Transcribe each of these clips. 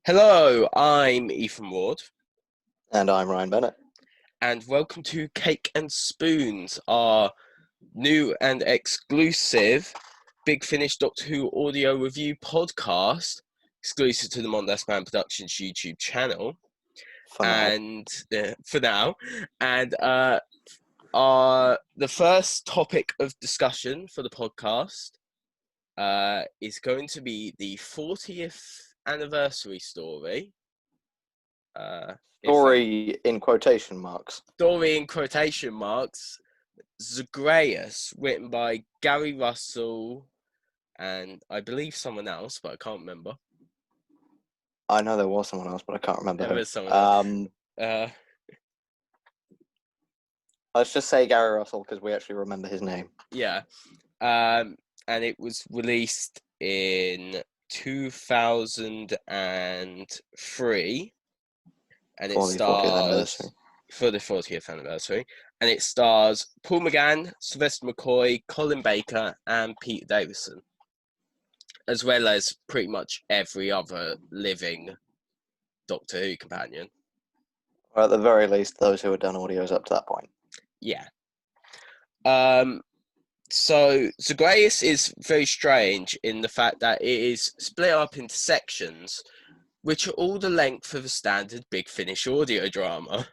Hello, I'm Ethan Ward, And I'm Ryan Bennett. and welcome to Cake and Spoons, our new and exclusive Big Finish Doctor Who audio review podcast, exclusive to the Mondas Man Productions YouTube channel. For now. And for now, and the first topic of discussion for the podcast is going to be the 40th anniversary story. Story in quotation marks. Story in quotation marks, Zagreus, written by Gary Russell and I believe someone else, but I can't remember. I know there was someone else, but I can't remember There who. was someone else. Let's just say Gary Russell because we actually remember his name. Yeah. And it was released in 2003. And it For the 40th stars anniversary. for the 40th anniversary. And it stars Paul McGann, Sylvester McCoy, Colin Baker, and Peter Davison, as well as pretty much every other living Doctor Who companion. Or at the very least, those who had done audios up to that point. Yeah. So Zagreus is very strange in the fact that it is split up into sections, which are all the length of a standard Big Finish audio drama.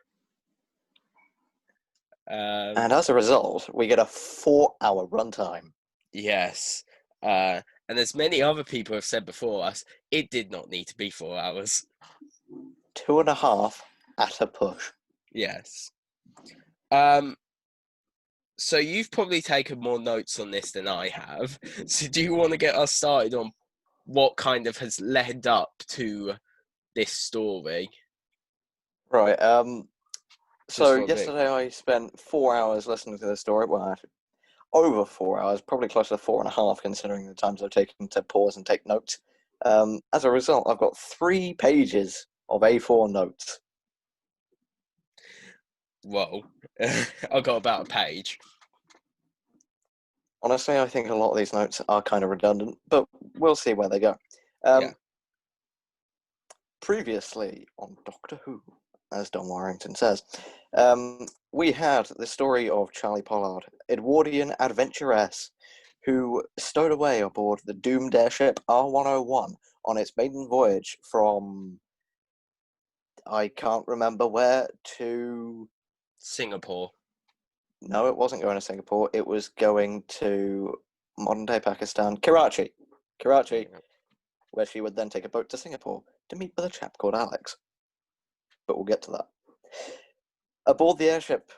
And as a result, we get a 4-hour runtime. Yes. And as many other people have said before us, it did not need to be 4 hours. 2.5 at a push. Yes. So you've probably taken more notes on this than I have. So do you want to get us started on what kind of has led up to this story? Right. So yesterday I spent 4 hours listening to the story. Well, actually, over 4 hours, probably closer to 4.5, considering the times I've taken to pause and take notes. As a result, I've got 3 pages of A4 notes. Whoa. I've got about a page. Honestly, I think a lot of these notes are kind of redundant, but we'll see where they go. Yeah. Previously on Doctor Who, as Don Warrington says, we had the story of Charlie Pollard, Edwardian adventuress, who stowed away aboard the doomed airship R101 on its maiden voyage from, I can't remember where, to... Singapore. No, it wasn't going to Singapore. It was going to modern-day Pakistan, Karachi, where she would then take a boat to Singapore to meet with a chap called Alex. But we'll get to that. Aboard the airship,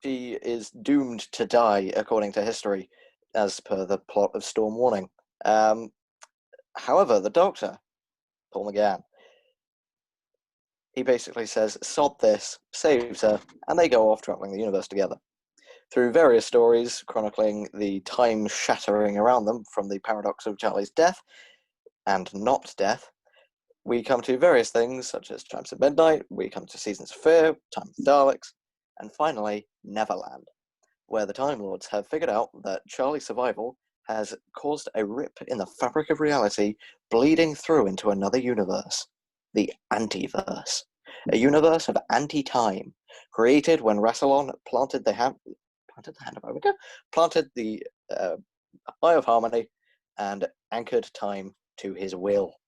she is doomed to die, according to history, as per the plot of Storm Warning. However, the Doctor, Paul McGann, he basically says, sod this, saves her, and they go off travelling the universe together. Through various stories chronicling the time shattering around them from the paradox of Charlie's death, and not death, we come to various things such as Chimes of Midnight, we come to Seasons of Fear, Time of the Daleks, and finally, Neverland, where the Time Lords have figured out that Charlie's survival has caused a rip in the fabric of reality, bleeding through into another universe, the Antiverse, a universe of anti-time, created when Rassilon planted the Eye of Harmony and anchored time to his will.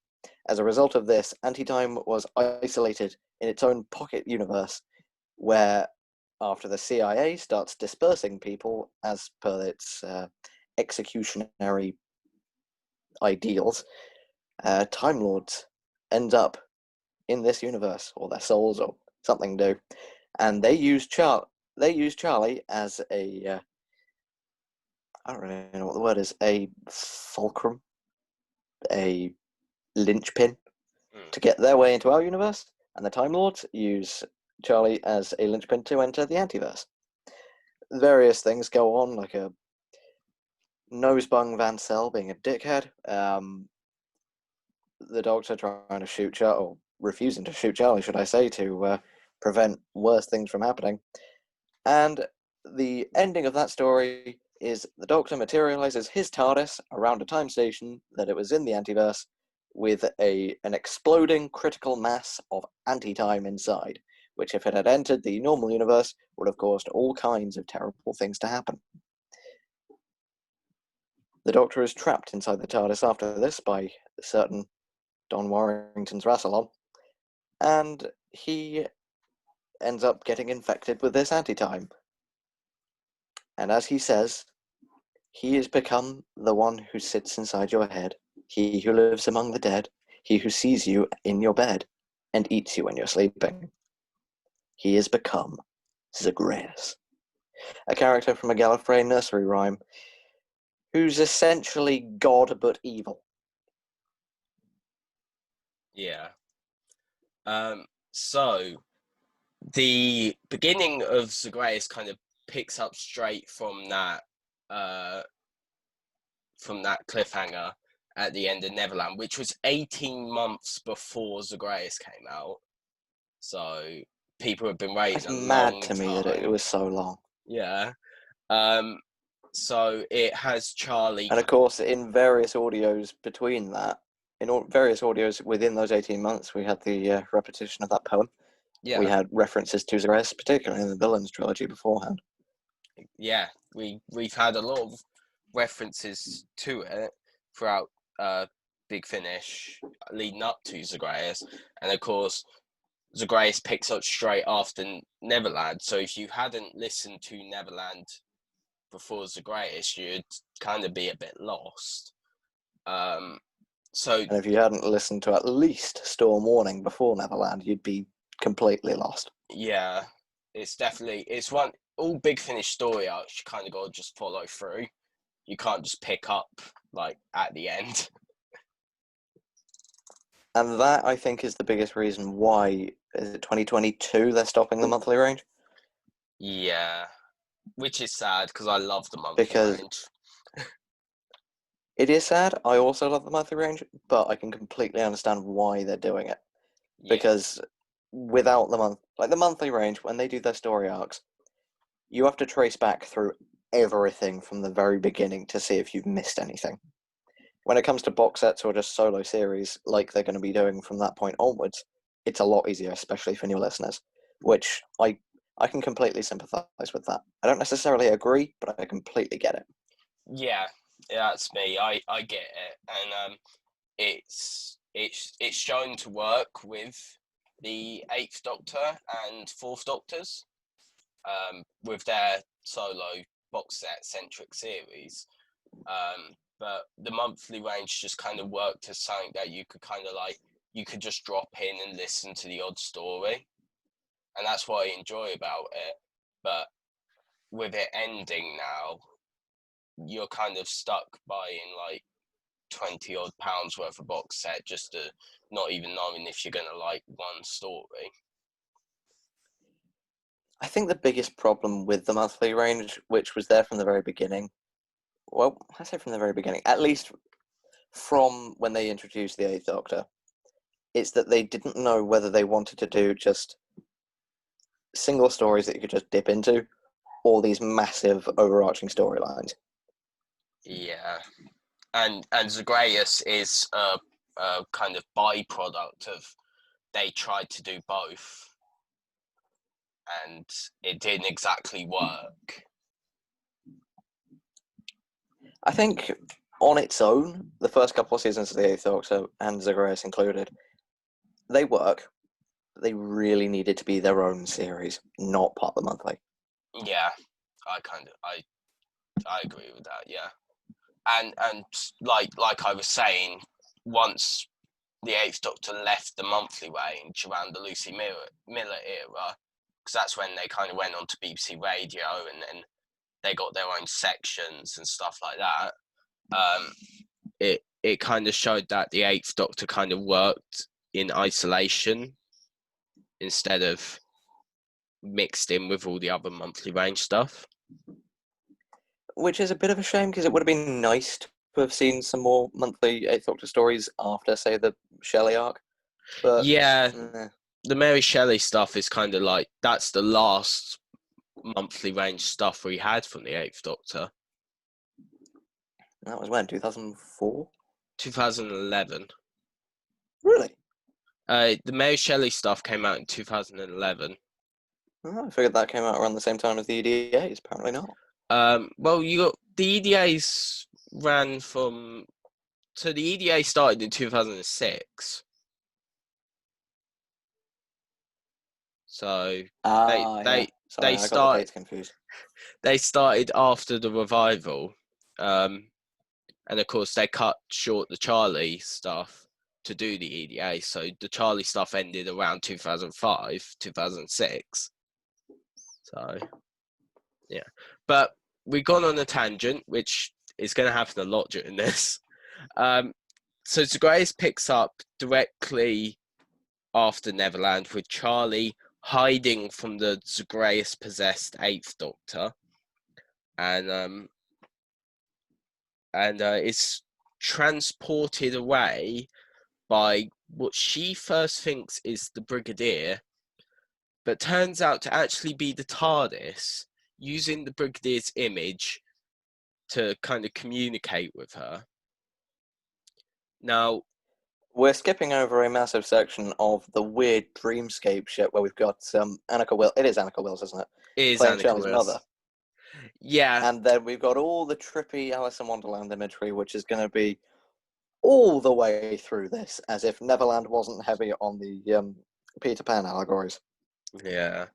As a result of this, anti-time was isolated in its own pocket universe, where after the CIA starts dispersing people as per its executionary ideals, Time Lords end up in this universe, or their souls, or something do, and they use Charlie as a I don't really know what the word is, a fulcrum, a linchpin to get their way into our universe, and the Time Lords use Charlie as a linchpin to enter the Antiverse. Various things go on, like a Nosebung Van Cell being a dickhead, the Doctor trying to shoot Charlie, or refusing to shoot Charlie, should I say, to prevent worse things from happening. And the ending of that story is the Doctor materializes his TARDIS around a time station that it was in the Antiverse, with an exploding critical mass of anti-time inside, which, if it had entered the normal universe, would have caused all kinds of terrible things to happen. The Doctor is trapped inside the TARDIS after this by certain Don Warrington's Rassilon, and he ends up getting infected with this anti-time. And as he says, he has become the one who sits inside your head, he who lives among the dead, he who sees you in your bed and eats you when you're sleeping. He has become Zagreus, a character from a Gallifrey nursery rhyme who's essentially God but evil. Yeah. So the beginning of Zagreus kind of picks up straight from that cliffhanger at the end of Neverland, which was 18 months before Zagreus came out. So people have been waiting It's a mad long to me time. that it was so long. Yeah. So it has Charlie. And of course, in various audios between that, various audios within those 18 months, we had the repetition of that poem. Yeah. We had references to Zagreus, particularly in the Villains trilogy beforehand. Yeah, we've had a lot of references to it throughout Big Finish leading up to Zagreus, and of course Zagreus picks up straight after Neverland. So if you hadn't listened to Neverland before Zagreus, you'd kind of be a bit lost. So And if you hadn't listened to at least Storm Warning before Neverland, you'd be completely lost. yeah, it's one all Big Finish story arcs. You kind of got to just follow through. You can't just pick up like at the end. And that, I think, is the biggest reason why, is it 2022, they're stopping the monthly range? Yeah, which is sad because I love the monthly Because range. it is sad. I also love the monthly range, but I can completely understand why they're doing it. Yeah, Because without the monthly range, when they do their story arcs, you have to trace back through everything from the very beginning to see if you've missed anything. When it comes to box sets or just solo series, like they're going to be doing from that point onwards, it's a lot easier, especially for new listeners, which I can completely sympathise with that. I don't necessarily agree, but I completely get it. yeah, that's me. I get it, and it's shown to work with the Eighth Doctor and Fourth Doctors, with their solo box set centric series. But the monthly range just kind of worked as something that you could kind of you could just drop in and listen to the odd story, and that's what I enjoy about it. But with it ending now, you're kind of stuck buying like 20 odd pounds worth of box set just to not even knowing if you're gonna like one story. I think the biggest problem with the monthly range, which was there from the very beginning, well, I say from the very beginning, at least from when they introduced the Eighth Doctor, it's that they didn't know whether they wanted to do just single stories that you could just dip into, or these massive overarching storylines. Yeah, and Zagreus is a kind of byproduct of they tried to do both, and it didn't exactly work. I think on its own, the first couple of seasons of the Eighth Doctor, and Zagreus included, they work. They really needed to be their own series, not part of the monthly. Yeah, I agree with that. Yeah, and like I was saying, once the Eighth Doctor left the monthly range around the Lucy Miller era, because that's when they kind of went on to BBC Radio, and then they got their own sections and stuff like that. It kind of showed that the Eighth Doctor kind of worked in isolation instead of mixed in with all the other monthly range stuff. Which is a bit of a shame, because it would have been nice to have seen some more monthly Eighth Doctor stories after, say, the Shelley arc. But yeah, the Mary Shelley stuff is kind of like that's the last monthly range stuff we had from the Eighth Doctor. That was when, 2004? 2011. Really? The Mary Shelley stuff came out in 2011. Oh, I figured that came out around the same time as the EDAs. Apparently not. Well, you got the EDAs ran from. So the EDA started in 2006. So they Yeah. they Sorry, they I got the start dates confused. they started after the revival, and of course they cut short the Charlie stuff to do the EDA. So the Charlie stuff ended around 2005, 2006. So yeah, but we've gone on a tangent, which is going to happen a lot during this. So Zagreus picks up directly after Neverland with Charlie hiding from the Zagreus possessed Eighth Doctor, and is transported away by what she first thinks is the Brigadier, but turns out to actually be the TARDIS, using the Brigadier's image to kind of communicate with her. Now, We're skipping over a massive section of the weird dreamscape shit where we've got Annika Wills. It is Annika Wills, isn't it? is Playing Annika Charlie's Wills. mother. Yeah. And then we've got all the trippy Alice in Wonderland imagery, which is going to be all the way through this, as if Neverland wasn't heavy on the Peter Pan allegories. Yeah.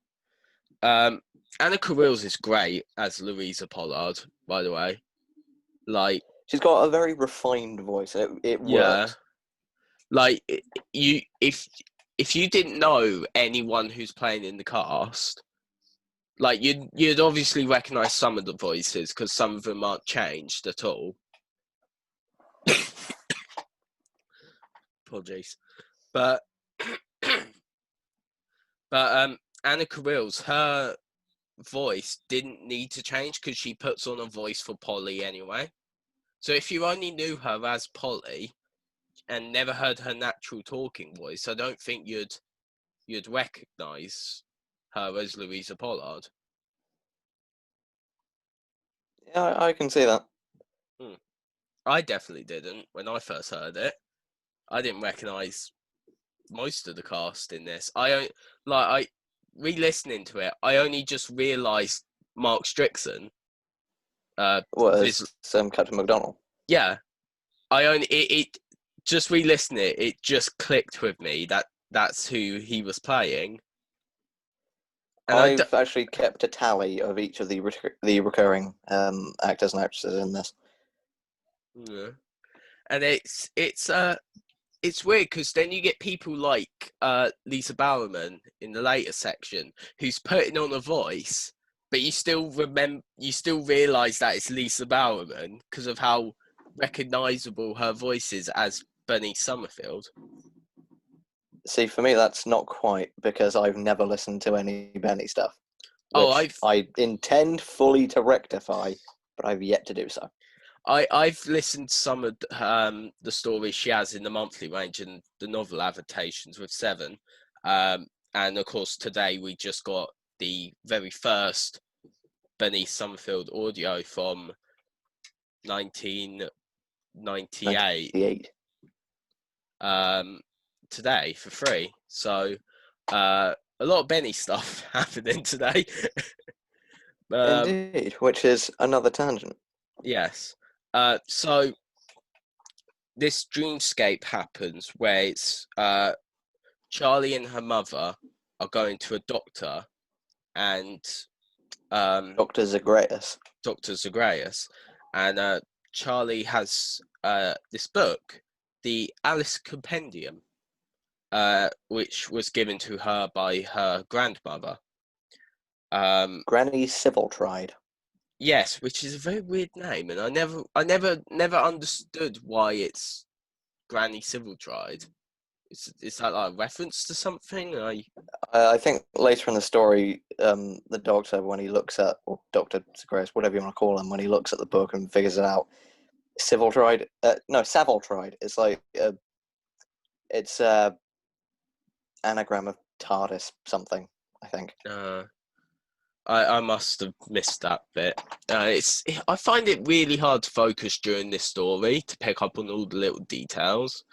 Annika Wills is great as Louisa Pollard, by the way. Like, she's got a very refined voice. It yeah. works. Like, if you didn't know anyone who's playing in the cast, like you'd obviously recognize some of the voices because some of them aren't changed at all. Apologies, but Annika Wills, her voice didn't need to change because she puts on a voice for Polly anyway. So if you only knew her as Polly and never heard her natural talking voice, I don't think you'd recognise her as Louisa Pollard. Yeah, I can see that. I definitely didn't when I first heard it. I didn't recognise most of the cast in this. Re-listening to it, I only just realised Mark Strickson. Was Captain McDonald? Yeah, I only it just re-listening it just clicked with me that that's who he was playing. And I've actually kept a tally of each of the recurring actors and actresses in this. Yeah. And it's weird because then you get people like Lisa Bowerman in the later section who's putting on a voice, but you still realise that it's Lisa Bowerman because of how recognisable her voice is as Bernice Summerfield. See, for me, that's not quite, because I've never listened to any Benny stuff, which I intend fully to rectify, but I've yet to do so. I've listened to some of the stories she has in the monthly range and the novel adaptations with Seven. And of course, today we just got the very first Bernice Summerfield audio from 1998. Today for free. So a lot of Benny stuff happening today. Indeed, which is another tangent. Yes. So this dreamscape happens where it's Charlie and her mother are going to a doctor, and Dr. Zagreus. Dr. Zagreus, and Charlie has this book, the Alice Compendium, which was given to her by her grandmother. Granny Civil Tried. Yes, which is a very weird name, and I never understood why it's Granny Civil Tried. Is that like a reference to something? I think later in the story, the doctor, when he looks at, or Dr. Zagreus, whatever you want to call him, when he looks at the book and figures it out, Civil Tried, no, Savile Tried. It's like, it's anagram of TARDIS something, I think. I must have missed that bit. I find it really hard to focus during this story to pick up on all the little details.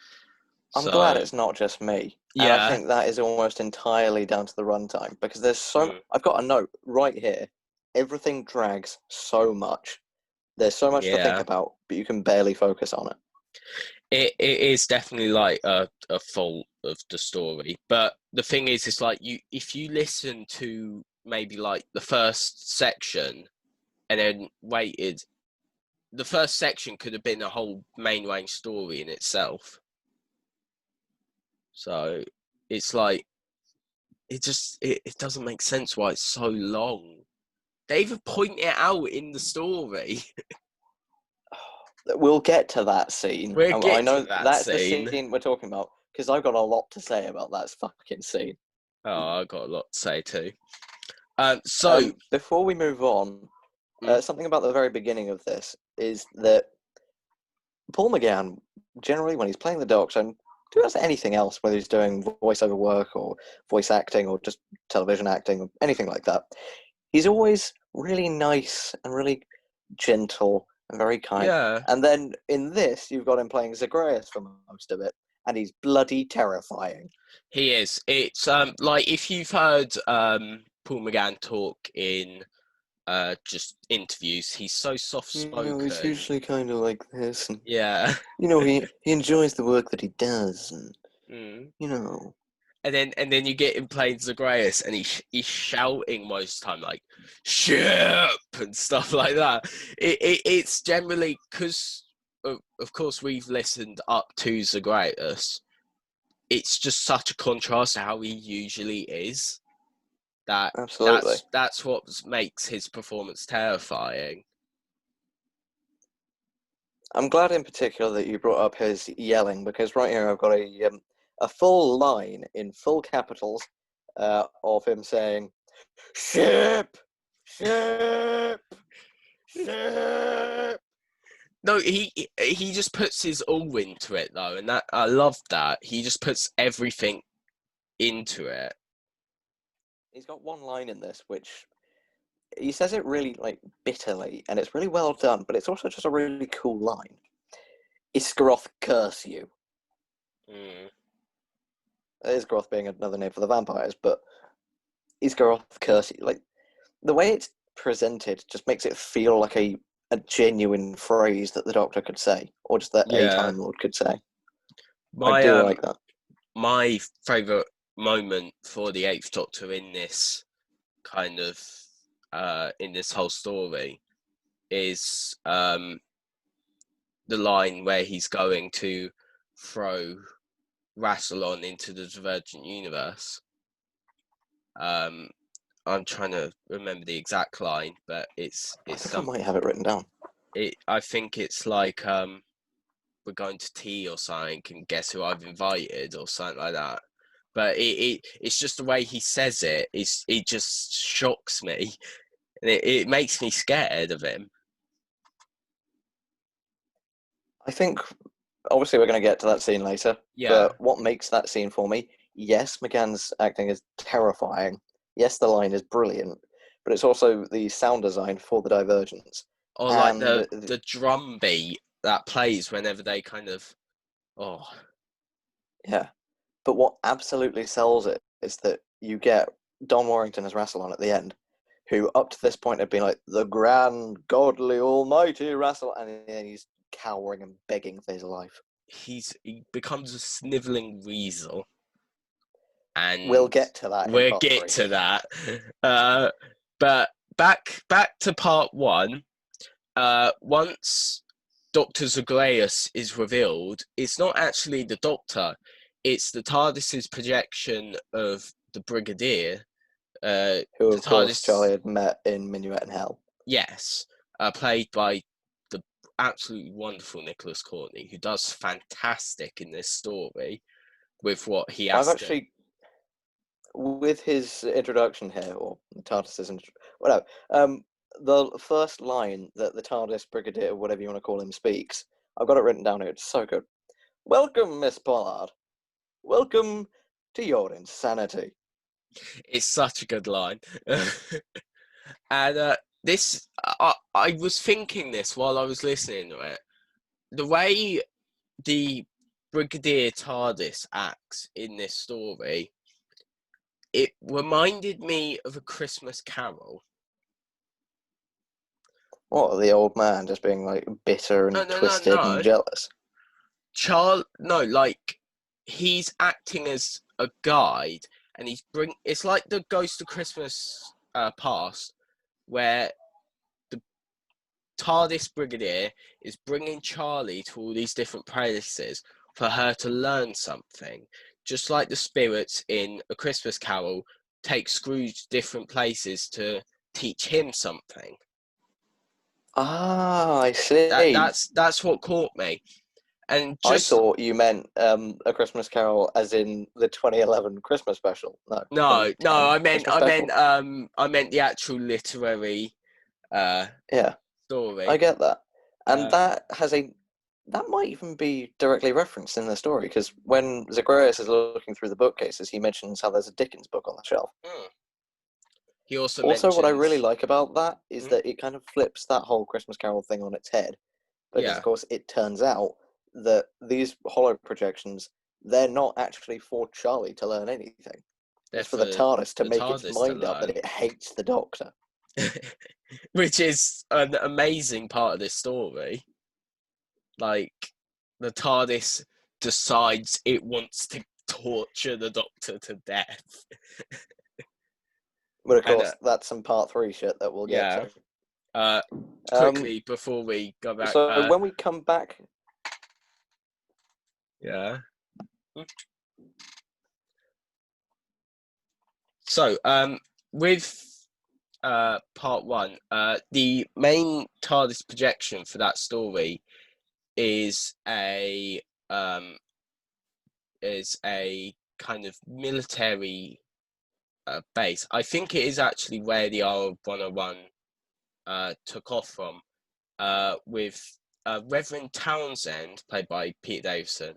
I'm glad So it's not just me. And I yeah, think that is almost entirely down to the runtime because there's so. mm, I've got a note right here. Everything drags so much. There's so much to think yeah. about, but you can barely focus on it. It is definitely like a fault of the story. But the thing is, it's like if you listen to maybe like the first section and then waited, the first section could have been a whole main range story in itself. So it's like it doesn't make sense why it's so long. They even point it out in the story. We'll get to that scene. We'll I get to know that that's the scene. scene we're talking about because I've got a lot to say about that fucking scene. Oh, I got a lot to say too. So Before we move on, mm, something about the very beginning of this is that Paul McGann, generally when he's playing the Doctor and does anything else, whether he's doing voiceover work or voice acting or just television acting or anything like that, he's always really nice and really gentle and very kind. yeah, And then in this, you've got him playing Zagreus for most of it, and he's bloody terrifying. he is. It's like if you've heard Paul McGann talk in just interviews, he's so soft He's spoken. usually kind of like this, and Yeah. he enjoys the work that he does, and Mm. you know. And then you get him playing Zagreus, and he's shouting most of the time like "ship" and stuff like that. It's generally because of course we've listened up to Zagreus. It's just such a contrast to how he usually is. That Absolutely. that's what makes his performance terrifying. I'm glad in particular that you brought up his yelling because right here I've got a full line in full capitals of him saying, "Ship, ship, ship." No, he just puts his all into it though, and that I love that. He just puts everything into it. He's got one line in this which he says it really like bitterly, and it's really well done, but it's also just a really cool line. Iskaroth curse you. Mm. Iskaroth being another name for the vampires, but Iskaroth curse you. Like the way it's presented just makes it feel like a genuine phrase that the Doctor could say, or just that a Yeah, Time Lord could say. I my do like that. my favorite moment for the Eighth Doctor in this kind of in this whole story is the line where he's going to throw Rassilon into the Divergent Universe. Um, I'm trying to remember the exact line, but I it's think I some might have it written down. I think it's like we're going to tea or something, and guess who I've invited or something like that. But it's just the way he says it. It just shocks me, and it makes me scared of him. I think obviously we're going to get to that scene later, Yeah, but what makes that scene for me? Yes, McGann's acting is terrifying. Yes, the line is brilliant, but it's also the sound design for the Divergence. or like And the drum beat that plays whenever they kind of oh yeah, but what absolutely sells it is that you get Don Warrington as Rassilon at the end, who up to this point had been like the grand, godly, almighty Rassilon, and then he's cowering and begging for his life. he becomes a sniveling weasel, We'll and get to that in we'll part get three. to that. But back to part one. Once Dr. Zagreus is revealed, it's not actually the Doctor, it's the TARDIS's projection of the Brigadier. Who, The of course, TARDIS, Charlie had met in Minuet in Hell. yes, played by the absolutely wonderful Nicholas Courtney, who does fantastic in this story with what he I've has to. actually, with his introduction here, or the TARDIS's whatever, the first line that the TARDIS Brigadier, whatever you want to call him, speaks, I've got it written down here. It's so good. Welcome, Miss Pollard. Welcome to your insanity. It's such a good line. And this, I was thinking this while I was listening to it. The way the Brigadier TARDIS acts in this story, it reminded me of A Christmas Carol. What, the old man just being like bitter and twisted and jealous? Like he's acting as a guide, and it's like the Ghost of Christmas Past, where the TARDIS Brigadier is bringing Charlie to all these different places for her to learn something, just like the spirits in A Christmas Carol take Scrooge different places to teach him something. Ah, I see. That's what caught me. And I thought you meant A Christmas Carol as in the 2011 Christmas special. No, I meant special. I meant the actual literary Yeah, story. I get that. And that might even be directly referenced in the story, because when Zagreus is looking through the bookcases, he mentions how there's a Dickens book on the shelf. He also what I really like about that is that it kind of flips that whole Christmas Carol thing on its head, because of course it turns out that these hollow projections, they're not actually for Charlie to learn anything. It's for the TARDIS to make its mind up that it hates the Doctor. Which is an amazing part of this story. Like, the TARDIS decides it wants to torture the Doctor to death. But of course, that's some part 3 shit that we'll get to. Quickly, before we go back... So when we come back... Yeah. So, with part 1, the main TARDIS projection for that story is a kind of military base. I think it is actually where the R101 took off from, with Reverend Townsend, played by Peter Davison,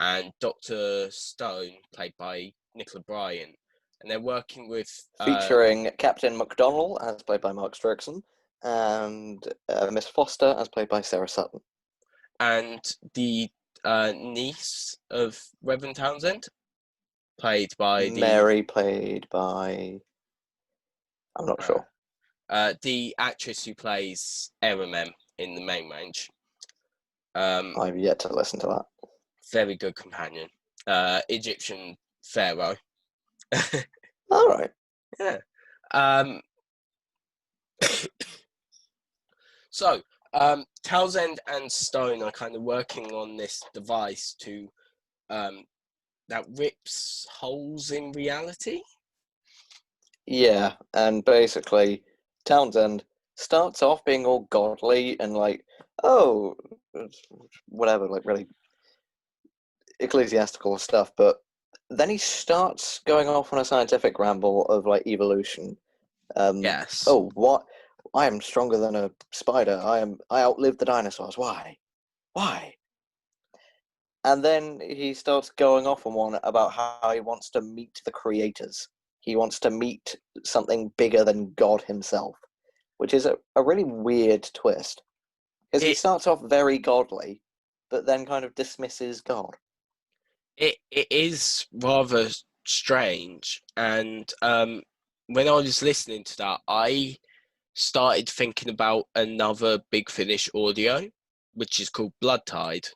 and Dr. Stone, played by Nicola Bryant. And they're working with... featuring Captain McDonnell, as played by Mark Strickson, and Miss Foster, as played by Sarah Sutton. And the niece of Reverend Townsend, played by Mary, played by... I'm not sure. The actress who plays RMM in the main range. I've yet to listen to that. Very good companion. Egyptian pharaoh. All right. Yeah. So, Townsend and Stone are kind of working on this device to that rips holes in reality. Yeah, and basically Townsend starts off being all godly and like, oh, whatever, like really ecclesiastical stuff, but then he starts going off on a scientific ramble of like evolution. Yes. Oh, what? I am stronger than a spider. I outlived the dinosaurs. Why? And then he starts going off on one about how he wants to meet the creators. He wants to meet something bigger than God himself, which is a really weird twist. Because he starts off very godly, but then kind of dismisses God. It is rather strange. And when I was listening to that, I started thinking about another Big Finish audio, which is called Blood Tide,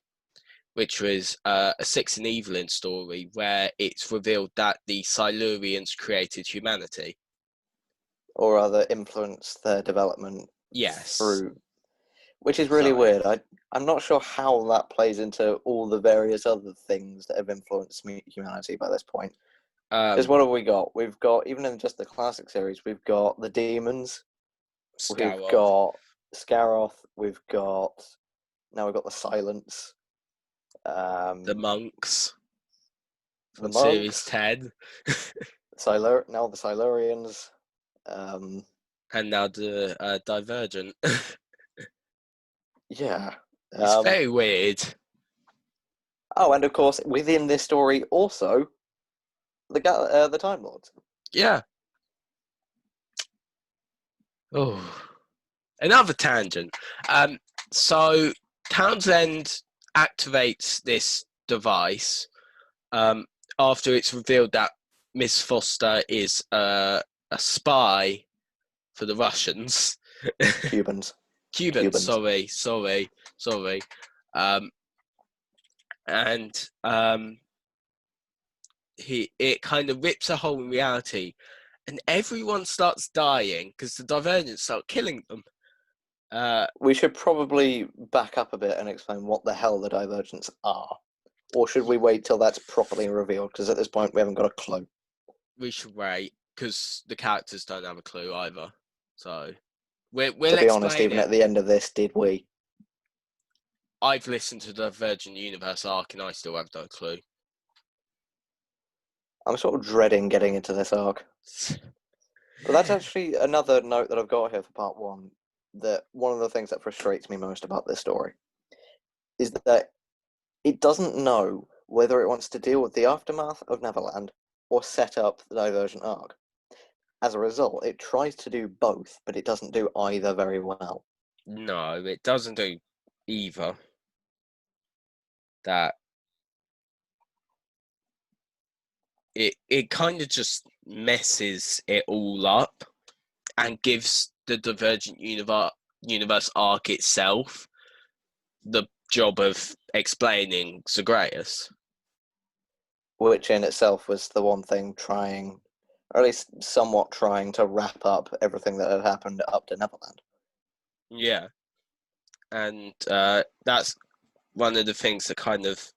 which was a Six and Evelyn story where it's revealed that the Silurians created humanity. Or rather, influenced their development through... Which is really weird. I'm not sure how that plays into all the various other things that have influenced humanity by this point. Because what have we got? We've got, even in just the classic series, we've got the demons. Scaroth. We've got Scaroth. Now we've got the Silence. The monks. The From Series 10. Now the Silurians. And now the Divergent. Yeah. It's very weird. Oh, and of course, within this story also, the Time Lords. Yeah. Oh. Another tangent. So Townsend activates this device, after it's revealed that Miss Foster is a spy for the Russians. Cubans. Cubans, sorry. And it kind of rips a hole in reality, and everyone starts dying because the Divergents start killing them. We should probably back up a bit and explain what the hell the Divergents are. Or should we wait till that's properly revealed? Because at this point we haven't got a clue. We should wait because the characters don't have a clue either. So we'll to be honest, explain even it. at the end of this, did we? I've listened to the Virgin Universe arc and I still have no clue. I'm sort of dreading getting into this arc. But that's actually another note that I've got here for part one, that one of the things that frustrates me most about this story is that it doesn't know whether it wants to deal with the aftermath of Neverland or set up the Divergent arc. As a result, it tries to do both, but it doesn't do either very well. No, it doesn't do either. That it kind of just messes it all up and gives the Divergent Universe arc itself the job of explaining Zagreus. Which in itself was the one thing trying, or at least somewhat trying, to wrap up everything that had happened up to Neverland. Yeah. And that's one of the things that kind of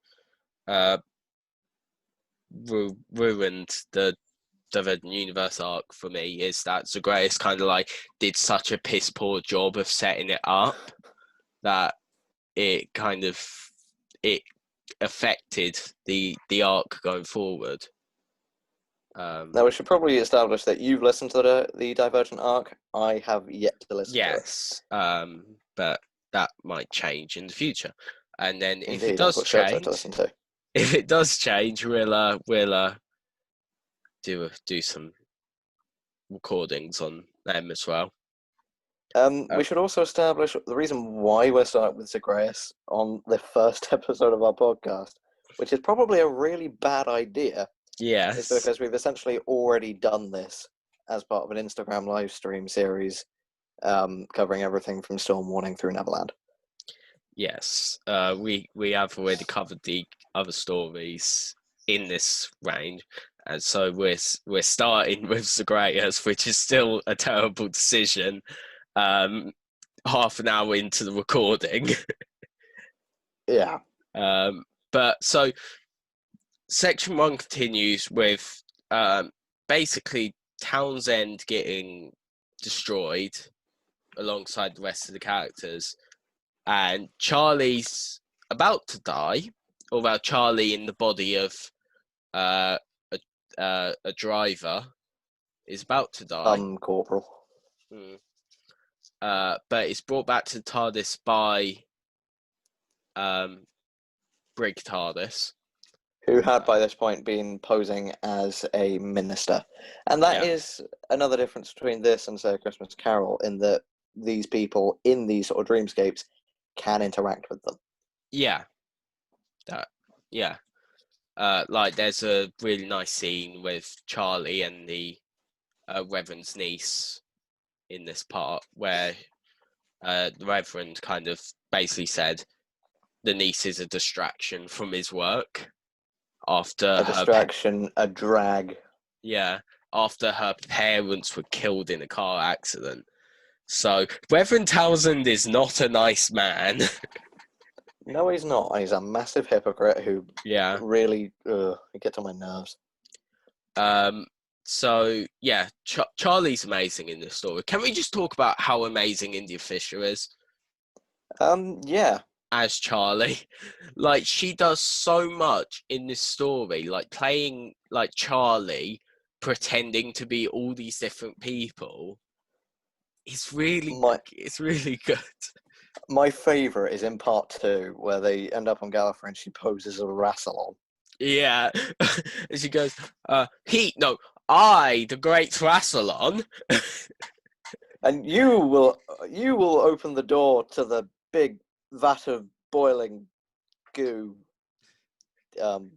ruined the Divergent Universe arc for me, is that Zagreus kind of like did such a piss poor job of setting it up that it affected the arc going forward. Now, we should probably establish that you've listened to the Divergent arc. I have yet to listen to it. Yes, but that might change in the future. And then Indeed, if it does I've got Shoto change, to listen to. if it does change, we'll do some recordings on them as well. We should also establish the reason why we're starting with Zagreus on the first episode of our podcast, which is probably a really bad idea. Yes. Is because we've essentially already done this as part of an Instagram live stream series covering everything from Storm Warning through Neverland. Yes, we have already covered the other stories in this range, and so we're starting with Zagreus, which is still a terrible decision. Half an hour into the recording. Yeah. But so section one continues with basically Townsend getting destroyed alongside the rest of the characters, and Charlie's about to die, although Charlie in the body of a driver is about to die. Corporal. But it's brought back to the TARDIS by Brig TARDIS, who had by this point been posing as a minister. And that is another difference between this and, say, A Christmas Carol, in that these people in these sort of dreamscapes can interact with them. Yeah. Like there's a really nice scene with Charlie and the Reverend's niece in this part where the Reverend kind of basically said the niece is a distraction from his work after a distraction, a drag. Yeah, after her parents were killed in a car accident. So Reverend Townsend is not a nice man. No, he's not. He's a massive hypocrite who really gets on my nerves. So yeah, Charlie's amazing in this story. Can we just talk about how amazing India Fisher is? Yeah. As Charlie, like she does so much in this story, like playing like Charlie, pretending to be all these different people. It's really good. My favourite is in part 2, where they end up on Gallifrey and she poses as a Rassilon. Yeah. And she goes, I, the great Rassilon. And you will open the door to the big vat of boiling goo. No,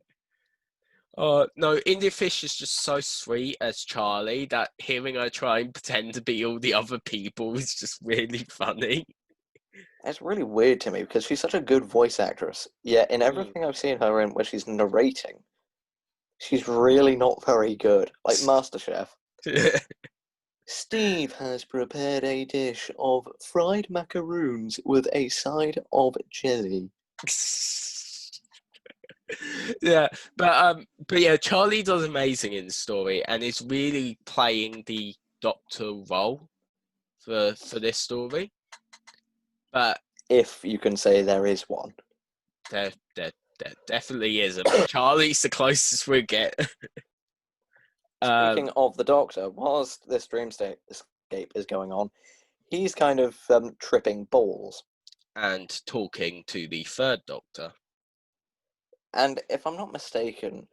India Fish is just so sweet as Charlie that hearing her try and pretend to be all the other people is just really funny. It's really weird to me because she's such a good voice actress. Yet in everything I've seen her in where she's narrating, she's really not very good. Like MasterChef. Steve has prepared a dish of fried macaroons with a side of jelly. But yeah, Charlie does amazing in the story and is really playing the doctor role for this story. But If you can say there is one. there definitely isn't. Charlie's the closest we get. Speaking of the Doctor, whilst this dream escape is going on, he's kind of tripping balls. And talking to the third Doctor. And if I'm not mistaken,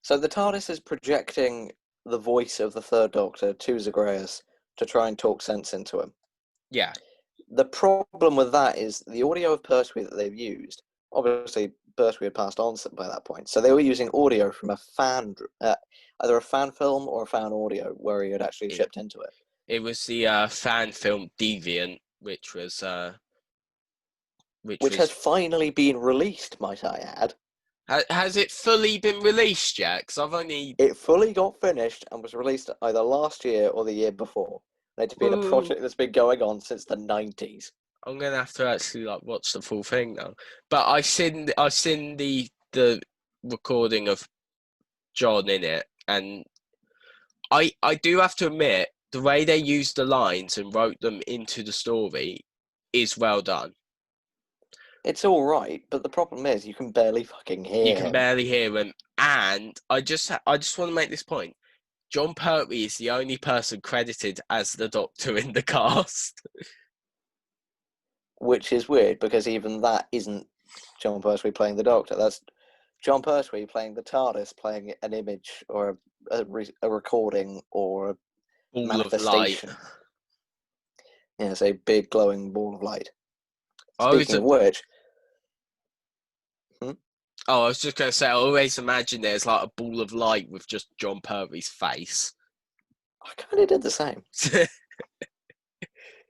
so the TARDIS is projecting the voice of the third Doctor to Zagreus to try and talk sense into him. Yeah. The problem with that is the audio of Pertwee that they've used. Obviously, Pertwee had passed on by that point, so they were using audio from a either a fan film or a fan audio where he had actually shipped into it. It was the fan film Deviant, which has finally been released, might I add. Has it fully been released yet? Because I've only... It fully got finished and was released either last year or the year before. And it's been a project that's been going on since the 90s. I'm gonna have to actually watch the full thing now. But I've seen the recording of John in it, and I do have to admit the way they used the lines and wrote them into the story is well done. It's all right, but the problem is you can barely fucking hear You can barely hear him, and I just want to make this point. John Pertwee is the only person credited as the Doctor in the cast. Which is weird, because even that isn't John Pertwee playing the Doctor. That's John Pertwee playing the TARDIS, playing an image or a recording or a Ball manifestation. Of light. Yeah, it's a big glowing ball of light. Speaking of which... I was just going to say, I always imagine there's like a ball of light with just John Pertwee's face. I kind of did the same.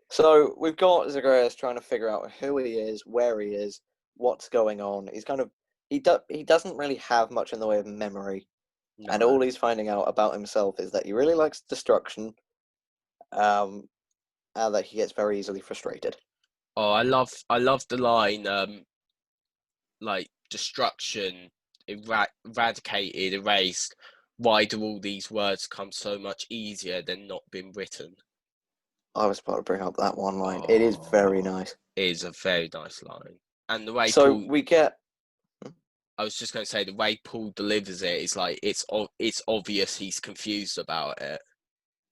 So we've got Zagreus trying to figure out who he is, where he is, what's going on. He's kind of he doesn't really have much in the way of memory, and all he's finding out about himself is that he really likes destruction, and that he gets very easily frustrated. Oh, I love the line, like destruction, eradicated, erased. Why do all these words come so much easier than not being written? I was about to bring up that one line. It is very nice. It is a very nice line. And the way we get... I was just going to say, the way Paul delivers it is like, it's obvious he's confused about it.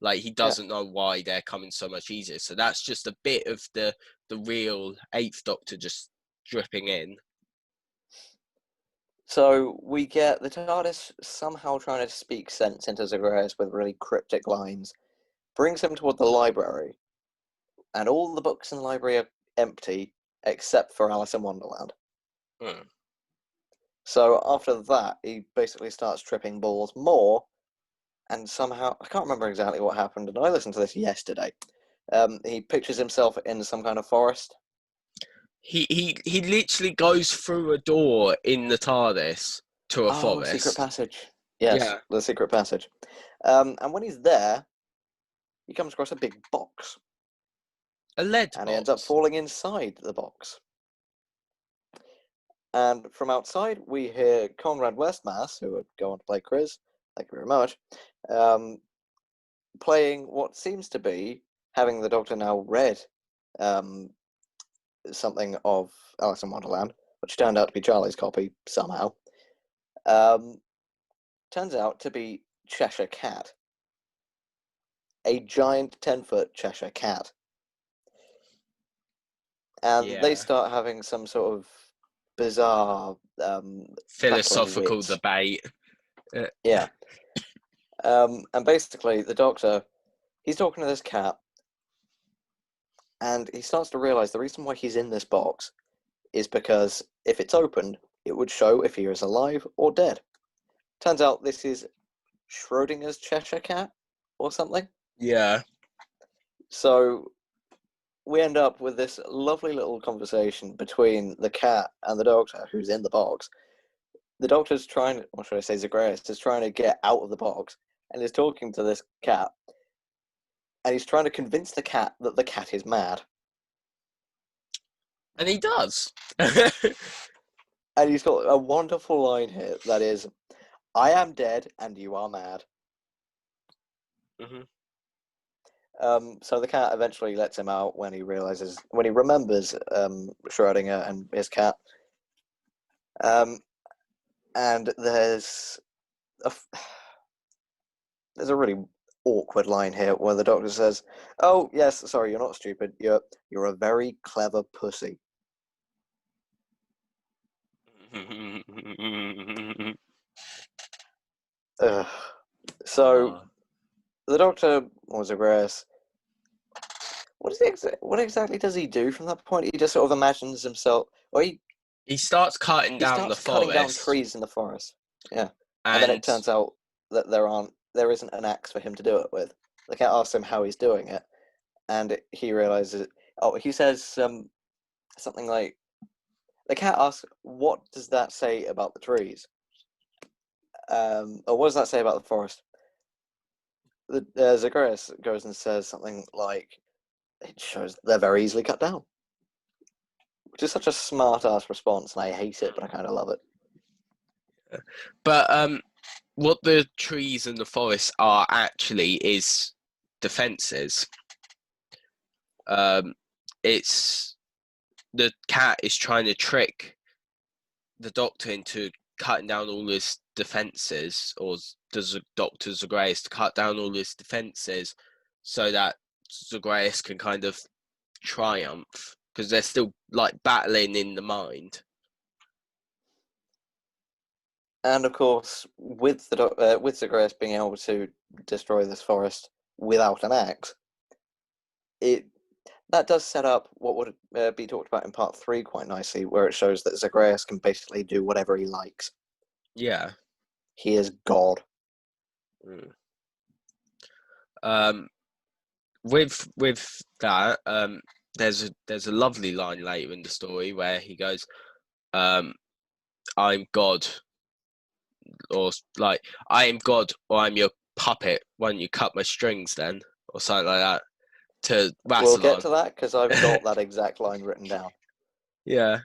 Like, he doesn't know why they're coming so much easier. So that's just a bit of the real Eighth Doctor just dripping in. So we get the TARDIS somehow trying to speak sense into Zagreus with really cryptic lines, brings him toward the library, and all the books in the library are empty except for Alice in Wonderland. So after that, he basically starts tripping balls more, and somehow, I can't remember exactly what happened, and I listened to this yesterday. He pictures himself in some kind of forest. He literally goes through a door in the TARDIS to a forest. Secret passage. Yes, yeah. The secret passage. And when he's there, he comes across a big box. A lead box. And he ends up falling inside the box. And from outside, we hear Conrad Westmass, who would go on to play Chris, thank you very much, playing what seems to be, having the Doctor now read something of Alice in Wonderland, which turned out to be Charlie's copy somehow, turns out to be Cheshire Cat. A giant 10-foot Cheshire Cat. And they start having some sort of bizarre philosophical debate. Yeah. And basically, the Doctor, he's talking to this cat, and he starts to realise the reason why he's in this box is because if it's opened, it would show if he is alive or dead. Turns out this is Schrodinger's Cheshire Cat or something. Yeah. So we end up with this lovely little conversation between the cat and the doctor, who's in the box. The doctor's trying, or should I say Zagreus, is trying to get out of the box and is talking to this cat. And he's trying to convince the cat that the cat is mad. And he does. And he's got a wonderful line here that is, I am dead and you are mad. Mm-hmm. So the cat eventually lets him out when he remembers Schrodinger and his cat. And there's a really awkward line here where the doctor says, "Oh yes, sorry, you're not stupid. You're a very clever pussy." So the doctor was Zagreus. What exactly does he do from that point? He just sort of imagines himself, or he starts cutting he down the starts cutting down forest, trees in the forest. Yeah, and then it turns out that there isn't an axe for him to do it with. The cat asks him how he's doing it, and he realizes. Oh, he says something like, the cat asks, "What does that say about the trees?" Or what does that say about the forest? Zagreus goes and says something like, "It shows they're very easily cut down," which is such a smart-ass response, and I hate it, but I kind of love it. But what the trees and the forest are actually is defenses. It's the cat is trying to trick the doctor into cutting down all his defenses, or does Dr. Zagreus to cut down all his defenses so that Zagreus can kind of triumph, because they're still like battling in the mind. And of course, with Zagreus being able to destroy this forest without an axe, that does set up what would be talked about in part 3 quite nicely, where it shows that Zagreus can basically do whatever he likes. Yeah. He is God. With that, there's a lovely line later in the story where he goes, "I'm God," or like, "I am God, or I'm your puppet. Why don't you cut my strings then?" or something like that to We'll get Rassilon. to that because I've got that exact line written down. Yeah,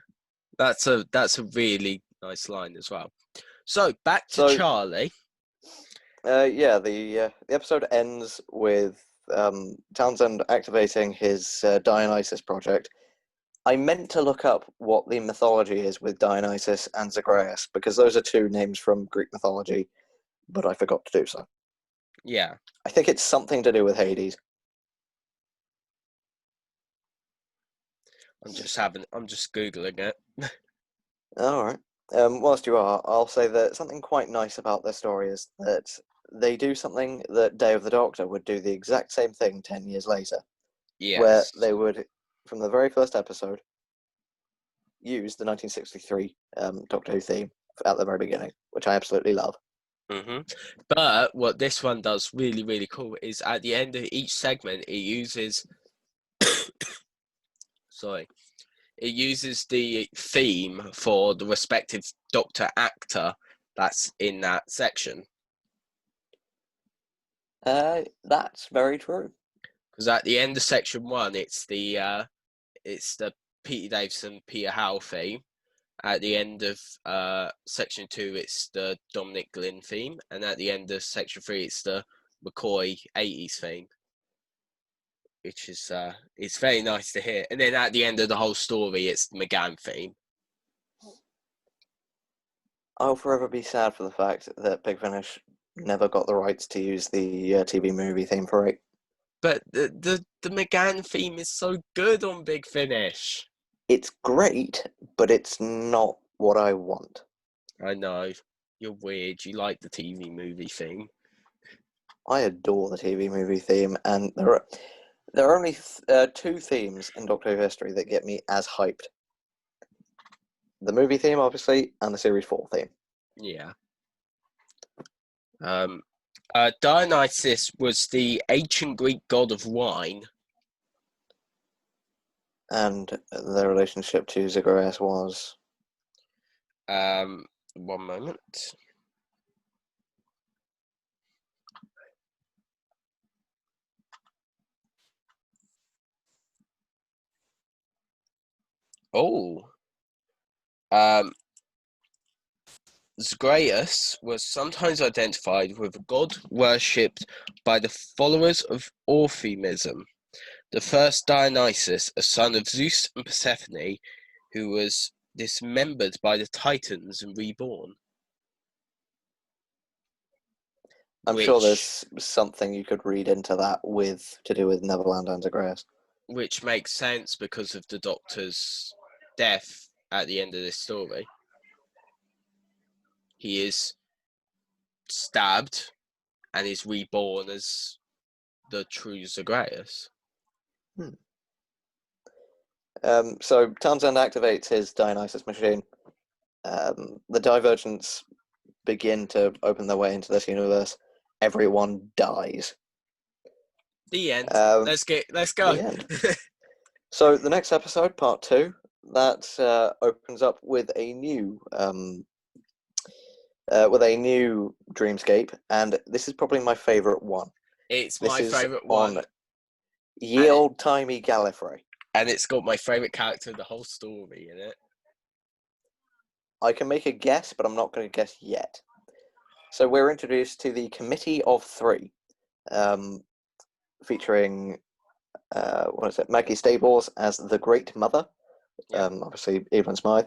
that's a really nice line as well. So back to Charlie. The episode ends with Townsend activating his Dionysus project. I meant to look up what the mythology is with Dionysus and Zagreus, because those are two names from Greek mythology, but I forgot to do so. Yeah. I think it's something to do with Hades. I'm just Googling it. Alright. Whilst you are, I'll say that something quite nice about this story is that they do something that Day of the Doctor would do the exact same thing 10 years later. Yes. Where they would, from the very first episode, use the 1963 Doctor Who theme at the very beginning, which I absolutely love. Mm-hmm. But what this one does really, really cool is at the end of each segment, it uses it uses the theme for the respective Doctor actor that's in that section. That's very true. Because at the end of section 1, it's the Peter Davison, Peter Howe theme. At the end of section 2, it's the Dominic Glynn theme, and at the end of section 3, it's the McCoy 80s theme, which is it's very nice to hear. And then at the end of the whole story, it's the McGann theme. I'll forever be sad for the fact that Big Finish never got the rights to use the TV movie theme for it. But the McGann theme is so good on Big Finish. It's great, but it's not what I want. I know. You're weird. You like the TV movie theme. I adore the TV movie theme, and there are only 2 themes in Doctor Who history that get me as hyped. the movie theme, obviously, and the Series 4 theme. Yeah. Dionysus was the ancient Greek god of wine. And their relationship to Zagreus was... One moment. Oh. Zagreus was sometimes identified with a god worshipped by the followers of Orphemism. The first Dionysus, a son of Zeus and Persephone, who was dismembered by the Titans and reborn. I'm sure there's something you could read into that to do with Neverland and Zagreus. Which makes sense because of the Doctor's death at the end of this story. He is stabbed and is reborn as the true Zagreus. So Townsend activates his Dionysus machine. The Divergents begin to open their way into this universe. Everyone dies. The end. Let's go. The end. So the next episode, part 2, that opens up with a new dreamscape, and this is probably my favourite one. It's my favourite one. On ye old timey Gallifrey. And it's got my favourite character in the whole story in it. I can make a guess, but I'm not going to guess yet. So we're introduced to the Committee of Three, featuring Maggie Stables as the Great Mother, obviously Evelyn Smythe.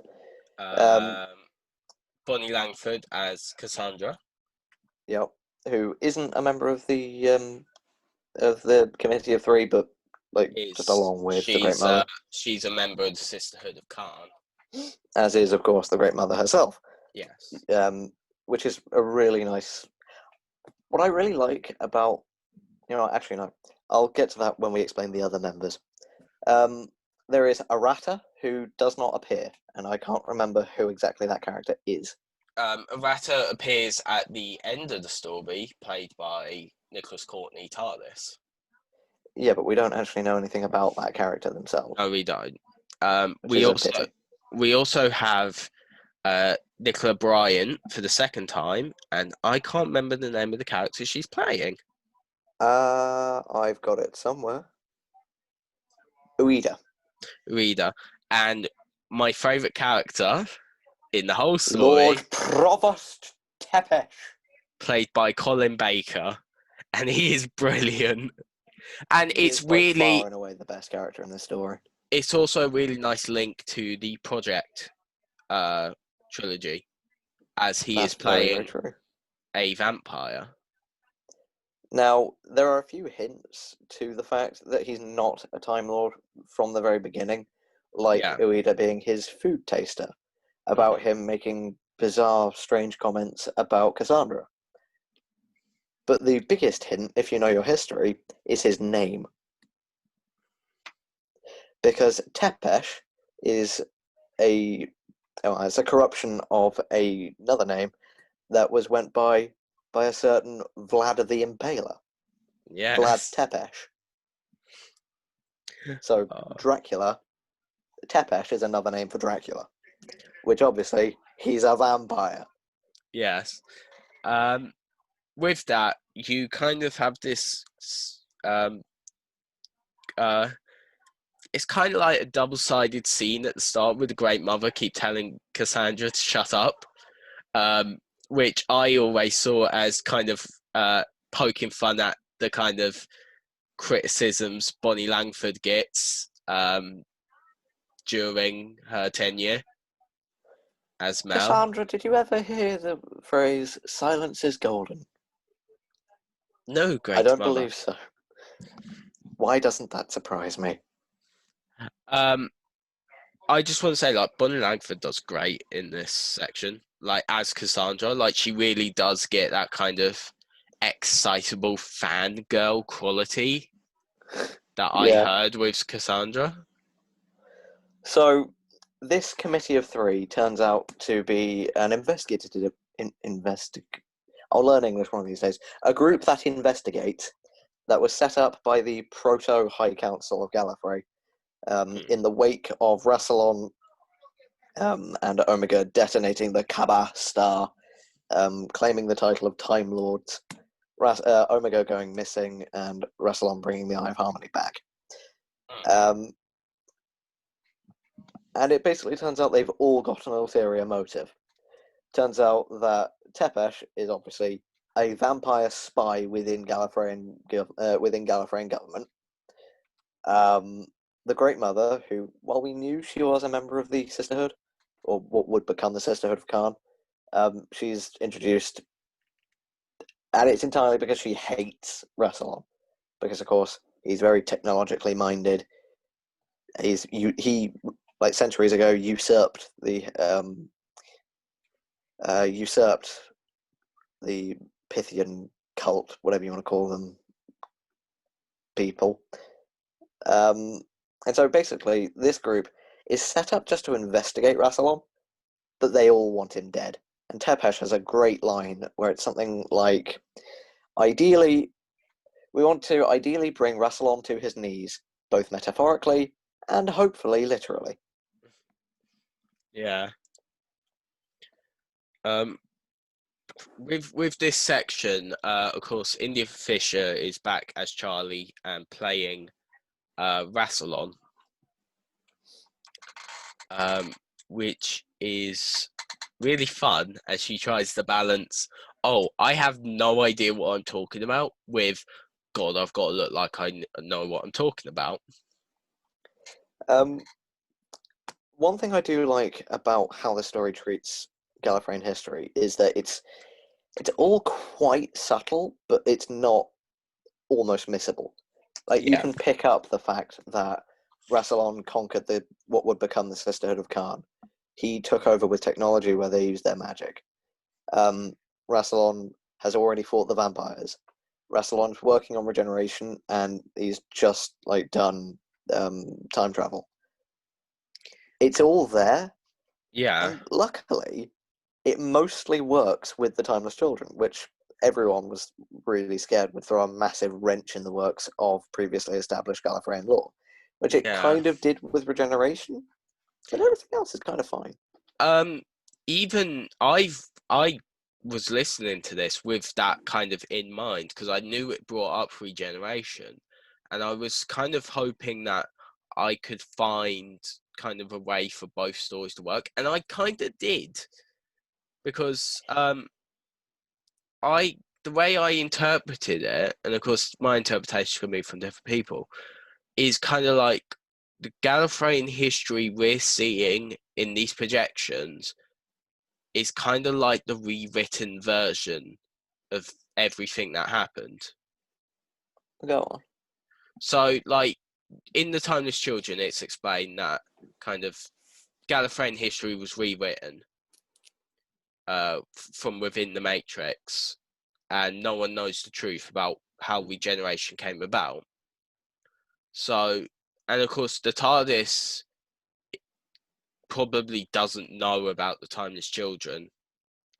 Bonnie Langford as Cassandra. Yep, who isn't a member of the Committee of Three, but just along with the Great Mother. She's a member of the Sisterhood of Khan. As is, of course, the Great Mother herself. Yes. Which is a really nice... What I really like about... actually, no. I'll get to that when we explain the other members. There is Errata, who does not appear, and I can't remember who exactly that character is. Errata appears at the end of the story, played by Nicholas Courtney TARDIS. Yeah, but we don't actually know anything about that character themselves. No, we don't. We also have Nicola Bryant for the second time, and I can't remember the name of the character she's playing. I've got it somewhere. Ueda. And my favourite character in the whole story, Lord Provost Tepesh, played by Colin Baker, and he is brilliant. And it's really far and away the best character in this story. It's also a really nice link to the Project trilogy, as he is playing a vampire. Now, there are a few hints to the fact that he's not a Time Lord from the very beginning, like Ueda being his food taster, about him making bizarre, strange comments about Cassandra. But the biggest hint, if you know your history, is his name. Because Tepesh is it's a corruption of another name that went by a certain Vlad the Impaler. Yes. Vlad Tepesh. So Dracula, Tepesh is another name for Dracula, which obviously he's a vampire. Yes. With that, you kind of have this it's kind of like a double-sided scene at the start with the Great Mother keep telling Cassandra to shut up, which I always saw as kind of poking fun at the kind of criticisms Bonnie Langford gets during her tenure as Mel. Cassandra, did you ever hear the phrase, silence is golden? No, Great Mother. I don't believe so. Why doesn't that surprise me? I just want to say, Bonnie Langford does great in this section. As Cassandra, she really does get that kind of excitable fangirl quality that I heard with Cassandra. So, this committee of three turns out to be an I'll learn English one of these days. A group that investigates, that was set up by the Proto High Council of Gallifrey in the wake of Rassilon and Omega detonating the Kaaba star, claiming the title of Time Lords, Omega going missing, and Rassilon bringing the Eye of Harmony back. And it basically turns out they've all got an ulterior motive. Turns out that Tepesh is obviously a vampire spy within Gallifreyan government. The Great Mother, who, while we knew she was a member of the Sisterhood, or what would become the Sisterhood of Khan, she's introduced, and it's entirely because she hates Rassilon, because of course he's very technologically minded. He like centuries ago usurped the Pythian cult, whatever you want to call them, people. And so basically, this group is set up just to investigate Rassilon, but they all want him dead. And Tepesh has a great line where it's something like, we want to ideally bring Rassilon to his knees, both metaphorically and hopefully literally. Yeah. With this section, of course, India Fisher is back as Charlie and playing Rassilon, which is really fun as she tries to balance, oh, I have no idea what I'm talking about, with, God, I've got to look like I know what I'm talking about. One thing I do like about how the story treats Gallifreyan history is that it's all quite subtle, but it's not almost missable. Like, you can pick up the fact that Rassilon conquered what would become the Sisterhood of Khan. He took over with technology where they used their magic. Rassilon has already fought the vampires. Rassilon's working on regeneration, and he's just done time travel. It's all there. Yeah. And luckily, it mostly works with the Timeless Children, which everyone was really scared would throw a massive wrench in the works of previously established Gallifreyan lore, which it kind of did with regeneration, but everything else is kind of fine. Even I was listening to this with that kind of in mind, because I knew it brought up regeneration, and I was kind of hoping that I could find kind of a way for both stories to work, and I kind of did, because the way I interpreted it, and of course my interpretation can be from different people, is kind of like the Gallifreyan history we're seeing in these projections is kind of like the rewritten version of everything that happened. Go on. So, like, in The Timeless Children, it's explained that kind of Gallifreyan history was rewritten from within the Matrix, and no one knows the truth about how regeneration came about. So, and of course, the TARDIS probably doesn't know about the Timeless Children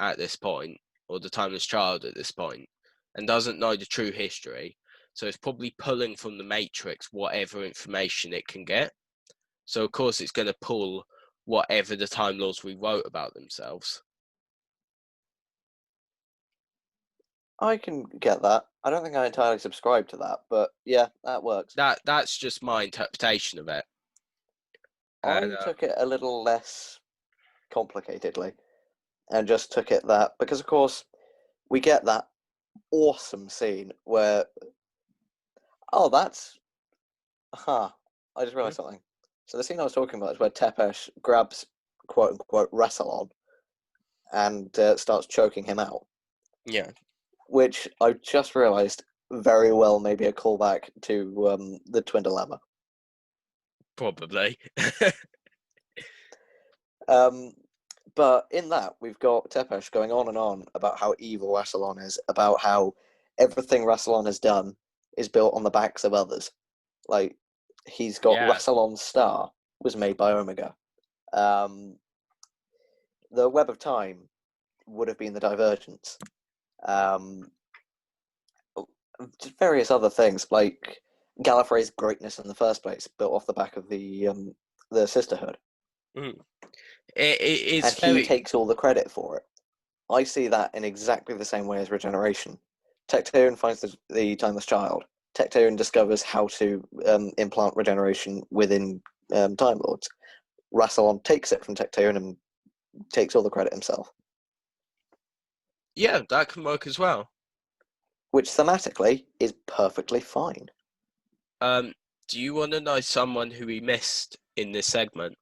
at this point, or the Timeless Child at this point, and doesn't know the true history. So it's probably pulling from the Matrix whatever information it can get. So of course it's going to pull whatever the Time Lords rewrote about themselves. I can get that. I don't think I entirely subscribe to that, but yeah, that works. That's just my interpretation of it. I took it a little less complicatedly, and just took it that, because of course we get that awesome scene where, I just realised something. So the scene I was talking about is where Tepesh grabs quote unquote Rassilon and starts choking him out. Yeah. Which I just realised very well may be a callback to the Twin Dilemma. Probably. But in that, we've got Tepesh going on and on about how evil Rassilon is, about how everything Rassilon has done is built on the backs of others. Like, he's got Rassilon's star was made by Omega. The Web of Time would have been the Divergence. Various other things, like Gallifrey's greatness in the first place, built off the back of the Sisterhood. Mm. It's and he takes all the credit for it. I see that in exactly the same way as Regeneration. Tecteun finds the Timeless Child. Tecteun discovers how to implant regeneration within Time Lords. Rassilon takes it from Tecteun and takes all the credit himself. Yeah, that can work as well. Which thematically is perfectly fine. Do you want to know someone who we missed in this segment?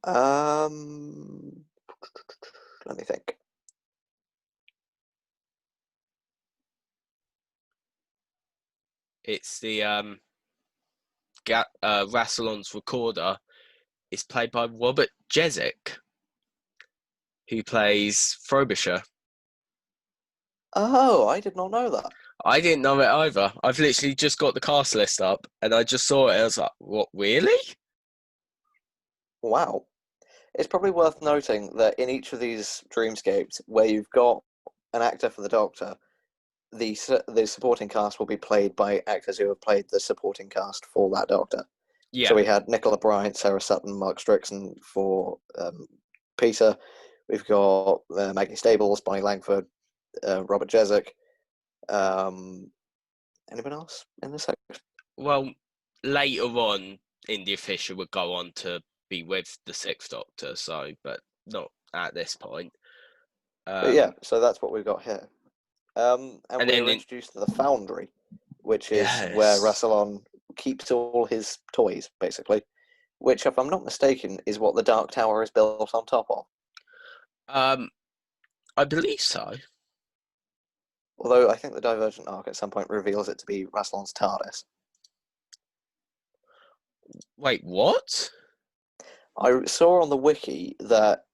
Let me think. It's the Rassilon's recorder. It's played by Robert Jezik, who plays Frobisher. Oh, I did not know that. I didn't know it either. I've literally just got the cast list up and I just saw it and I was like, what, really? Wow. It's probably worth noting that in each of these dreamscapes, where you've got an actor for the Doctor, the supporting cast will be played by actors who have played the supporting cast for that Doctor. Yeah. So we had Nicola Bryant, Sarah Sutton, Mark Strickson for Peter. We've got Maggie Stables, Bonnie Langford, Robert Jezik. Anyone else in this section? Well, later on, India Fisher would go on to be with the Sixth Doctor, but not at this point. But yeah, so that's what we've got here. And we were introduced to the Foundry, which is where Rassilon keeps all his toys, basically. Which, if I'm not mistaken, is what the Dark Tower is built on top of. I believe so. Although I think the Divergent arc at some point reveals it to be Rassilon's TARDIS. Wait, what? I saw on the wiki that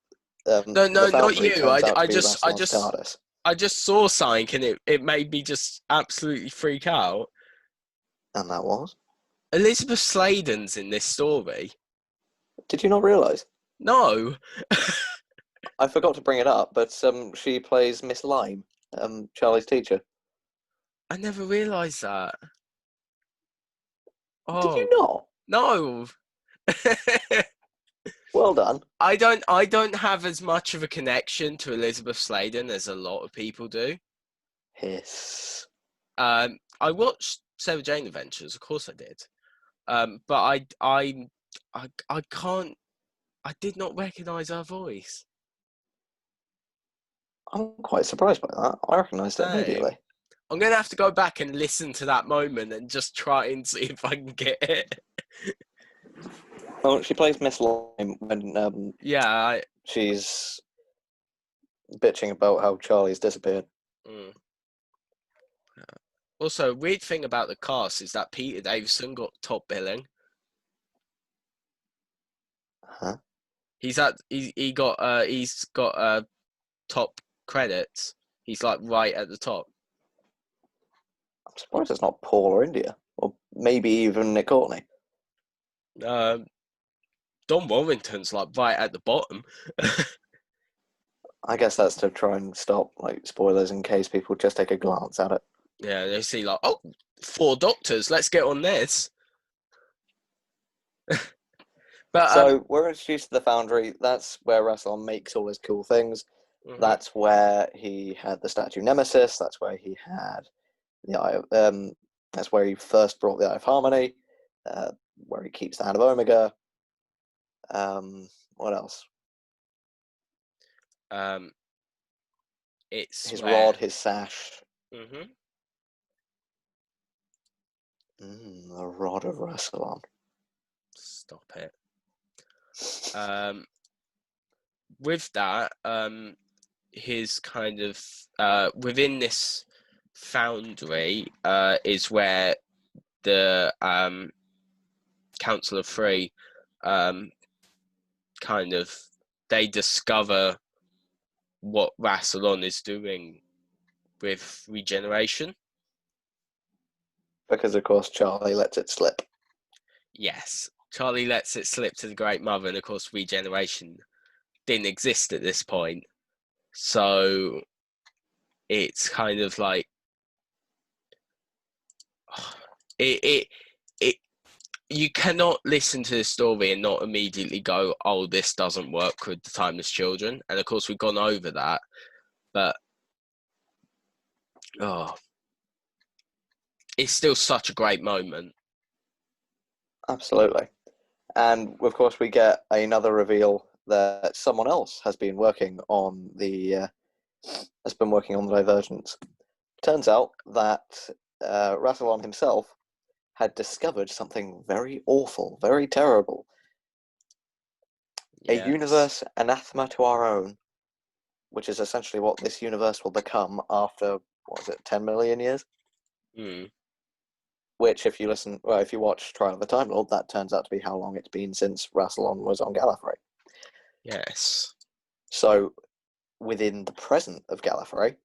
No, the not Foundry you. turns out to be Rassilon's TARDIS. I just saw something and it made me just absolutely freak out. And that was? Elizabeth Sladen's in this story. Did you not realise? No. I forgot to bring it up, but she plays Miss Lime, Charlie's teacher. I never realised that. Oh, did you not? No. Well done. I don't have as much of a connection to Elizabeth Sladen as a lot of people do. Hiss. I watched Sarah Jane Adventures, of course I did. But I can't. I did not recognise her voice. I'm quite surprised by that. I recognised it immediately. I'm going to have to go back and listen to that moment and just try and see if I can get it. Well, she plays Miss Lime when she's bitching about how Charlie's disappeared. Mm. Also, weird thing about the cast is that Peter Davison got top billing. Huh? He's got top credits. He's like right at the top. I'm surprised it's not Paul or India, or maybe even Nick Courtney. Don Warrington's like right at the bottom. I guess that's to try and stop spoilers in case people just take a glance at it. Yeah, they see 4 Doctors. Let's get on this. But so we're introduced to the Foundry. That's where Rassilon makes all his cool things. Mm-hmm. That's where he had the statue Nemesis. That's where he had the Eye of. That's where he first brought the Eye of Harmony. Where he keeps the Hand of Omega. What else? It's his rod, his sash. Mm-hmm. The rod of Rassilon. Stop it. With that, his kind of within this foundry is where the Council of Three kind of they discover what Rassilon is doing with regeneration. Because of course Charlie lets it slip. Yes. Charlie lets it slip to the Great Mother, and of course, regeneration didn't exist at this point. So it's kind of like it you cannot listen to this story and not immediately go, oh, this doesn't work with the Timeless Children. And of course, we've gone over that, but it's still such a great moment. Absolutely. And of course, we get another reveal that someone else has been working on the divergence. Turns out that Rassilon himself had discovered something very awful, very terrible. Yes. A universe anathema to our own, which is essentially what this universe will become after, 10 million years? Mm. Which, if you watch Trial of the Time Lord, that turns out to be how long it's been since Rassilon was on Gallifrey. Yes. So, within the present of Gallifrey,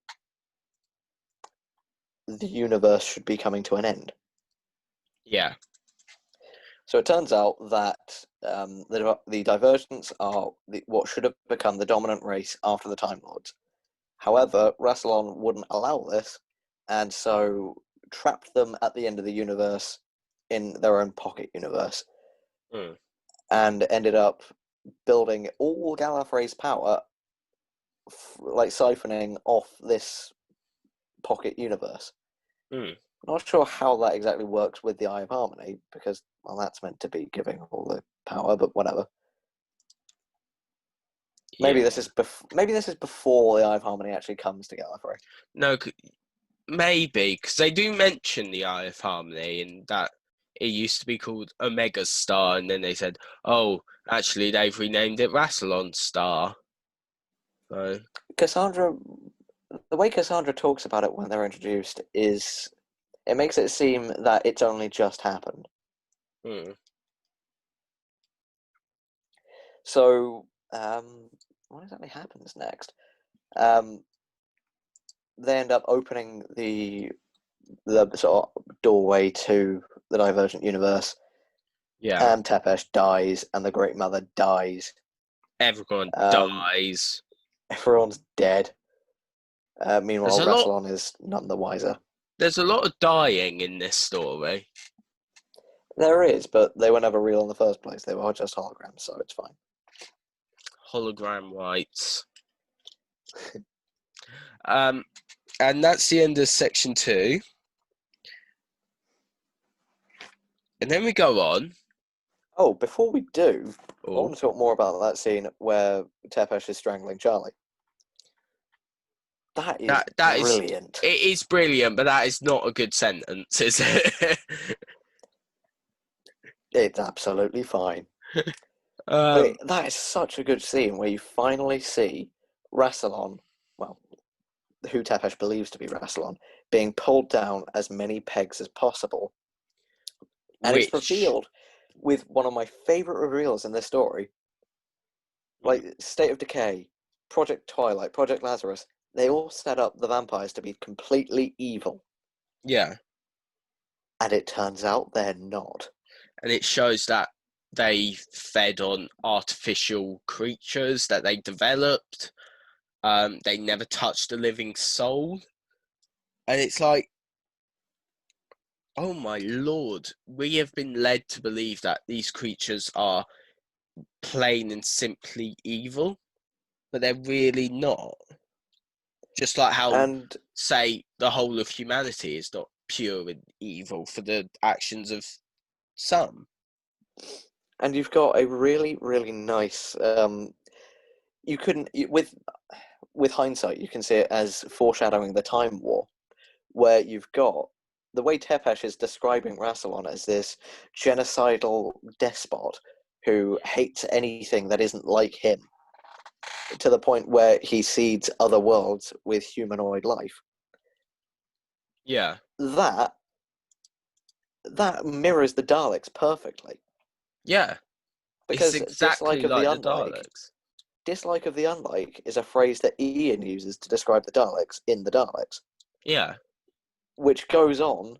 the universe should be coming to an end. Yeah. So it turns out that the Divergents are what should have become the dominant race after the Time Lords. However, Rassilon wouldn't allow this, and so trapped them at the end of the universe in their own pocket universe, and ended up building all Gallifrey's power, siphoning off this pocket universe. Not sure how that exactly works with the Eye of Harmony, because, well, that's meant to be giving all the power, but whatever. Maybe this is before the Eye of Harmony actually comes to Gallifrey. No, maybe, because they do mention the Eye of Harmony, and that it used to be called Omega Star, and then they said, oh, actually, they've renamed it Rassilon Star. So. Cassandra, the way Cassandra talks about it when they're introduced is, it makes it seem that it's only just happened. So, what exactly happens next? They end up opening the sort of doorway to the Divergent universe. Yeah. And Tepesh dies, and the Great Mother dies. Everyone dies. Everyone's dead. Meanwhile, Rassilon is none the wiser. There's a lot of dying in this story. There is, but they were never real in the first place. They were just holograms, so it's fine. Hologram rights. And that's the end of section 2. And then we go on. Oh, before we do, I want to talk more about that scene where Tepesh is strangling Charlie. That is brilliant. It is brilliant, but that is not a good sentence, is it? It's absolutely fine. But that is such a good scene where you finally see Rassilon, well, who Tepesh believes to be Rassilon, being pulled down as many pegs as possible. And it's revealed with one of my favourite reveals in this story. Like, State of Decay, Project Twilight, Project Lazarus, they all set up the vampires to be completely evil. Yeah. And it turns out they're not. And it shows that they fed on artificial creatures that they developed. They never touched a living soul. And it's like, oh my lord, we have been led to believe that these creatures are plain and simply evil, but they're really not. Just like how, say, the whole of humanity is not pure and evil for the actions of some. And you've got a really, really nice. With hindsight, you can see it as foreshadowing the Time War, where you've got the way Tepesh is describing Rassilon as this genocidal despot who hates anything that isn't like him, to the point where he seeds other worlds with humanoid life. Yeah. That mirrors the Daleks perfectly. Yeah. Because it's exactly like the Daleks. Dislike of the unlike is a phrase that Ian uses to describe the Daleks in the Daleks. Yeah. Which goes on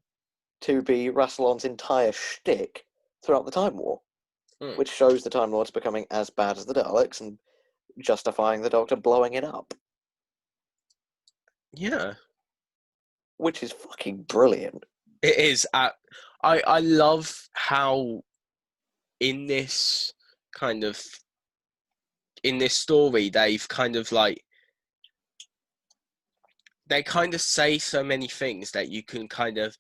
to be Rassilon's entire shtick throughout the Time War. Mm. which shows the Time Lords becoming as bad as the Daleks and justifying the Doctor blowing it up, Yeah, which is fucking brilliant. it is. I love how in this kind of in this story they've kind of like they kind of say so many things that you can kind of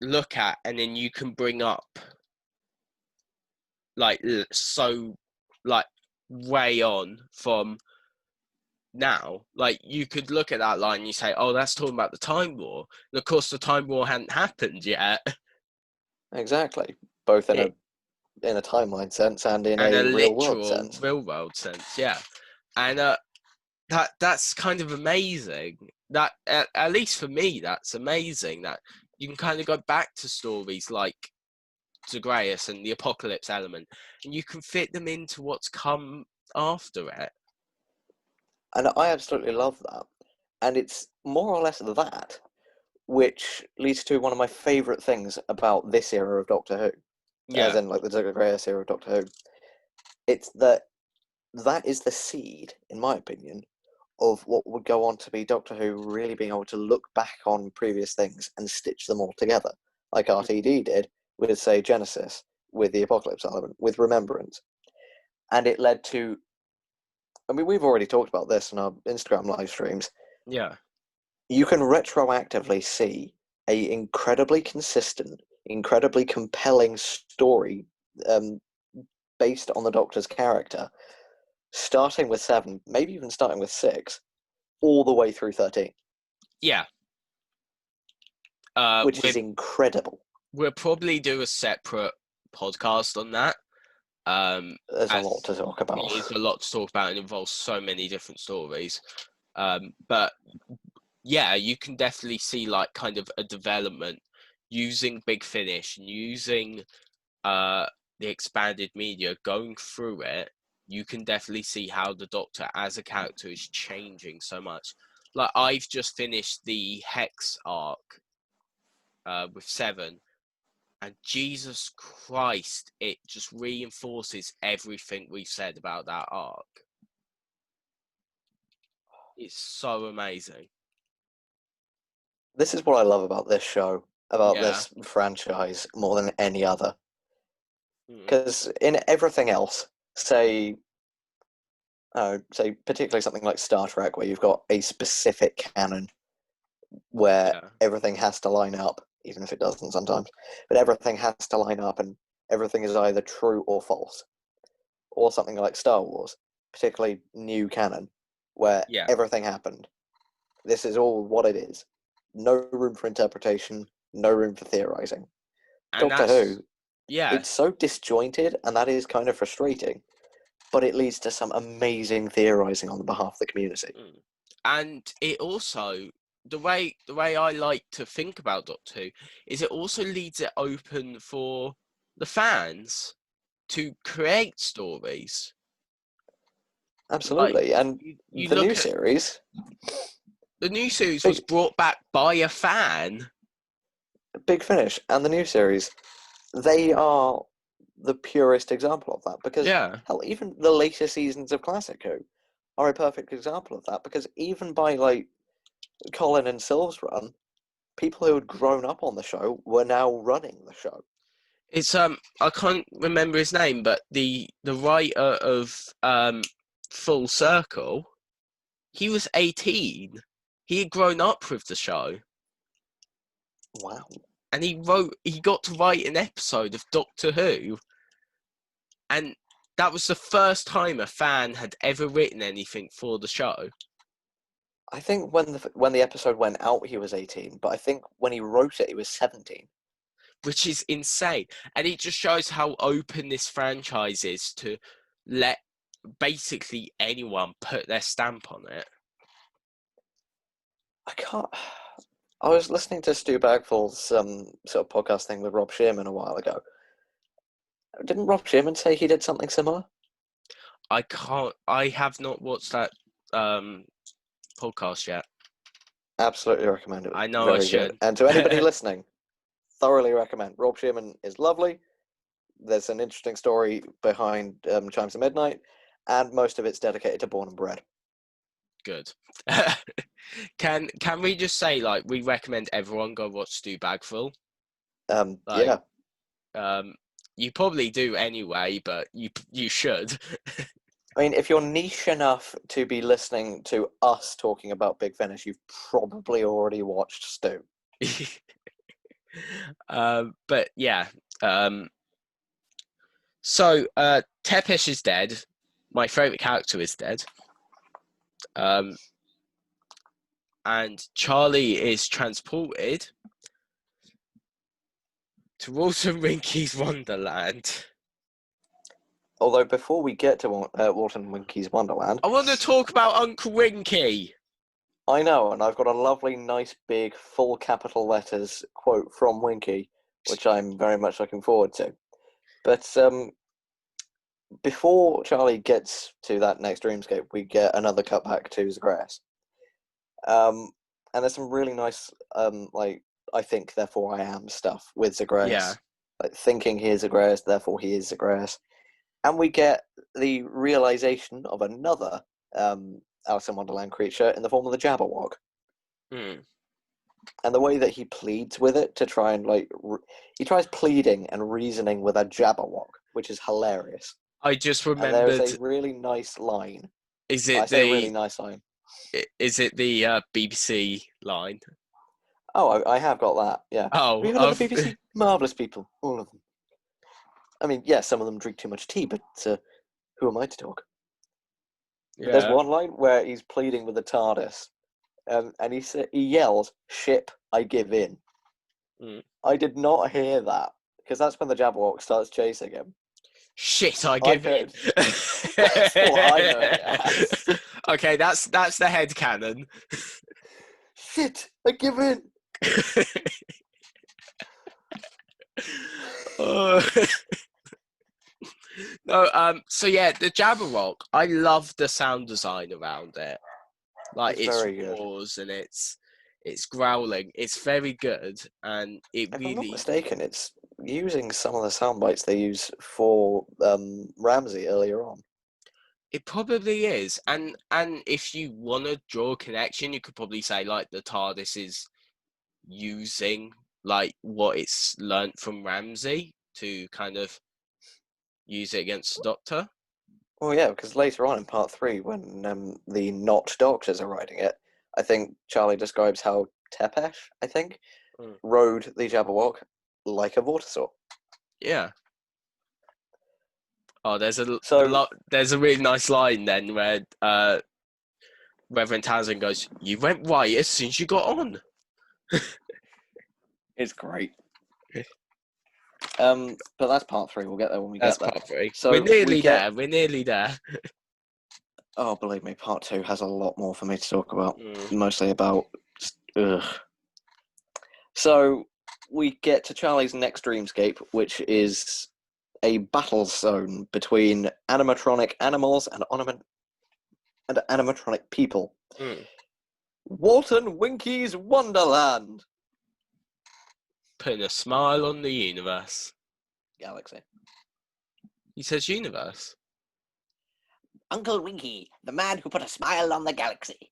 look at and then you can bring up like so like way on from now. Like you could look at that line and you say, oh, that's talking about the Time War, and of course the Time War hadn't happened yet. Exactly, both It, in a timeline sense and in and a a real world literal sense. real world sense, yeah. And that's kind of amazing. That at least for me, that's amazing. That you can kind of go back to stories like Zagreus and the apocalypse element, and you can fit them into what's come after it. And I absolutely love that. And it's more or less that, which leads to one of my favourite things about this era of Doctor Who, as Yeah, in like the Zagreus era of Doctor Who. It's that is the seed, in my opinion, of what would go on to be Doctor Who really being able to look back on previous things and stitch them all together, like RTD did with, say, Genesis, with the Apocalypse element, with Remembrance. And it led to, I mean, we've already talked about this in our Instagram live streams. yeah, You can retroactively see a incredibly consistent, incredibly compelling story um, based on the Doctor's character, starting with 7, maybe even starting with 6, all the way through 13, yeah. which is incredible. We'll probably do a separate podcast on that. There's a lot As to talk it about. is a lot to talk about and involves so many different stories. But yeah, you can definitely see like kind of a development using Big Finish and using the expanded media, going through it. You can definitely see how the Doctor as a character is changing so much. Like I've just finished the Hex arc with 7, and Jesus Christ, it just reinforces everything we've said about that arc. It's so amazing. This is what I love about this show, about Yeah. this franchise more than any other. Mm. Because in everything else, say particularly something like Star Trek, where you've got a specific canon where Yeah. everything has to line up, even if it doesn't sometimes, but everything has to line up and everything is either true or false. Or something like Star Wars, particularly new canon, where Yeah. everything happened. This is all what it is. No room for interpretation, no room for theorizing. And Doctor that's, Who, yeah. it's so disjointed, and that is kind of frustrating, but it leads to some amazing theorizing on behalf of the community. Mm. And it also, the way I like to think about Doctor Who is it also leaves it open for the fans to create stories. Like Absolutely. And you the new look at series, the new series was Big, brought back by a fan. Big Finish, and the new series, they are the purest example of that. Because, Yeah. hell, even the later seasons of Classic Who are a perfect example of that. Because even by, like, Colin and Sylve's run, people who had grown up on the show were now running the show. It's I can't remember his name, but the writer of Full Circle, he was 18. He had grown up with the show, Wow. and he got to write an episode of Doctor Who, and that was the first time a fan had ever written anything for the show. I think when the episode went out, he was 18, but I think when he wrote it, he was 17. Which is insane. And it just shows how open this franchise is to let basically anyone put their stamp on it. I can't. I was listening to Stu Bagfall's sort of podcast thing with Rob Shearman a while ago. Didn't Rob Shearman say he did something similar? I have not watched that podcast yet. Absolutely recommend it. I know I Very good. should. And to anybody listening, thoroughly recommend. Rob Shearman is lovely. there's an interesting story behind Chimes of Midnight, and most of it's dedicated to Born and Bred. Good. Can we just say, like, we recommend everyone go watch Stu Bagful? Like, Yeah. You probably do anyway, but you should. I mean, if you're niche enough to be listening to us talking about Big Finish, you've probably already watched Stu. But yeah. So Tepesh is dead. My favourite character is dead. And Charlie is transported to Walton Winky's Wonderland. Although before we get to Walton Winky's Wonderland, I want to talk about Uncle Winky. I know, and I've got a lovely, nice, big, full capital letters quote from Winky, which I'm very much looking forward to. But before Charlie gets to that next dreamscape, we get another cutback to Zagreus. And there's some really nice, like, I think, therefore I am stuff with Zagreus. Yeah. Like, thinking he is Zagreus, therefore he is Zagreus. And we get the realization of another Alice in Wonderland creature in the form of the Jabberwock. Mm. And the way that he pleads with it to try and, like, he tries pleading and reasoning with a Jabberwock, which is hilarious. I just remembered. And there is a really nice line. Is it a really nice line. Is it the BBC line? Oh, I have got that. Yeah. Oh, Have you heard of the BBC? Marvelous people, all of them. I mean, yeah, some of them drink too much tea, but who am I to talk? Yeah. There's one line where he's pleading with the TARDIS, and he yells, "Ship, I give in." Mm. I did not hear that, because that's when the Jabberwock starts chasing him. Shit, I give in. That's what I heard it as. Okay, that's the headcanon. Shit, I give in. No, so yeah, the Jabberwock, I love the sound design around it. Like, it's roars and it's growling. It's very good, and it if really. I'm not mistaken, it's using some of the sound bites they use for Ramsey earlier on. It probably is, and if you want to draw a connection, you could probably say, like, the TARDIS is using, like, what it's learnt from Ramsey to kind of use it against the Doctor. Well, yeah, because later on in part 3, when the not doctors are riding it, I think Charlie describes how Tepesh, I think, rode the Jabberwock like a Vortisaur. Yeah. Oh, there's a really nice line then where Reverend Townsend goes, "You went white as soon as you got on." It's great. But that's part 3. We'll get there when we get there. That's part 3. So we're nearly there. We're nearly there. Oh, believe me, part 2 has a lot more for me to talk about. Mostly about... Ugh. So we get to Charlie's next dreamscape, which is a battle zone between animatronic animals and animatronic people. Walton Winky's Wonderland. Putting a smile on the universe. Galaxy. He says universe. Uncle Winky, the man who put a smile on the galaxy.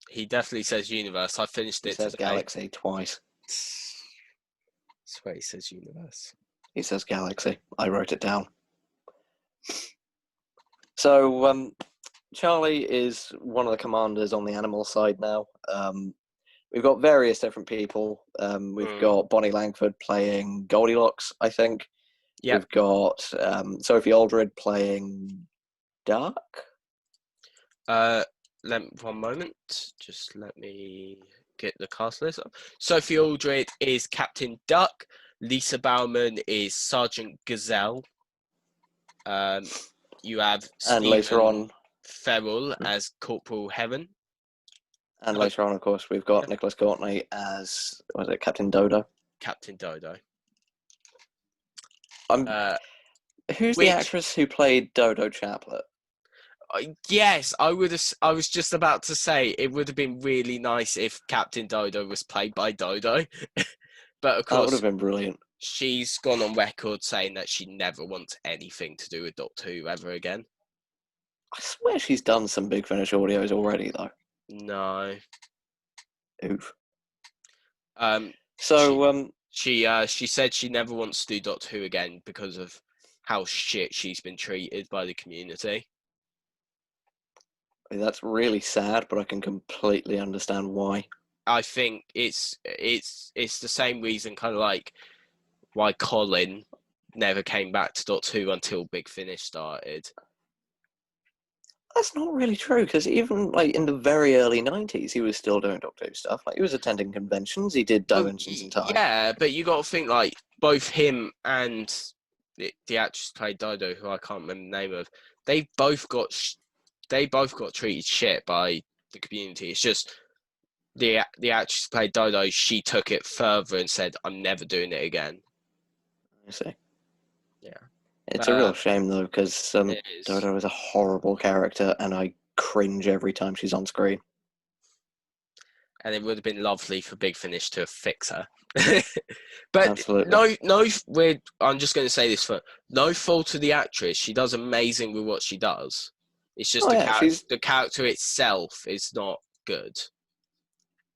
He definitely says universe. I finished it. He says today. Galaxy twice. I swear he says universe. He says galaxy. I wrote it down. So, Charlie is one of the commanders on the animal side now. We've got various different people. We've got Bonnie Langford playing Goldilocks, I think. Yep. We've got Sophie Aldred playing Duck. One moment. Just let me get the cast list up. Sophie Aldred is Captain Duck. Lisa Bauman is Sergeant Gazelle. You have Stephen Ferrell as Corporal Heron. And later on, of course, we've got Nicholas Courtney as, Captain Dodo? Captain Dodo. Who's the actress who played Dodo Chaplet? Yes, I was just about to say it would have been really nice if Captain Dodo was played by Dodo. But of course, that would have been brilliant. she's gone on record saying that she never wants anything to do with Doctor Who ever again. I swear she's done some Big Finish audios already, though. No. Oof. Um, So, she said she never wants to do Doctor Who again because of how shit she's been treated by the community. that's really sad, but I can completely understand why. I think it's the same reason, kind of like why Colin never came back to Doctor Who until Big Finish started. That's not really true, because even like in the very early 90s, he was still doing Doctor Who stuff. Like, he was attending conventions, he did Dimensions in Time. Yeah, but you got to think, like, both him and the actress who played Dodo, who I can't remember the name of, they both got treated shit by the community. It's just the actress who played Dodo, she took it further and said, "I'm never doing it again." I see. Yeah. It's a real shame, though, because It is. Dodo is a horrible character, and I cringe every time she's on screen. And it would have been lovely for Big Finish to fix her. But Absolutely. I'm just going to say this for no fault to the actress. She does amazing with what she does. It's just Oh, yeah, the character itself is not good.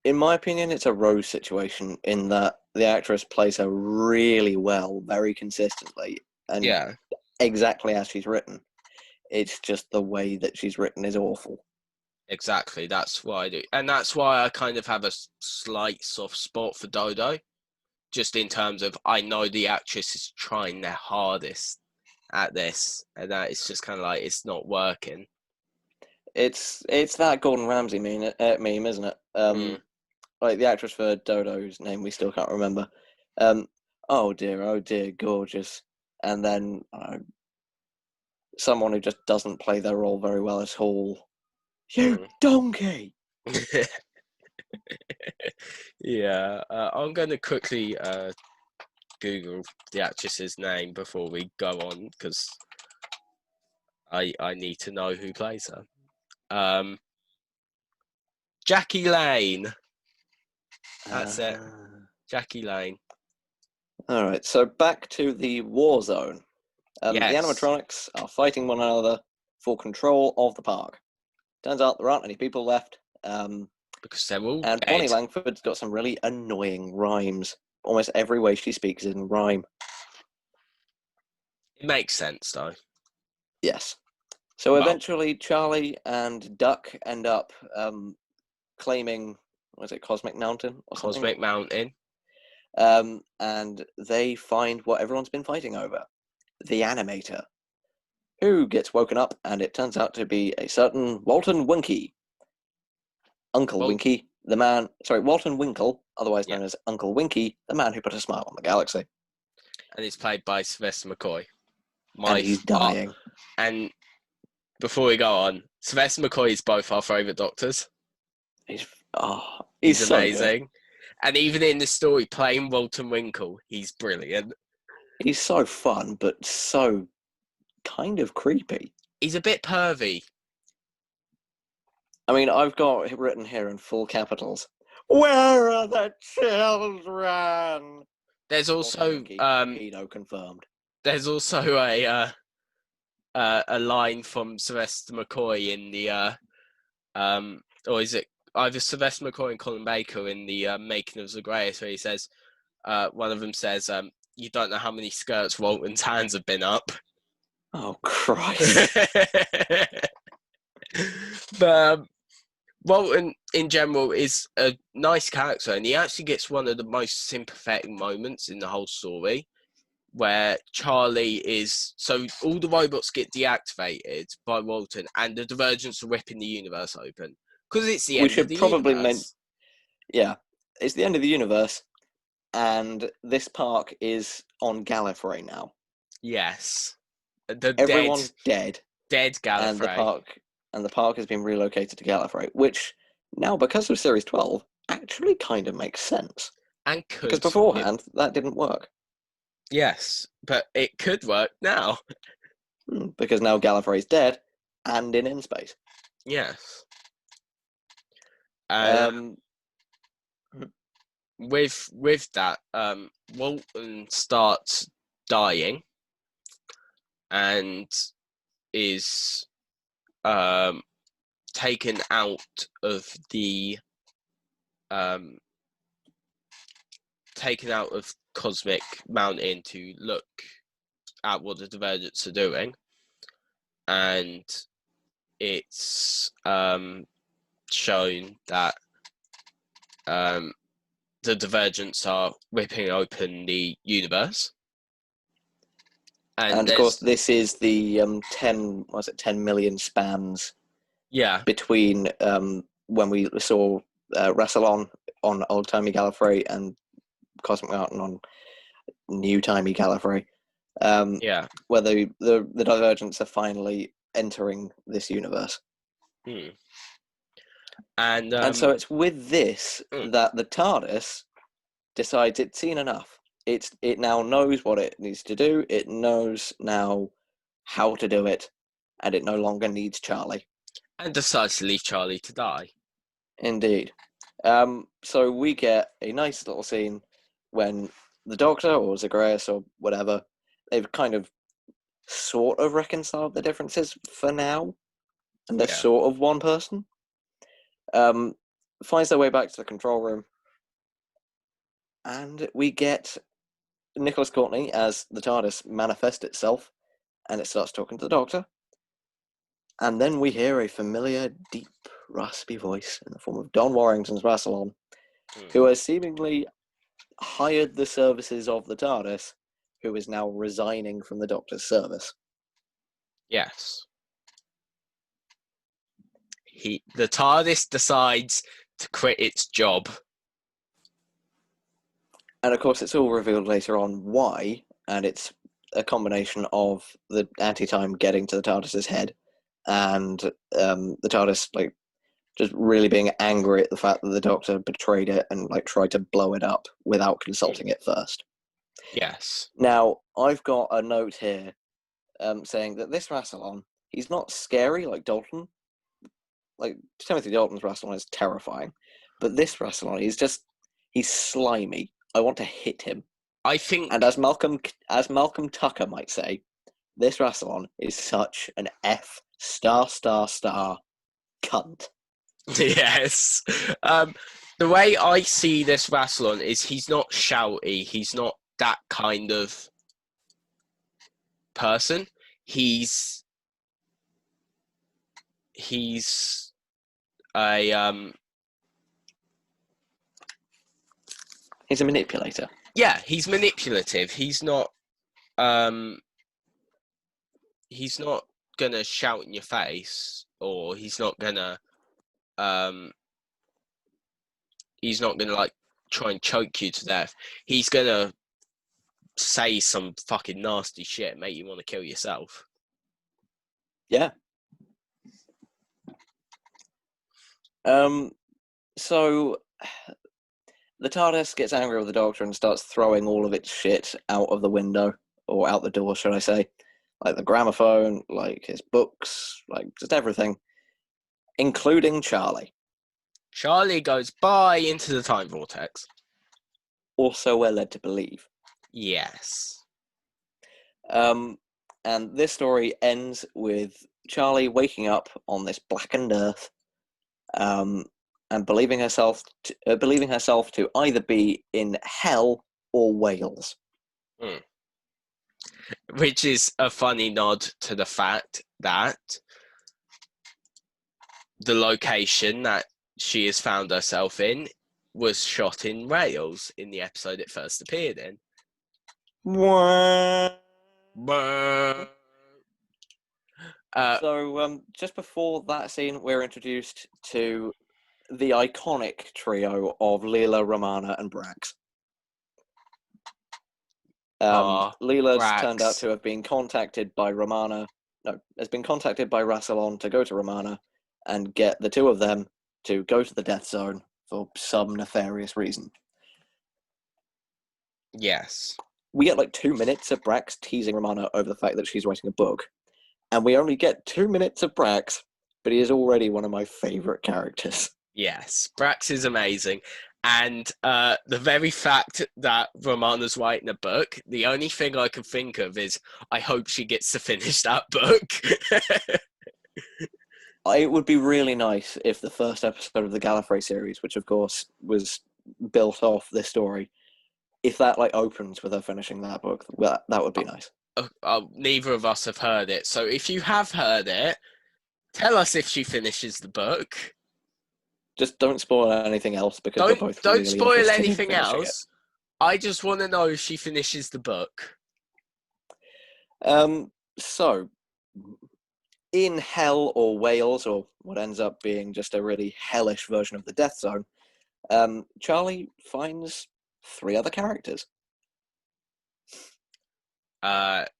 in my opinion, it's a Rose situation in that the actress plays her really well, very consistently, and Yeah, exactly as she's written. It's just the way that she's written is awful. exactly. That's why I do. And that's why I kind of have a slight soft spot for Dodo. Just in terms of, I know the actress is trying their hardest at this, and that it's just kind of like, it's not working. It's that Gordon Ramsay meme, isn't it? Like the actress for Dodo's name we still can't remember. Oh dear, gorgeous. And then someone who just doesn't play their role very well at all. You donkey! Yeah, I'm going to quickly Google the actress's name before we go on, because I need to know who plays her. Jackie Lane. That's it. Jackie Lane. All right, so back to the war zone. The Yes. animatronics are fighting one another for control of the park. Turns out there aren't any people left. Because they're all And dead. Bonnie Langford's got some really annoying rhymes. Almost every way she speaks is in rhyme. It makes sense, though. Yes. So eventually, Charlie and Duck end up claiming, what is it, Cosmic Mountain or something? Cosmic Mountain. And they find what everyone's been fighting over, the animator, who gets woken up, and it turns out to be a certain Walton Winky. Uncle Winky, the man, Walton Winkle, otherwise known as Uncle Winky, the man who put a smile on the galaxy. And it's played by Sylvester McCoy. And he's dying. And before we go on, Sylvester McCoy is both our favourite Doctors. He's so amazing. Good. And even in the story, playing Walton Winkle, he's brilliant. He's so fun, but so kind of creepy. He's a bit pervy. I mean, I've got it written here in full capitals. Where are the children? There's also pedo confirmed. There's also a line from Sylvester McCoy in the or is it either Sylvester McCoy and Colin Baker in the making of Zagreus, where he says, one of them says, "You don't know how many skirts Walton's hands have been up." Oh Christ! But Walton, in general, is a nice character, and he actually gets one of the most sympathetic moments in the whole story, where Charlie is... So all the robots get deactivated by Walton, and the Divergents are ripping the universe open. Because it's the end of the universe. Yeah, it's the end of the universe, and this park is on Gallifrey now. Yes. Everyone's dead. Dead Gallifrey. And the park has been relocated to Gallifrey, which now, because of Series 12, actually kind of makes sense. And could... Because beforehand, that didn't work. Yes, but it could work now. Because now Gallifrey's dead and in space. Yes. with that, Walton starts dying and is taken out of the Cosmic Mountain to look at what the Divergents are doing, and it's shown that the Divergents are ripping open the universe, And of course, this is the 10 million spans between when we saw Rassilon on Old Timey Gallifrey and Cosmic Mountain on New Timey Gallifrey. Where the Divergents are finally entering this universe. And so it's with this that the TARDIS decides it's seen enough. It now knows what it needs to do. It knows now how to do it, and it no longer needs Charlie. And decides to leave Charlie to die. Indeed. So we get a nice little scene when the Doctor or Zagreus or whatever, they've kind of sort of reconciled the differences for now, and they're sort of one person. Finds their way back to the control room, and we get Nicholas Courtney as the TARDIS manifest itself, and it starts talking to the Doctor. And then we hear a familiar, deep, raspy voice in the form of Don Warrington's Rassilon, who has seemingly hired the services of the TARDIS, who is now resigning from the Doctor's service. Yes. The TARDIS decides to quit its job. And of course, it's all revealed later on why, and it's a combination of the anti-time getting to the TARDIS's head, and the TARDIS just really being angry at the fact that the Doctor betrayed it and tried to blow it up without consulting it first. Yes. Now, I've got a note here saying that this Rassilon, he's not scary like Dalton. Timothy Dalton's Rassilon is terrifying, but this Rassilon, he's slimy. I want to hit him. I think, and as Malcolm Tucker might say, this Rassilon is such an F star cunt. Yes. The way I see this Rassilon is he's not shouty. He's not that kind of person. He's a He's a manipulator. Yeah, he's manipulative. He's not gonna shout in your face, or he's not gonna try and choke you to death. He's gonna say some fucking nasty shit, make you want to kill yourself. Yeah. So the TARDIS gets angry with the Doctor and starts throwing all of its shit out of the window, or out the door, should I say. Like the gramophone, like his books, just everything, including Charlie. Charlie goes by into the time vortex. Also, we're led to believe. Yes. And this story ends with Charlie waking up on this blackened earth, and believing herself to either be in hell or Wales. Which is a funny nod to the fact that the location that she has found herself in was shot in Wales in the episode it first appeared in. So just before that scene, we're introduced to the iconic trio of Leela, Romana, and Brax. Leela's turned out to have been contacted by has been contacted by Rassilon to go to Romana and get the two of them to go to the Death Zone for some nefarious reason. Yes. We get 2 minutes of Brax teasing Romana over the fact that she's writing a book. And we only get 2 minutes of Brax, but he is already one of my favourite characters. Yes, Brax is amazing. And the very fact that Romana's writing a book, the only thing I can think of is I hope she gets to finish that book. It would be really nice if the first episode of the Gallifrey series, which of course was built off this story, if that like opens with her finishing that book, well, that would be nice. Neither of us have heard it, so if you have heard it, tell us if she finishes the book. Just don't spoil anything else because we're both don't really spoil interested in anything finishing else. I just want to know if she finishes the book. So, in Hell or Wales, or what ends up being just a really hellish version of the Death Zone, Charlie finds 3 other characters.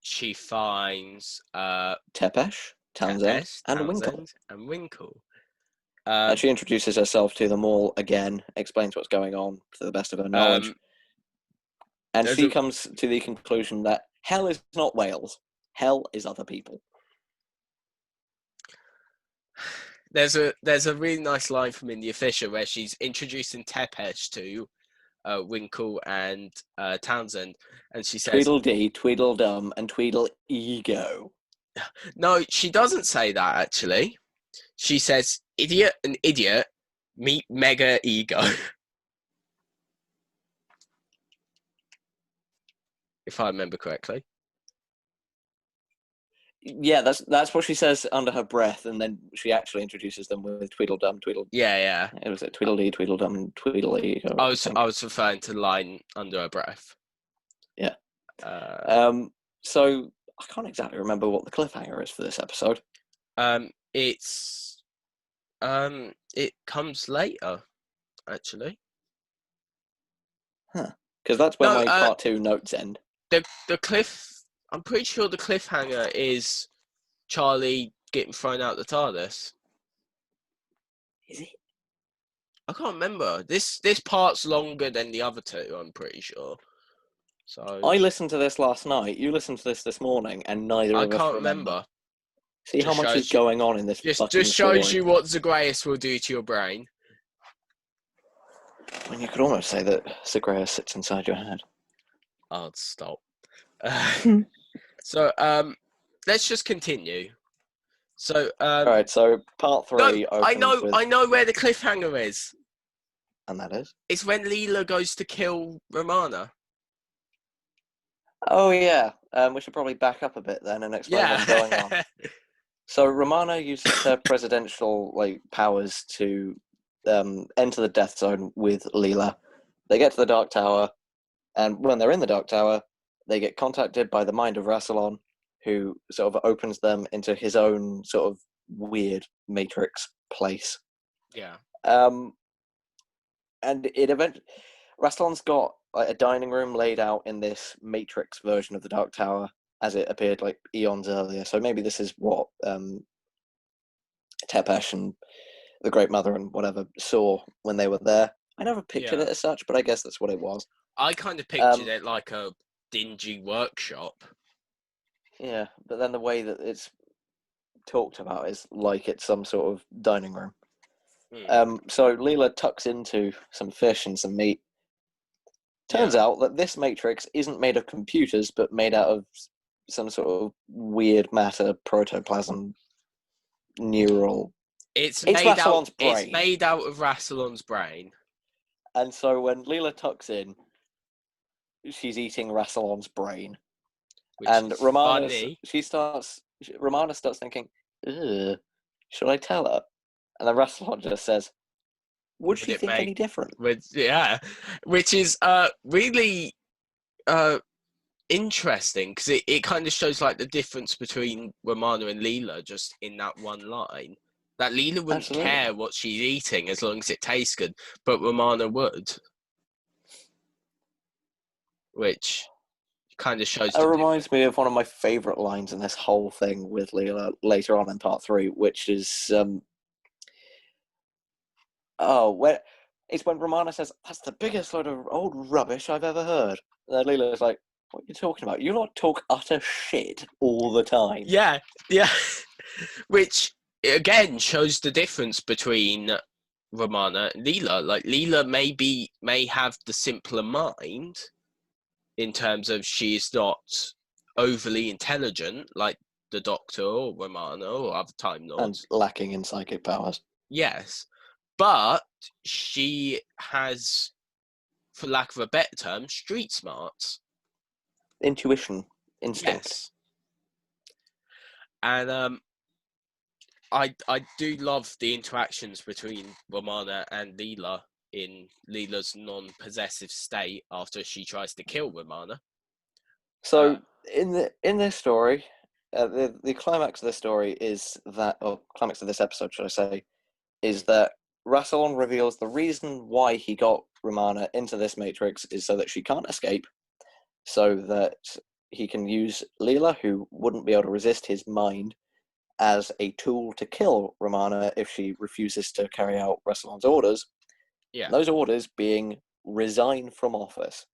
She finds Tepesh, Townsend, and Winkle. And Winkle. And she introduces herself to them all again, explains what's going on to the best of her knowledge. And she comes to the conclusion that hell is not Wales. Hell is other people. There's a really nice line from India Fisher where she's introducing Tepesh to Winkle and Townsend, and she says, Tweedledee, Tweedledum, and Tweedle Ego. No, she doesn't say that, actually. She says, idiot and idiot meet mega ego. If I remember correctly. Yeah, that's what she says under her breath, and then she actually introduces them with Tweedledum, Tweedle. Yeah. It was Tweedledee, Tweedledum, and Tweedle Ego. I was referring to the line under her breath. Yeah. So I can't exactly remember what the cliffhanger is for this episode. It comes later, actually. Huh. Because that's where my part 2 notes end. I'm pretty sure the cliffhanger is Charlie getting thrown out the TARDIS. Is it? I can't remember. This part's longer than the other 2, I'm pretty sure. So I listened to this last night. You listened to this morning, and neither of us can't remember. See how much is going on in this fucking just shows story. you what Zagreus will do to your brain. I mean, you could almost say that Zagreus sits inside your head. Oh, stop. So, let's just continue. So, all right. So, part 3. No, I know where the cliffhanger is. And that is? It's when Leela goes to kill Romana. Oh yeah. We should probably back up a bit then and explain what's going on. So, Romana uses her presidential powers to enter the Death Zone with Leela. They get to the Dark Tower, and when they're in the Dark Tower, they get contacted by the mind of Rassilon, who sort of opens them into his own sort of weird Matrix place. Yeah. And Rassilon's got a dining room laid out in this Matrix version of the Dark Tower as it appeared eons earlier. So maybe this is what Tepesh and the Great Mother and whatever saw when they were there. I never pictured it as such, but I guess that's what it was. I kind of pictured it like a dingy workshop. Yeah, but then the way that it's talked about is like it's some sort of dining room. So Leela tucks into some fish and some meat. Turns out that this Matrix isn't made of computers, but made out of some sort of weird matter, protoplasm, neural. It's made Rassilon's brain. It's made out of Rassilon's brain. And so when Leela tucks in, she's eating Rassilon's brain. And Romana starts thinking, ugh, should I tell her? And then Rassilon just says, would she think any different? Which is really interesting, because it kind of shows the difference between Romana and Leela just in that one line. That Leela wouldn't care what she's eating as long as it tastes good, but Romana would. Which kind of shows. It reminds me of one of my favourite lines in this whole thing with Leela later on in part 3, which is it's when Romana says, "That's the biggest load of old rubbish I've ever heard." And then Leela's like, "What are you talking about? You lot talk utter shit all the time." Yeah. Which again shows the difference between Romana and Leela. Like, Leela may have the simpler mind in terms of she's not overly intelligent like the Doctor or Romana or other Time And Lords. lacking in psychic powers. Yes. But she has, for lack of a better term, street smarts. Intuition, instinct. Yes. And I do love the interactions between Romana and Leela in Leela's non-possessive state after she tries to kill Romana. So in this story, the climax of this story is that, or climax of this episode, should I say, is that Rassilon reveals the reason why he got Romana into this matrix is so that she can't escape, so that he can use Leela, who wouldn't be able to resist his mind, as a tool to kill Romana if she refuses to carry out Rassilon's orders. Yeah. Those orders being resign from office.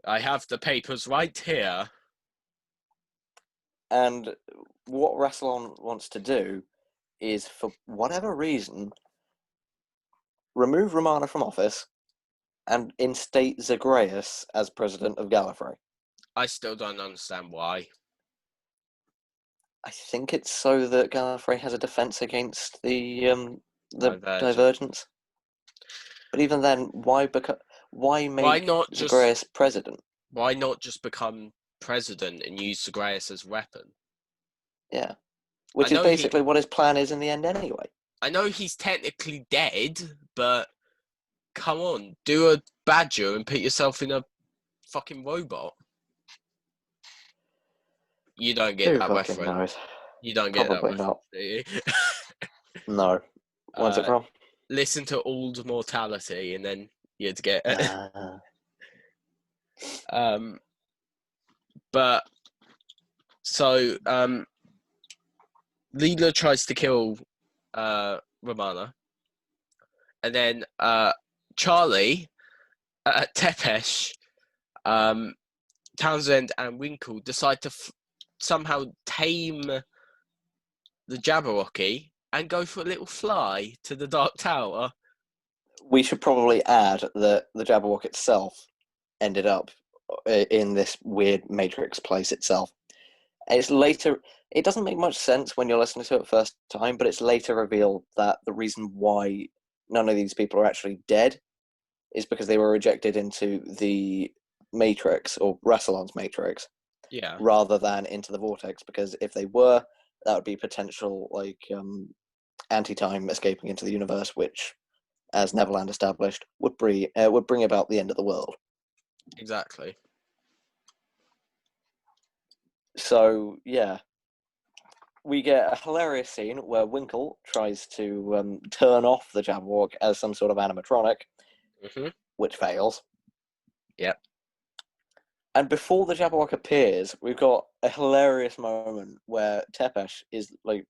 I have the papers right here. And what Rassilon wants to do is, for whatever reason, remove Romana from office and instate Zagreus as president of Gallifrey. I still don't understand why. I think it's so that Gallifrey has a defense against the divergence. But even then, why make not Zagreus president? Why not just become president and use Zagreus as weapon? Yeah. Which is basically what his plan is in the end anyway. I know he's technically dead, but come on, do a badger and put yourself in a fucking robot. You don't get that reference. Knows? You don't get Probably that not. reference, do you? No. When's it from? Listen to Old Mortality and then you'd get it. But so Leela tries to kill Romana, and then Charlie, Tepesh, Townsend, and Winkle decide to somehow tame the Jabberwocky and go for a little fly to the Dark Tower. We should probably add that the Jabberwock itself ended up in this weird Matrix place itself. It's later. It doesn't make much sense when you're listening to it first time, but it's later revealed that the reason why none of these people are actually dead is because they were rejected into the Matrix, or Rassilon's Matrix, rather than into the Vortex. Because if they were, that would be potential anti-time escaping into the universe, which, as Neverland established, would bring about the end of the world. Exactly. So, yeah. We get a hilarious scene where Winkle tries to turn off the Jabberwock as some sort of animatronic, which fails. Yep. And before the Jabberwock appears, we've got a hilarious moment where Tepesh is like,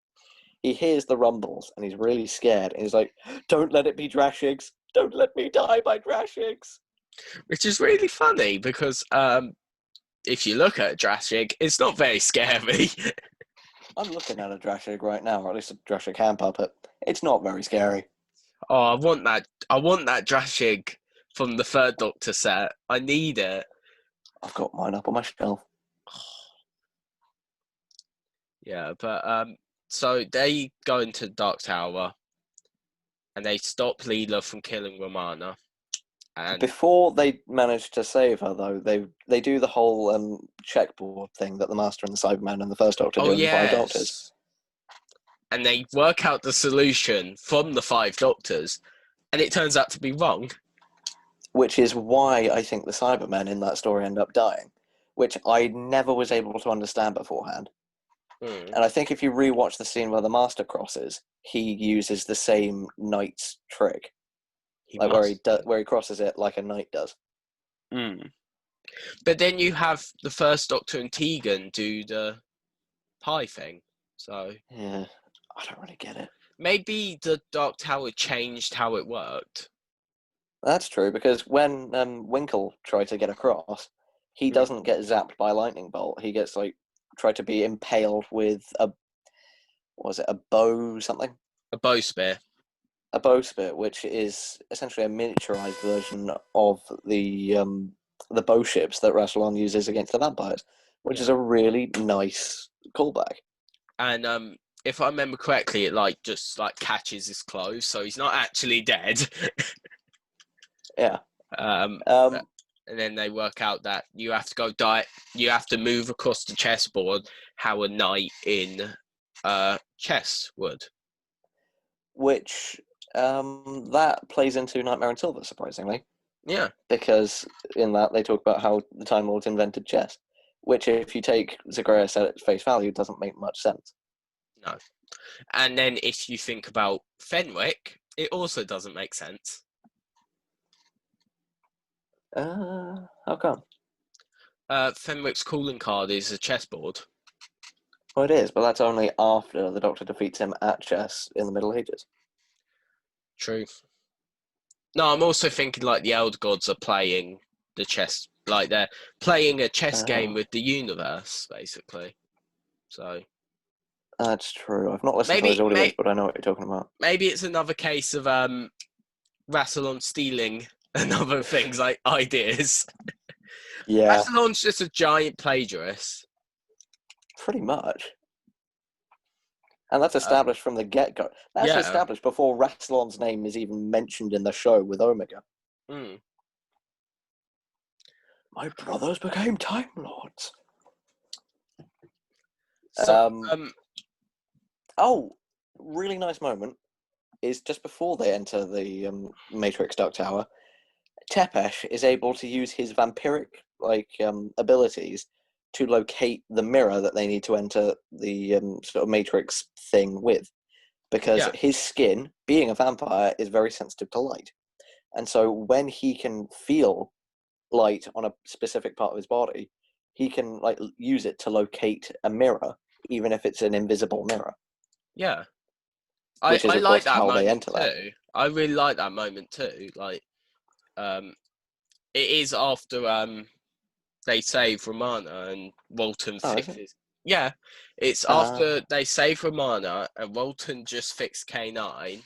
he hears the rumbles and he's really scared, and he's like, "Don't let it be Drashigs! Don't let me die by Drashigs!" Which is really funny because if you look at a Drashig, it's not very scary. I'm looking at a Drashig right now, or at least a Drashig hand puppet. It's not very scary. Oh, I want that Drashig from the Third Doctor set. I need it. I've got mine up on my shelf. Yeah, but so they go into Dark Tower and they stop Leela from killing Romana. And before they manage to save her, though, they do the whole checkboard thing that the Master and the Cyberman and the First Doctor do in the Five Doctors. And they work out the solution from the Five Doctors, and it turns out to be wrong. Which is why I think the Cybermen in that story end up dying, which I never was able to understand beforehand. And I think if you rewatch the scene where the Master crosses, he uses the same Knight's trick. Where he crosses it like a knight does. But then you have the First Doctor and Tegan do the pie thing. So yeah, I don't really get it. Maybe the Dark Tower changed how it worked. That's true, because when Winkle tried to get across, he doesn't get zapped by a lightning bolt. He gets tried to be impaled with a bow something. A bow spear. a bowsprit, which is essentially a miniaturized version of the bow ships that Rassilon uses against the vampires, which is a really nice callback. And if I remember correctly, it just catches his clothes, so he's not actually dead. Yeah. um, and then they work out that you have to go you have to move across the chessboard how a knight in chess would. Which that plays into Nightmare in Silver, surprisingly. Yeah. Because in that they talk about how the Time Lords invented chess, which, if you take Zagreus at its face value, doesn't make much sense. No. And then if you think about Fenwick, it also doesn't make sense. How come? Fenwick's calling card is a chessboard. Well, it is, but that's only after the Doctor defeats him at chess in the Middle Ages. True. No, I'm also thinking the Elder Gods are playing the chess, they're playing a chess game with the universe, basically. So that's true. I've not listened to those audios, but I know what you're talking about. Maybe it's another case of Rassilon stealing another things like ideas. Yeah, Rassilon's just a giant plagiarist. pretty much. And that's established from the get-go. That's established before Rassilon's name is even mentioned in the show with Omega. Mm. My brothers became Time Lords. So, oh, really nice moment is just before they enter the Matrix Duck Tower. Tepesh is able to use his vampiric abilities to locate the mirror that they need to enter the sort of Matrix thing with, because his skin, being a vampire, is very sensitive to light, and so when he can feel light on a specific part of his body, he can use it to locate a mirror, even if it's an invisible mirror. Yeah, which is I of like course that how they moment enter too. that. I really like that moment too. It is after they save Romana and Walton fixes. Yeah, it's after they save Romana and Walton just fixed K9,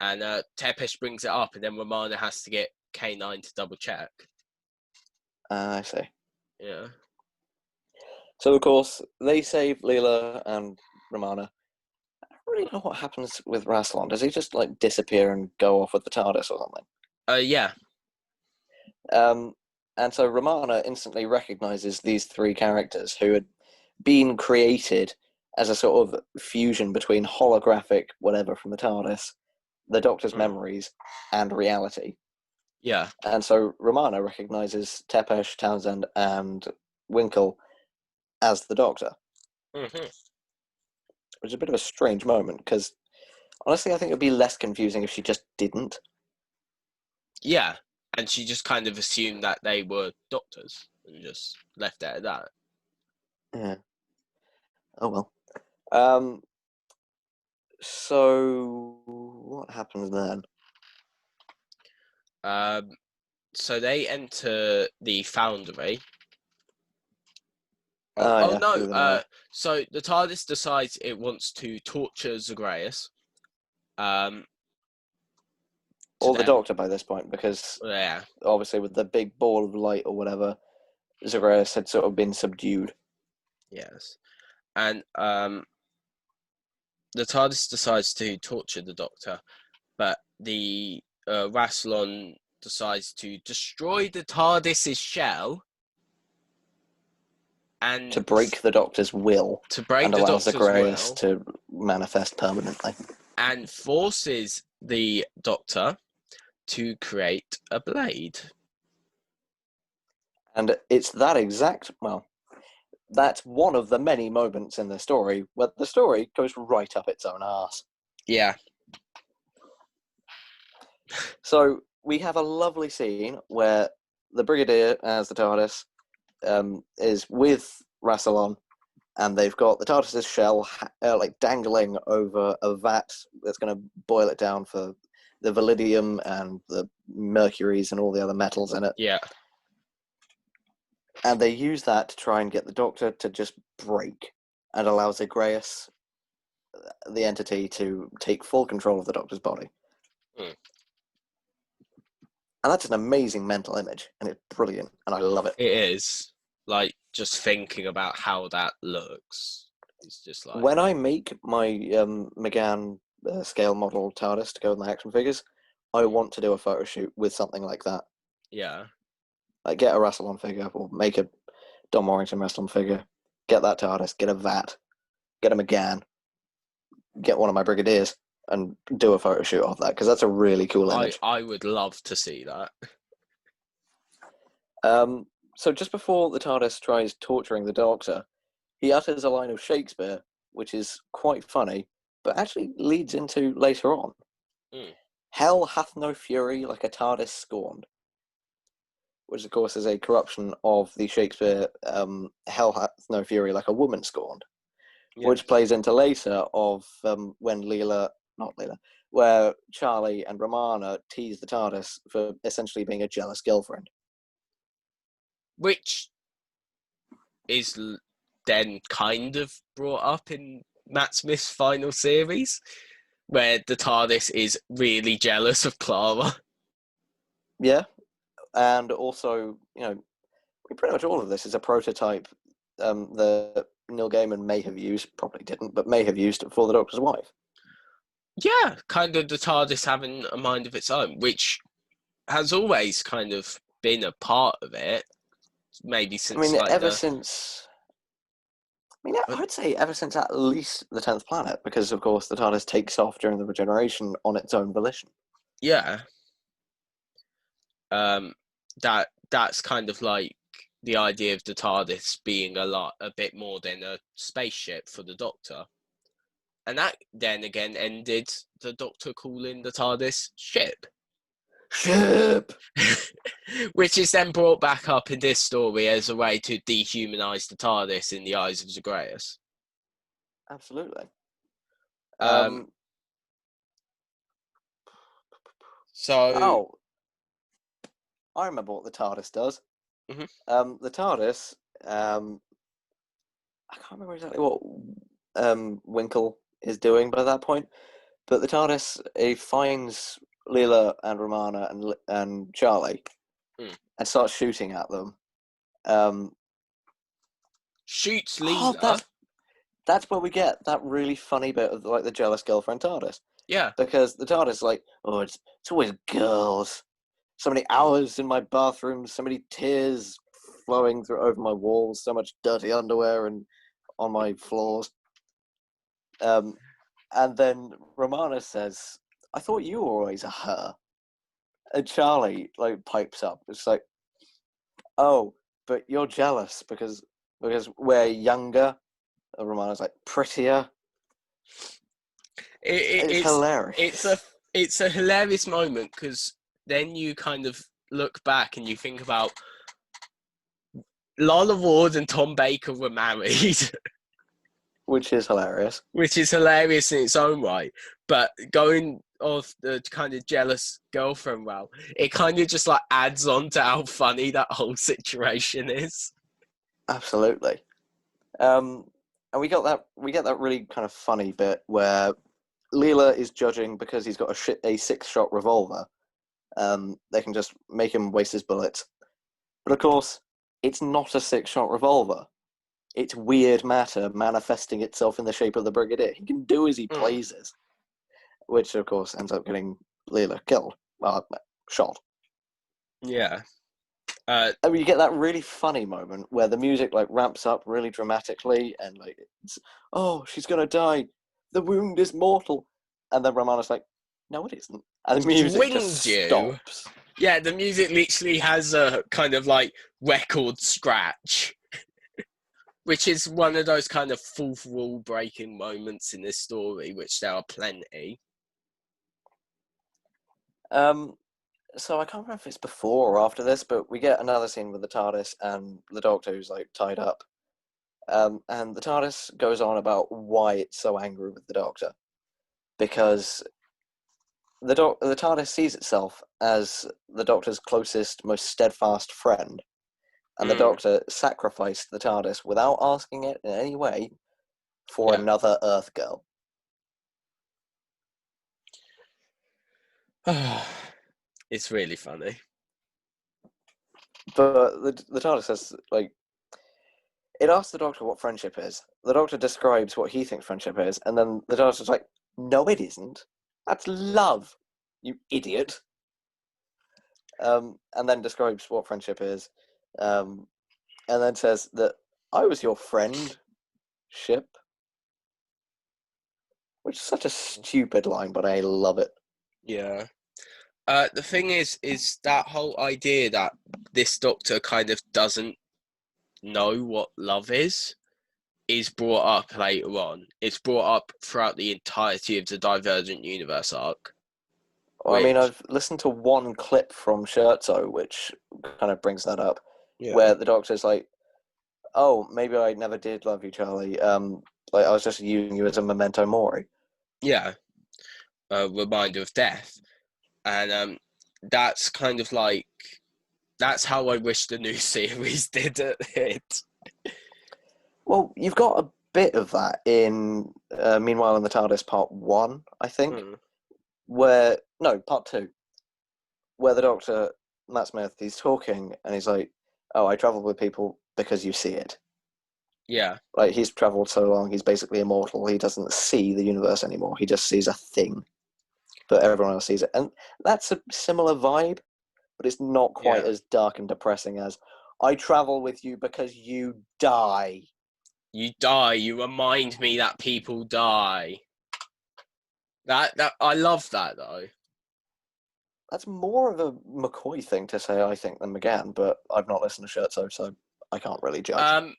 and Tepesh brings it up, and then Romana has to get K9 to double check. I see. Yeah. So of course they save Leela and Romana. I don't really know what happens with Rassilon. Does he just disappear and go off with the TARDIS or something? Yeah. And so Romana instantly recognizes these three characters who had been created as a sort of fusion between holographic whatever from the TARDIS, the Doctor's memories, and reality. Yeah. And so Romana recognizes Tepesh, Townsend, and Winkle as the Doctor. Mm-hmm. Which is a bit of a strange moment, because honestly I think it would be less confusing if she just didn't. Yeah. And she just kind of assumed that they were doctors and just left it at that. Yeah. Oh well. So what happens then? So they enter the Foundry. So the TARDIS decides it wants to torture Zagreus. Or the Doctor by this point, because yeah, obviously with the big ball of light or whatever, Zagreus had sort of been subdued. Yes, and the TARDIS decides to torture the Doctor, but the Rassilon decides to destroy the TARDIS's shell and to break the Doctor's will, and allow Zagreus to manifest permanently, and forces the Doctor to create a blade. And it's that exact, that's one of the many moments in the story where the story goes right up its own arse. Yeah. So we have a lovely scene where the Brigadier, as the TARDIS, is with Rassilon, and they've got the TARDIS's shell dangling over a vat that's going to boil it down for the Validium and the Mercuries and all the other metals in it. Yeah. And they use that to try and get the Doctor to just break and allow Zagreus the entity to take full control of the Doctor's body. Mm. And that's an amazing mental image, and it's brilliant, and I love it. It is. Like, just thinking about how that looks. It's just like... When I make my McGann scale model TARDIS to go in the action figures, I want to do a photo shoot with something like that. Yeah. Like, get a Rassilon figure, or make a Don Warrington Rassilon figure, get that TARDIS, get a VAT, get a McGann, get one of my Brigadiers, and do a photo shoot of that, because that's a really cool image. I would love to see that. So just before the TARDIS tries torturing the Doctor, he utters a line of Shakespeare, which is quite funny, but actually leads into later on. Mm. Hell hath no fury like a TARDIS scorned, which of course is a corruption of the Shakespeare hell hath no fury like a woman scorned, which plays into later of when where Charlie and Romana tease the TARDIS for essentially being a jealous girlfriend. Which is then kind of brought up in Matt Smith's final series, where the TARDIS is really jealous of Clara. Yeah, and also, pretty much all of this is a prototype that Neil Gaiman may have used, probably didn't, but may have used for the Doctor's wife. Yeah, kind of the TARDIS having a mind of its own, which has always kind of been a part of it. Maybe since I'd say ever since at least the 10th planet, because of course the TARDIS takes off during the regeneration on its own volition. Yeah. That's kind of like the idea of the TARDIS being a bit more than a spaceship for the Doctor. And that then again ended the Doctor calling the TARDIS ship. Ship! Which is then brought back up in this story as a way to dehumanize the TARDIS in the eyes of Zagreus. Absolutely. I remember what the TARDIS does. Mm-hmm. The TARDIS, I can't remember exactly what Winkle is doing by that point, but the TARDIS finds Leela and Romana and Charlie and starts shooting at them. Shoots Leela. That's where we get that really funny bit of like the jealous girlfriend TARDIS. Yeah. Because the TARDIS is like, oh, it's always girls. So many hours in my bathroom, so many tears flowing through over my walls, so much dirty underwear and on my floors. And then Romana says, I thought you were always a her. And Charlie like pipes up. It's like, oh, but you're jealous because we're younger. And Romana's like, prettier. It's hilarious. It's a hilarious moment because then you kind of look back and you think about Lalla Ward and Tom Baker were married. Which is hilarious. Which is hilarious in its own right. But going off the kind of jealous girlfriend route, it kind of just like adds on to how funny that whole situation is. Absolutely. And we get that really kind of funny bit where Leela is judging because he's got a 6-shot revolver. They can just make him waste his bullets. But of course, it's not a 6-shot revolver. It's weird matter manifesting itself in the shape of the Brigadier. He can do as he pleases. Which, of course, ends up getting Leela killed. Shot. Yeah. And you get that really funny moment where the music like ramps up really dramatically and like, oh, she's gonna die. The wound is mortal. And then Romana's like, no, it isn't. And the music just stops. Yeah, the music literally has a kind of like record scratch. Which is one of those kind of fourth wall breaking moments in this story, which there are plenty. So I can't remember if it's before or after this, but we get another scene with the TARDIS and the Doctor who's like tied up. And the TARDIS goes on about why it's so angry with the Doctor. Because the TARDIS sees itself as the Doctor's closest, most steadfast friend. And the Doctor sacrificed the TARDIS without asking it in any way for another Earth girl. It's really funny. But the TARDIS says, like, it asks the Doctor what friendship is. The Doctor describes what he thinks friendship is, and then the TARDIS is like, no, it isn't. That's love, you idiot. And then describes what friendship is, and then says that I was your friend, ship. Which is such a stupid line, but I love it. Yeah. The thing is that whole idea that this Doctor kind of doesn't know what love is brought up later on. It's brought up throughout the entirety of the Divergent Universe arc. Well, I mean, I've listened to one clip from Scherzo, which kind of brings that up, where the Doctor's like, "Oh, maybe I never did love you, Charlie. Like I was just using you as a memento mori." Yeah, a reminder of death, and that's kind of like that's how I wish the new series did it. Well, you've got a bit of that in Meanwhile in the TARDIS Part 1, I think, Part 2, where the Doctor, Matt Smith, he's talking and he's like, "Oh, I travel with people because you see it." Yeah. Like, he's travelled so long, he's basically immortal. He doesn't see the universe anymore. He just sees a thing, but everyone else sees it. And that's a similar vibe, but it's not quite as dark and depressing as, I travel with you because you die. You die. You remind me that people die. That I love that, though. That's more of a McCoy thing to say, I think, than McGann, but I've not listened to Scherzo, so I can't really judge.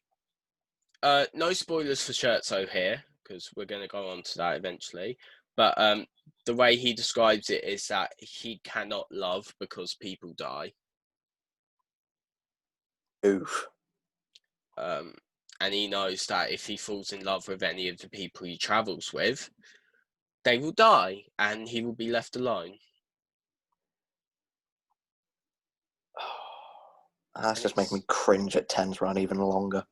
No spoilers for Scherzo here, because we're going to go on to that eventually. But the way he describes it is that he cannot love because people die. Oof. And he knows that if he falls in love with any of the people he travels with, they will die, and he will be left alone. That's just making me cringe at 10's run even longer.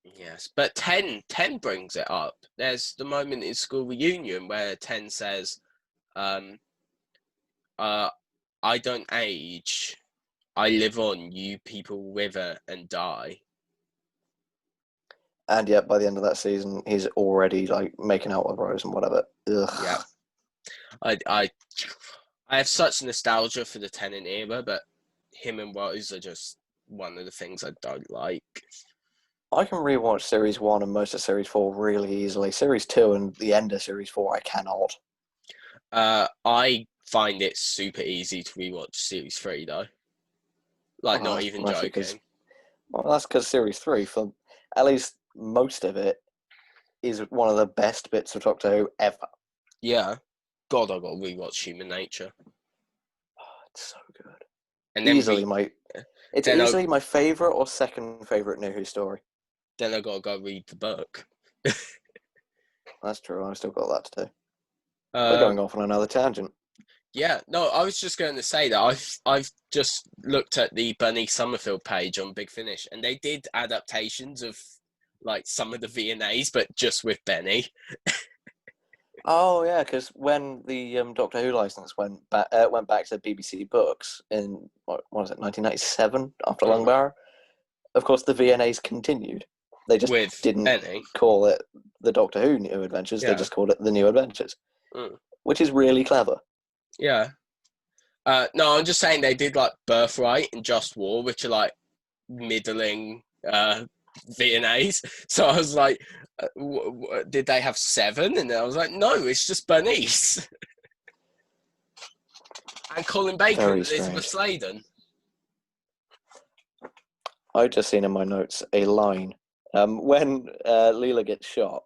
Yes, but 10 brings it up. There's the moment in School Reunion where 10 says, I don't age. I live on. You people wither and die. And yet, by the end of that season, he's already like making out with Rose and whatever. Ugh. Yeah, I have such nostalgia for the Tennant era, but him and Rose are just one of the things I don't like. I can rewatch Series 1 and most of Series 4 really easily. Series 2 and the end of Series 4, I cannot. I find it super easy to rewatch Series 3, though. Like, not even joking. Well, that's because Series 3, for at least most of it, is one of the best bits of Doctor Who ever. Yeah. God, I got to rewatch Human Nature. Oh, it's so good. And then easily my favourite or second favourite New Who story. Then I got to go read the book. That's true. I've still got that to do. We're going off on another tangent. Yeah, no, I was just going to say that I've just looked at the Bernice Summerfield page on Big Finish, and they did adaptations of like some of the V&As, but just with Benny. Oh yeah, because when the Doctor Who license went back to BBC Books in what was it, 1997 after Longbarrow. Of course, the V&As continued. They just didn't Benny. call it the Doctor Who New Adventures. Yeah. They just called it the New Adventures, which is really clever. Yeah. No, I'm just saying they did like Birthright and Just War, which are like middling V&As. So I was like, did they have 7? And I was like, no, it's just Bernice. And Colin Baker and Elizabeth Sladen. I just seen in my notes a line. When Leela gets shot,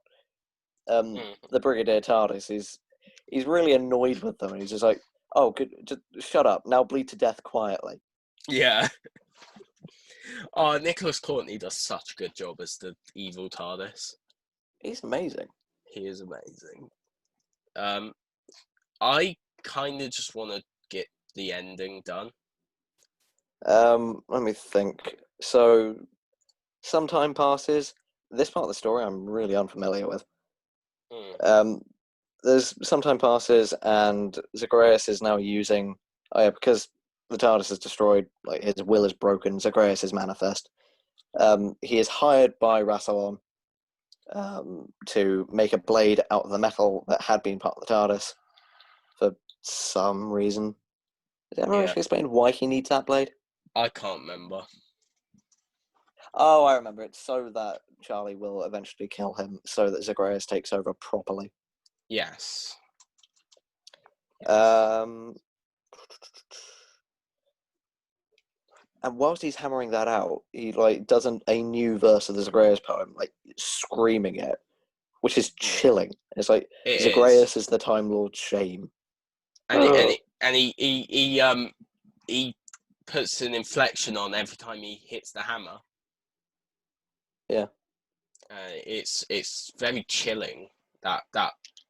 the Brigadier TARDIS he's really annoyed with them, and he's just like, "Oh, just shut up now, bleed to death quietly." Yeah. Oh, Nicholas Courtney does such a good job as the evil TARDIS. He's amazing. He is amazing. I kind of just want to get the ending done. Let me think. So, some time passes. This part of the story I'm really unfamiliar with. there's some time passes, and Zagreus is now using. Oh yeah, because the TARDIS is destroyed, like his will is broken. Zagreus is manifest. He is hired by Rassilon to make a blade out of the metal that had been part of the TARDIS for some reason. Is it ever Yeah. actually explained why he needs that blade? I can't remember. Oh, I remember. It's so that Charlie will eventually kill him, so that Zagreus takes over properly. Yes. And whilst he's hammering that out, he like does a new verse of the Zagreus poem, like screaming it, which is chilling. It's like It is. Zagreus is the Time Lord's shame. He puts an inflection on every time he hits the hammer. Yeah. It's very chilling, that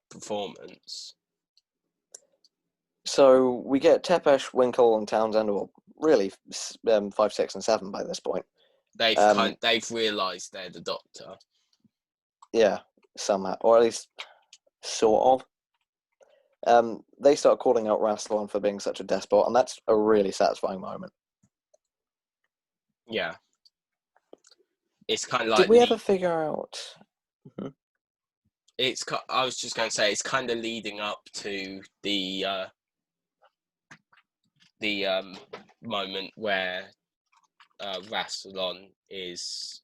performance. So we get Tepesh, Winkle, and Townsend, or really 5, 6, and 7 by this point. They've realised they're the Doctor. Yeah, somehow, or at least sort of. They start calling out Rassilon for being such a despot, and that's a really satisfying moment. Yeah. It's kind of like. Did we ever figure out? I was just going to say, it's kind of leading up to the moment where Rassilon is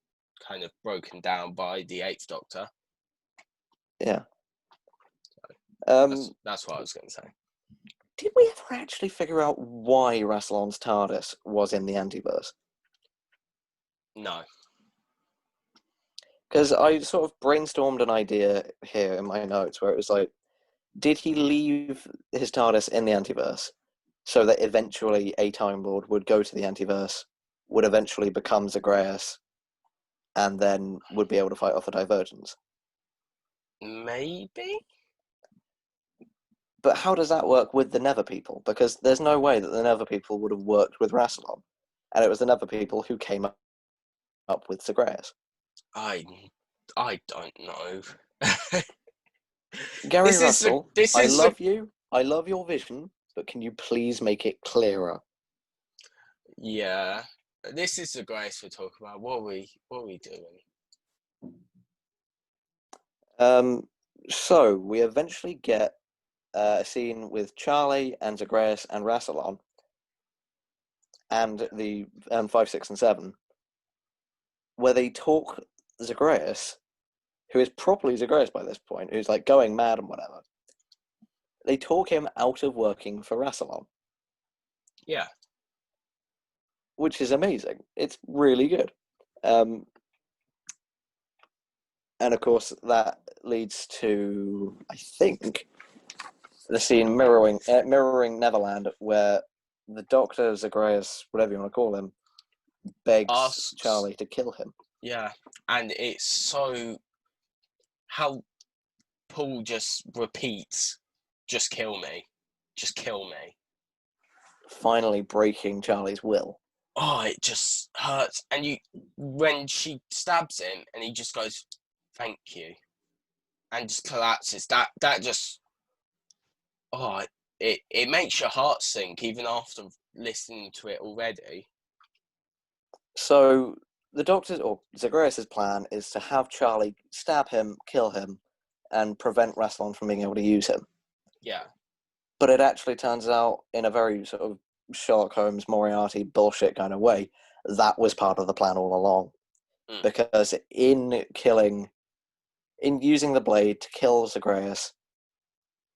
kind of broken down by the Eighth Doctor. Yeah. That's what I was going to say. Did we ever actually figure out why Rassilon's TARDIS was in the Antiverse? No. Because I sort of brainstormed an idea here in my notes where it was like, did he leave his TARDIS in the Antiverse so that eventually a Time Lord would go to the Antiverse, would eventually become Zagreus, and then would be able to fight off the Divergence? Maybe? But how does that work with the Nether people? Because there's no way that the Nether people would have worked with Rassilon. And it was the Nether people who came up with Zagreus. I don't know. Gary Russell, I love you. you. I love your vision, but can you please make it clearer? Yeah. This is the Grace we're talking about. What are we doing? So we eventually get a scene with Charlie and Zagreus and Rassilon and the 5, 6, and 7, where they talk Zagreus, who is properly Zagreus by this point, who's like going mad and whatever. They talk him out of working for Rassilon. Yeah. Which is amazing. It's really good. And of course, that leads to, I think, the scene mirroring Neverland, where the Doctor, Zagreus, whatever you want to call him, begs Charlie to kill him. Yeah, and it's so how Paul just repeats, "Just kill me, just kill me." Finally breaking Charlie's will. Oh, it just hurts. And when she stabs him, and he just goes, "Thank you," and just collapses. That just, it makes your heart sink even after listening to it already. So the Doctor's or Zagreus' plan is to have Charlie stab him, kill him, and prevent Rassilon from being able to use him. Yeah. But it actually turns out, in a very sort of Sherlock Holmes, Moriarty bullshit kind of way, that was part of the plan all along. Because in using the blade to kill Zagreus,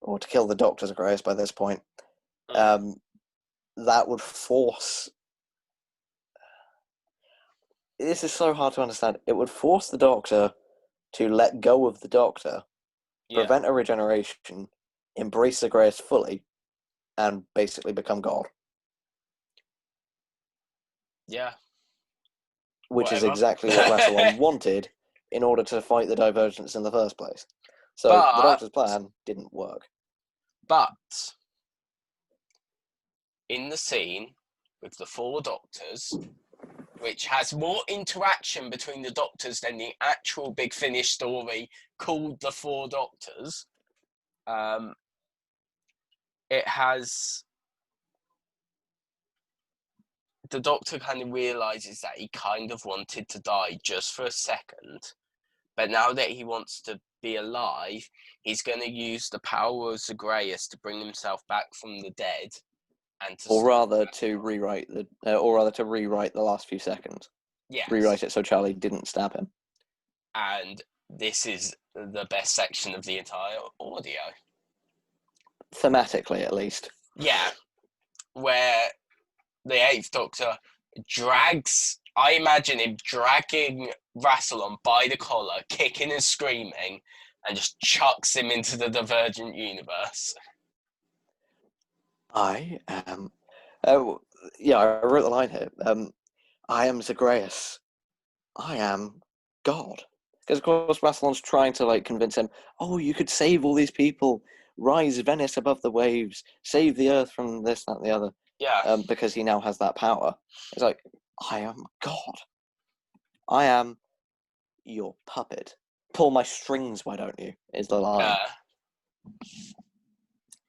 or to kill the Doctor Zagreus by this point, that would force... This is so hard to understand. It would force the Doctor to let go of the Doctor, prevent a regeneration, embrace Zagreus fully, and basically become God. Yeah. Which is exactly what Rassilon wanted in order to fight the Divergence in the first place. So the Doctor's plan didn't work. But in the scene with the 4 Doctors, which has more interaction between the Doctors than the actual Big Finish story called The 4 Doctors, It has the Doctor kind of realizes that he kind of wanted to die just for a second, but now that he wants to be alive, he's going to use the power of Zagreus to bring himself back from the dead, and to Or stop rather, Rassilon. to rewrite the last few seconds. Yes, Rewrite it so Charlie didn't stab him. and this is the best section of the entire audio. Thematically, at least. Yeah, where the Eighth Doctor drags. I imagine him dragging Rassilon by the collar, kicking and screaming, and just chucks him into the Divergent Universe. I am. Oh, yeah, I wrote the line here. I am Zagreus. I am God. Because of course Rassilon's trying to convince him, oh, you could save all these people, rise Venice above the waves, save the Earth from this, that, and the other. Yeah. Because he now has that power. It's like, I am God. I am your puppet. Pull my strings, why don't you? Is the line.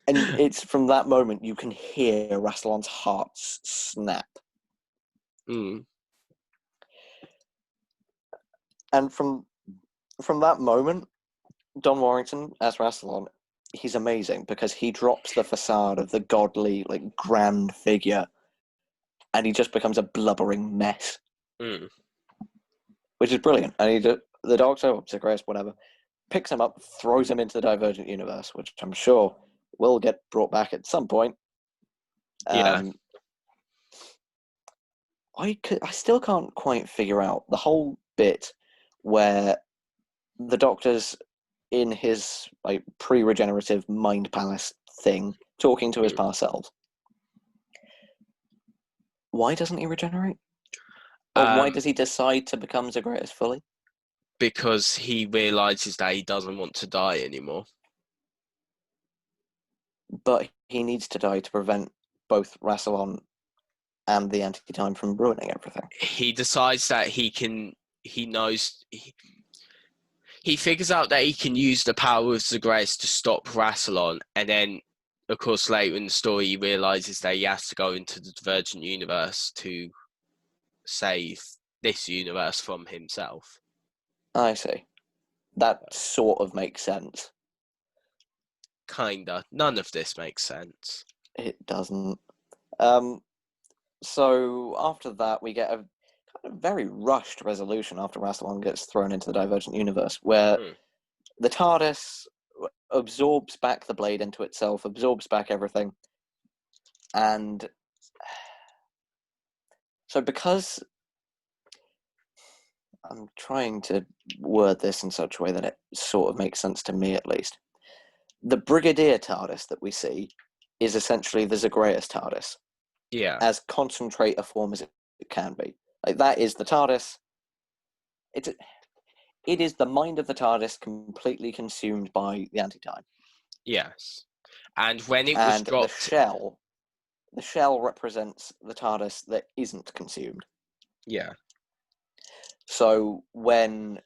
And it's from that moment you can hear Rassilon's heart snap. Mm. And from that moment, Don Warrington as Rassilon, he's amazing because he drops the facade of the godly, grand figure, and he just becomes a blubbering mess, which is brilliant. And the Doctor, Zagreus, whatever, picks him up, throws him into the Divergent Universe, which I'm sure will get brought back at some point. Yeah. I still can't quite figure out the whole bit where the Doctor's in his pre-regenerative mind palace thing, talking to his past self. Why doesn't he regenerate? Or why does he decide to become Zagreus fully? Because he realizes that he doesn't want to die anymore. But he needs to die to prevent both Rassilon and the Anti-Time from ruining everything. He decides that he figures out that he can use the power of Zagreus to stop Rassilon, and then, of course, later in the story, he realizes that he has to go into the Divergent Universe to save this universe from himself. I see. That sort of makes sense. Kinda. None of this makes sense. It doesn't. So after that, we get a kind of very rushed resolution after Rassilon gets thrown into the Divergent Universe, where the TARDIS absorbs back the blade into itself, absorbs back everything. And so because I'm trying to word this in such a way that it sort of makes sense to me, at least, the Brigadier TARDIS that we see is essentially the Zagreus TARDIS. Yeah. As concentrate a form as it can be. That is the TARDIS. It is the mind of the TARDIS completely consumed by the Anti-Time. Yes. And when it was dropped... The shell represents the TARDIS that isn't consumed. Yeah. So when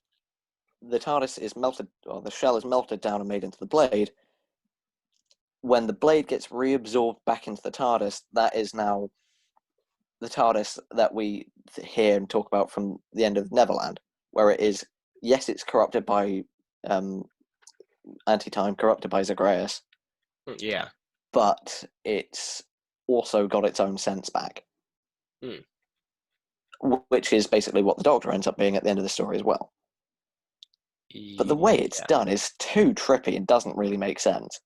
the TARDIS is melted, or the shell is melted down and made into the blade, when the blade gets reabsorbed back into the TARDIS, that is now the TARDIS that we hear and talk about from the end of Neverland, where it is, yes, it's corrupted by Anti-Time, corrupted by Zagreus. Yeah. But it's also got its own sense back. Which is basically what the Doctor ends up being at the end of the story as well. But the way it's done is too trippy and doesn't really make sense.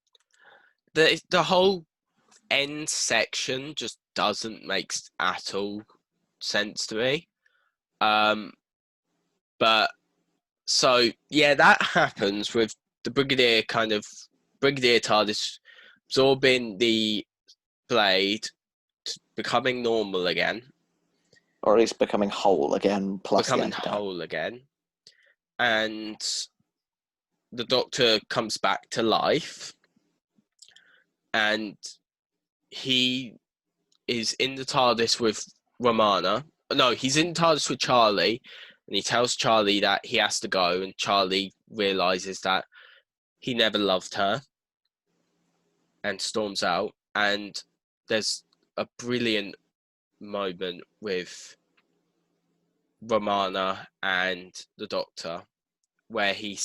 The whole end section just doesn't make at all sense to me. But so yeah, that happens with the Brigadier TARDIS absorbing the blade, becoming normal again, or at least becoming whole again, plus becoming whole again, and the Doctor comes back to life, and he is in the TARDIS with Romana. No, he's in the TARDIS with Charlie, and he tells Charlie that he has to go, and Charlie realizes that he never loved her, and storms out. And there's a brilliant moment with Romana and the Doctor where he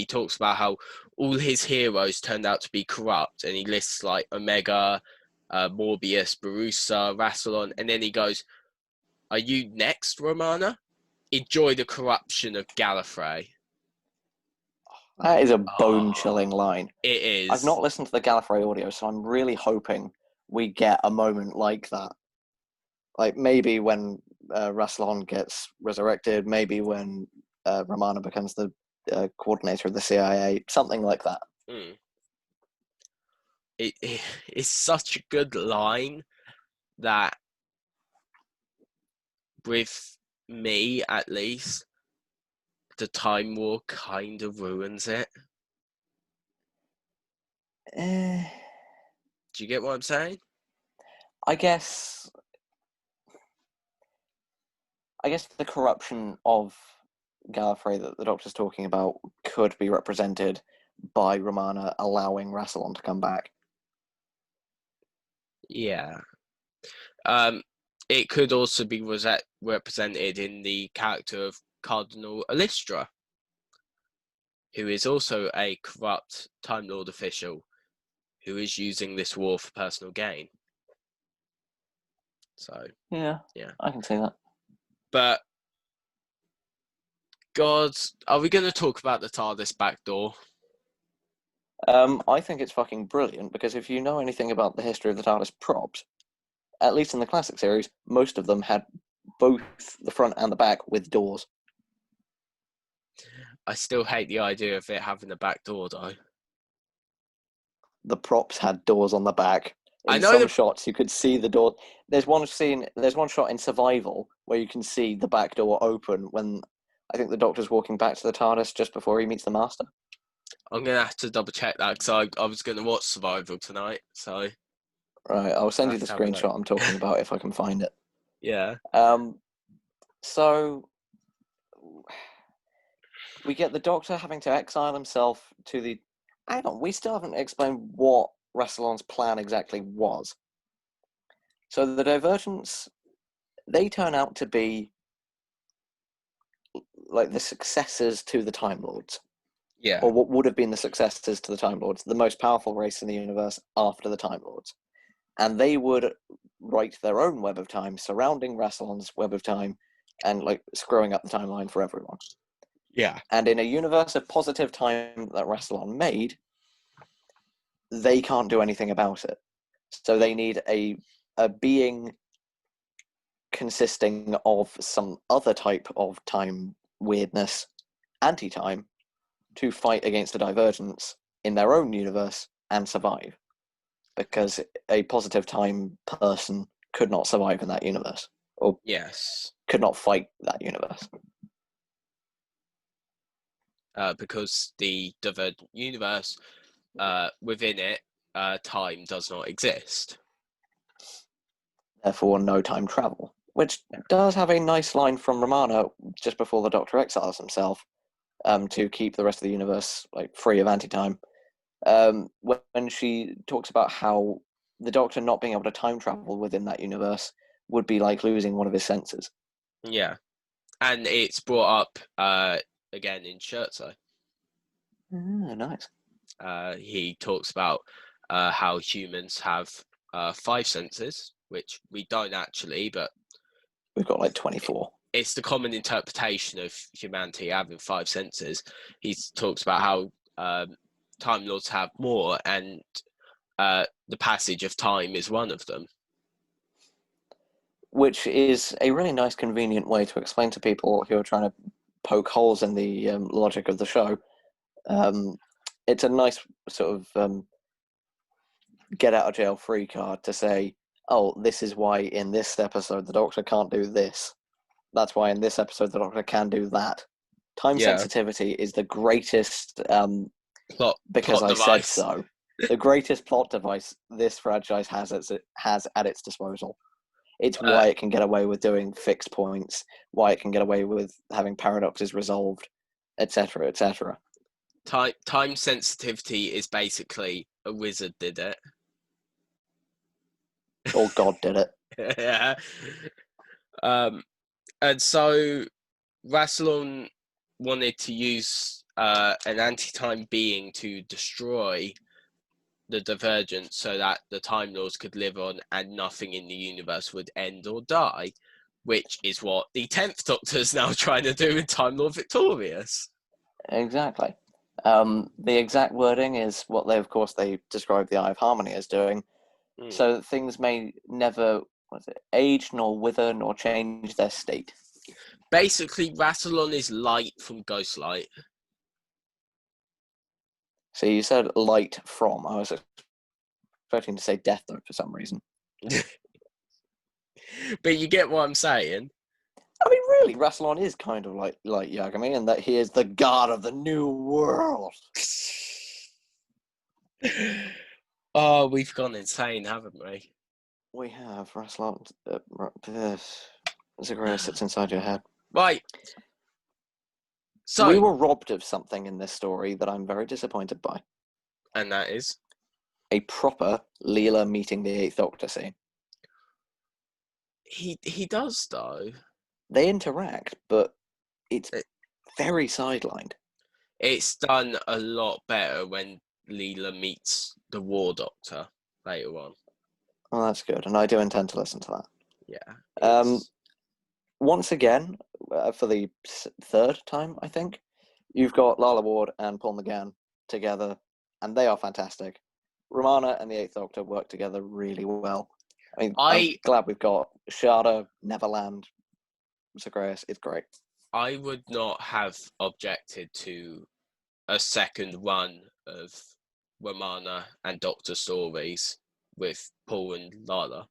talks about how all his heroes turned out to be corrupt, and he lists like Omega, Morbius, Barusa, Rassilon, and then he goes, "Are you next, Romana? Enjoy the corruption of Gallifrey." That is a Oh, bone-chilling line. it I've is. not listened to the Gallifrey audio, so I'm really hoping we get a moment like that. Like maybe when Rassilon gets resurrected, maybe when Romana becomes the coordinator of the CIA, something like that. Mm. It's such a good line that, with me at least, the Time War kind of ruins it. Eh, Do you get what I'm saying? I guess the corruption of Gallifrey that the Doctor's talking about could be represented by Romana allowing Rassilon to come back. Yeah. It could also be represented in the character of Cardinal Elistra, who is also a corrupt Time Lord official who is using this war for personal gain. So, Yeah, yeah. I can see that. But, God, are we going to talk about the TARDIS backdoor? I think it's fucking brilliant because if you know anything about the history of the TARDIS props, at least in the classic series, most of them had both the front and the back with doors. I still hate the idea of it having a backdoor, though. The props had doors on the back. I In know some shots, you could see the door. There's one shot in Survival where you can see the back door open when I think the Doctor's walking back to the TARDIS just before he meets the Master. I'm going to have to double check that because I was going to watch Survival tonight. So, Right, I'll send I'll you have the to have a look. screenshot I'm talking about if I can find it. Yeah. So we get the Doctor having to exile himself to the. Hang on, we still haven't explained what Rassilon's plan exactly was. So the Divergents, they turn out to be like the successors to the Time Lords, Yeah. or what would have been the successors to the Time Lords, the most powerful race in the universe after the Time Lords. And they would write their own web of time surrounding Rassilon's web of time and like screwing up the timeline for everyone. Yeah. And in a universe of positive time that Rassilon made, they can't do anything about it. So they need a being consisting of some other type of time weirdness, anti-time, to fight against the Divergence in their own universe and survive. Because a positive time person could not survive in that universe, or Yes. could not fight that universe. Because the Divergent universe, within it, time does not exist. Therefore, no time travel. Which does have a nice line from Romana just before the Doctor exiles himself, to keep the rest of the universe like free of anti-time. When she talks about how the Doctor not being able to time travel within that universe would be like losing one of his senses. Yeah. And it's brought up again in Scherzo. Nice. He talks about how humans have 5 senses, which we don't actually, but We've got like 24. It's the common interpretation of humanity having 5 senses. He talks about how Time Lords have more, and the passage of time is one of them. Which is a really nice, convenient way to explain to people who are trying to poke holes in the logic of the show. It's a nice sort of get out of jail free card to say, oh, this is why in this episode the Doctor can't do this. That's why in this episode the Doctor can do that. Time sensitivity is the greatest, because plot I said device. so, the greatest plot device this franchise has at its disposal. It's why it can get away with doing fixed points, why it can get away with having paradoxes resolved, etc., etc. Time sensitivity is basically a wizard did it. Or God did it. Yeah. And so Rassilon wanted to use an anti-time being to destroy the Divergence so that the Time Lords could live on and nothing in the universe would end or die, which is what the 10th Doctor is now trying to do in Time Lord Victorious. Exactly. The exact wording is what they describe the Eye of Harmony as doing, so that things may never age nor wither nor change their state. Basically, Rassilon is light from Ghostlight. So you said light from. I was expecting to say death note for some reason. But you get what I'm saying. I mean, really, Rassilon is kind of like Yagami in that he is the god of the new world. Oh, we've gone insane, haven't we? We have Rassilon. Zagreus sits inside your head. Right. So we were robbed of something in this story that I'm very disappointed by. And that is? A proper Leela meeting the Eighth Doctor scene. He does, though. They interact, but it's very sidelined. It's done a lot better when Leela meets the War Doctor later on. Well, that's good, and I do intend to listen to that. Yeah. Once again, for the third time, I think, you've got Lalla Ward and Paul McGann together, and they are fantastic. Romana and the Eighth Doctor work together really well. I mean, I'm glad we've got Shada, Neverland, Zagreus. It's great. I would not have objected to a second run of Romana and Doctor stories with Paul and Lalla.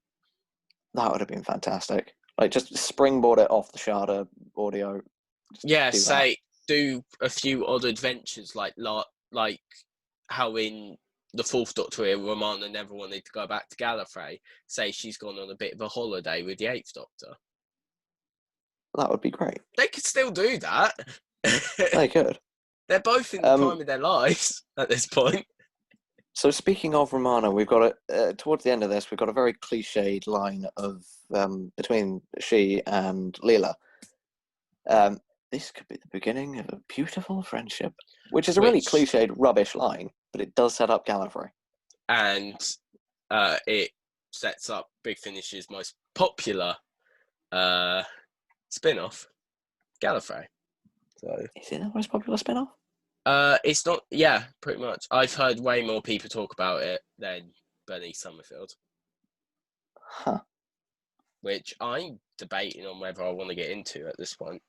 That would have been fantastic. Like, just springboard it off the Shada audio. Do a few odd adventures like how in the Fourth Doctor here, Romana never wanted to go back to Gallifrey. Say she's gone on a bit of a holiday with the Eighth Doctor. That would be great. They could still do that. They could. They're both in the prime of their lives at this point. So speaking of Romana, we've got towards the end of this, we've got a very cliched line of between she and Leela. This could be the beginning of a beautiful friendship, which is a really cliched, rubbish line, but it does set up Gallifrey. And it sets up Big Finish's most popular spin-off, Gallifrey. So is it the most popular spin-off? It's not. Yeah, pretty much. I've heard way more people talk about it than Bernice Summerfield. Huh. Which I'm debating on whether I want to get into at this point.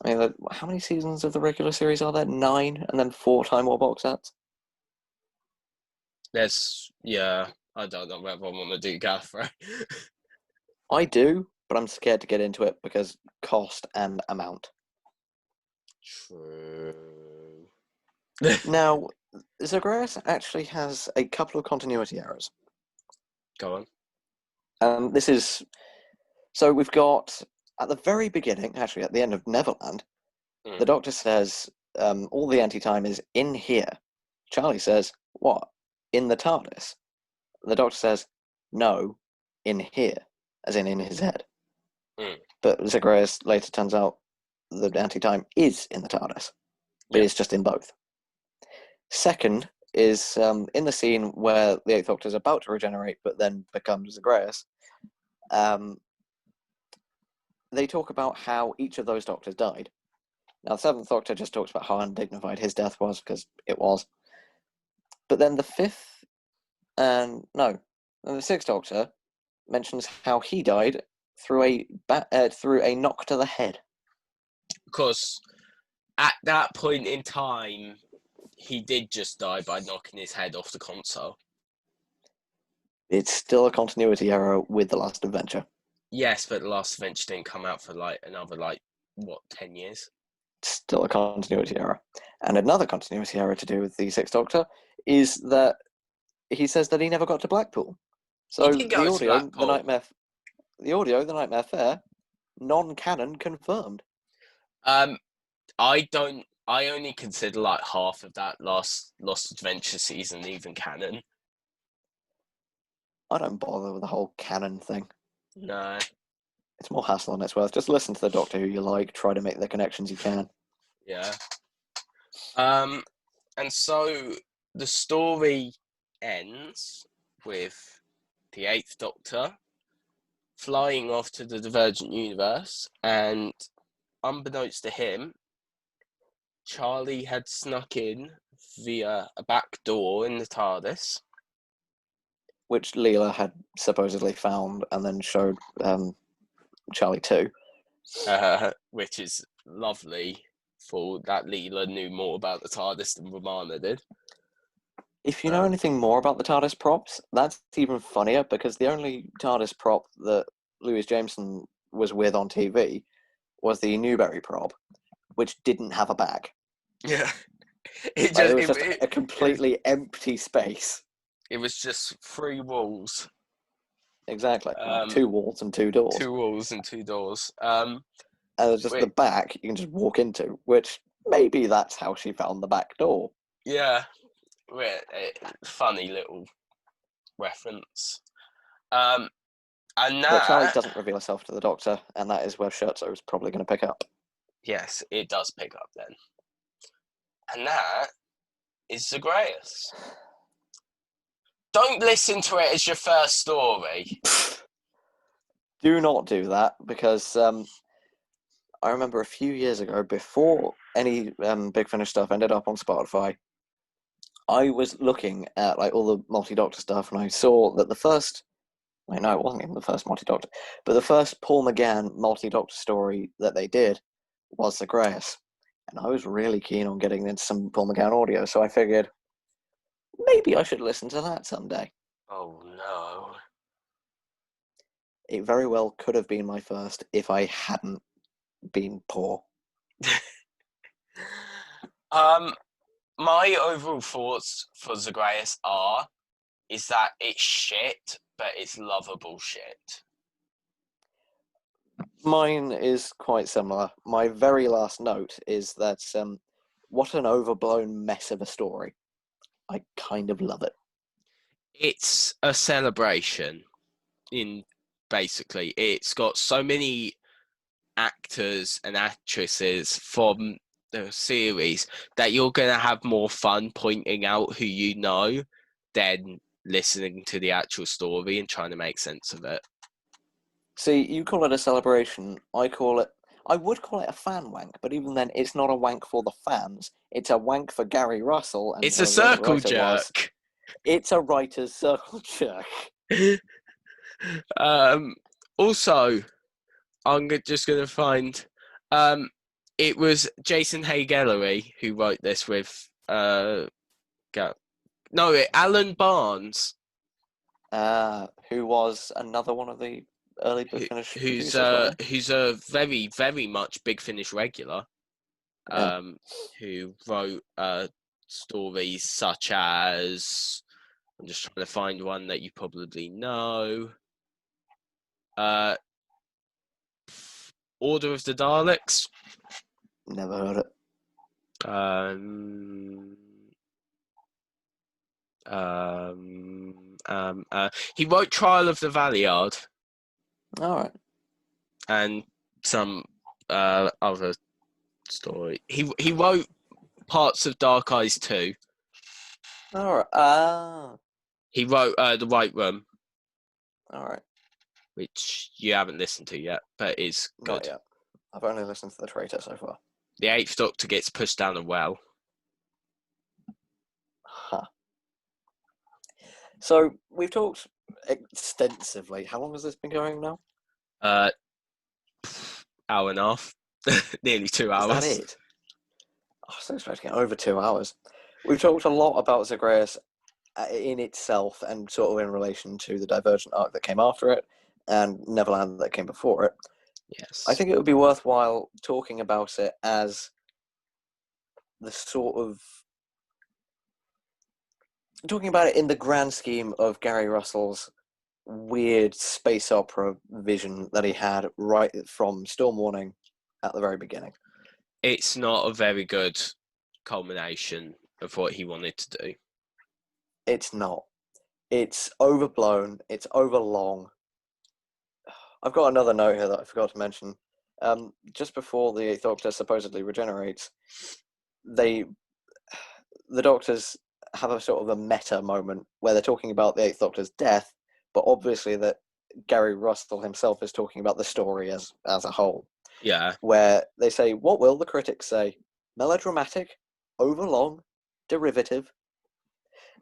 I mean, how many seasons of the regular series are there? 9, and then 4 Time War box sets? I don't know whether I want to do Gallifrey. I do, but I'm scared to get into it because cost and amount. True. Now, Zagreus actually has a couple of continuity errors. Go on. This is... So we've got, at the very beginning, actually at the end of Neverland, the Doctor says, all the anti-time is in here. Charlie says, what? In the TARDIS? The Doctor says, no, in here, as in his head. But Zagreus later turns out the anti-time is in the TARDIS, but it's just in both. Second is in the scene where the Eighth Doctor is about to regenerate, but then becomes Zagreus. They talk about how each of those Doctors died. Now, the Seventh Doctor just talks about how undignified his death was, because it was. But then the Fifth, and the Sixth Doctor mentions how he died through a knock to the head. Because at that point in time, he did just die by knocking his head off the console. It's still a continuity error with The Last Adventure. Yes, but The Last Adventure didn't come out for another 10 years? Still a continuity error. And another continuity error to do with the Sixth Doctor is that he says that he never got to Blackpool. So the audio, the Nightmare Fair, non-canon confirmed. I don't I only consider like half of that last Lost Adventure season even canon. I don't bother with the whole canon thing. No. It's more hassle than it's worth. Just listen to the Doctor Who you like. Try to make the connections you can. Yeah. And so the story ends with the Eighth Doctor flying off to the Divergent Universe, and unbeknownst to him, Charlie had snuck in via a back door in the TARDIS. Which Leela had supposedly found and then showed Charlie too. Which is lovely for that Leela knew more about the TARDIS than Romana did. If you know anything more about the TARDIS props, that's even funnier, because the only TARDIS prop that Louis Jameson was with on TV was the Newberry prop, which didn't have a back. Yeah. It was just a completely empty space. It was just 3 walls. Exactly. 2 walls and 2 doors. 2 walls and 2 doors. And it's just the back you can just walk into, which maybe that's how she found the back door. Yeah. Funny little reference. And But Charlie that... doesn't reveal herself to the Doctor, and that is where Scherzo is probably going to pick up. Yes, it does pick up then. And that is Zagreus. Don't listen to it as your first story. Do not do that, because I remember a few years ago, before any Big Finish stuff ended up on Spotify, I was looking at like all the multi-Doctor stuff, and I saw that the first... Wait, no, it wasn't even the first multi-Doctor, but the first Paul McGann multi-Doctor story that they did was Zagreus. And I was really keen on getting into some Paul McGann audio, so I figured maybe I should listen to that someday. Oh no. It very well could have been my first if I hadn't been poor. My overall thoughts for Zagreus is that it's shit, but it's lovable shit. Mine is quite similar. My very last note is that what an overblown mess of a story. I kind of love it. It's a celebration basically. It's got so many actors and actresses from the series that you're going to have more fun pointing out who you know than listening to the actual story and trying to make sense of it. See, you call it a celebration. I would call it a fan wank, but even then, it's not a wank for the fans. It's a wank for Gary Russell. And It's a circle jerk. It's a writer's circle jerk. Also, I'm just going to find... it was Jason Haigh-Ellery who wrote this with... Alan Barnes. Who was another one of the early Big Finish who's a very, very much Big Finish regular, who wrote stories such as... I'm just trying to find one that you probably know. Order of the Daleks. Never heard it. He wrote Trial of the Valeyard. All right. And some other story. He wrote parts of Dark Eyes 2. All right. He wrote The White Room. All right. Which you haven't listened to yet, but is good. Not yet. I've only listened to The Traitor so far. The Eighth Doctor gets pushed down a well. Huh. So we've talked extensively. How long has this been going now? Hour and a half. Nearly 2 hours. Is that it? I was expecting over 2 hours. We've talked a lot about Zagreus in itself and sort of in relation to the Divergent arc that came after it and Neverland that came before it. Yes. I think it would be worthwhile talking about it as the sort of... talking about it in the grand scheme of Gary Russell's weird space opera vision that he had right from Storm Warning at the very beginning. It's not a very good culmination of what he wanted to do. It's not. It's overblown. It's overlong. I've got another note here that I forgot to mention. Just before the Eighth Doctor supposedly regenerates, the Doctors have a sort of a meta moment where they're talking about the Eighth Doctor's death, but obviously that Gary Russell himself is talking about the story as a whole. Yeah. Where they say, what will the critics say? Melodramatic, overlong, derivative.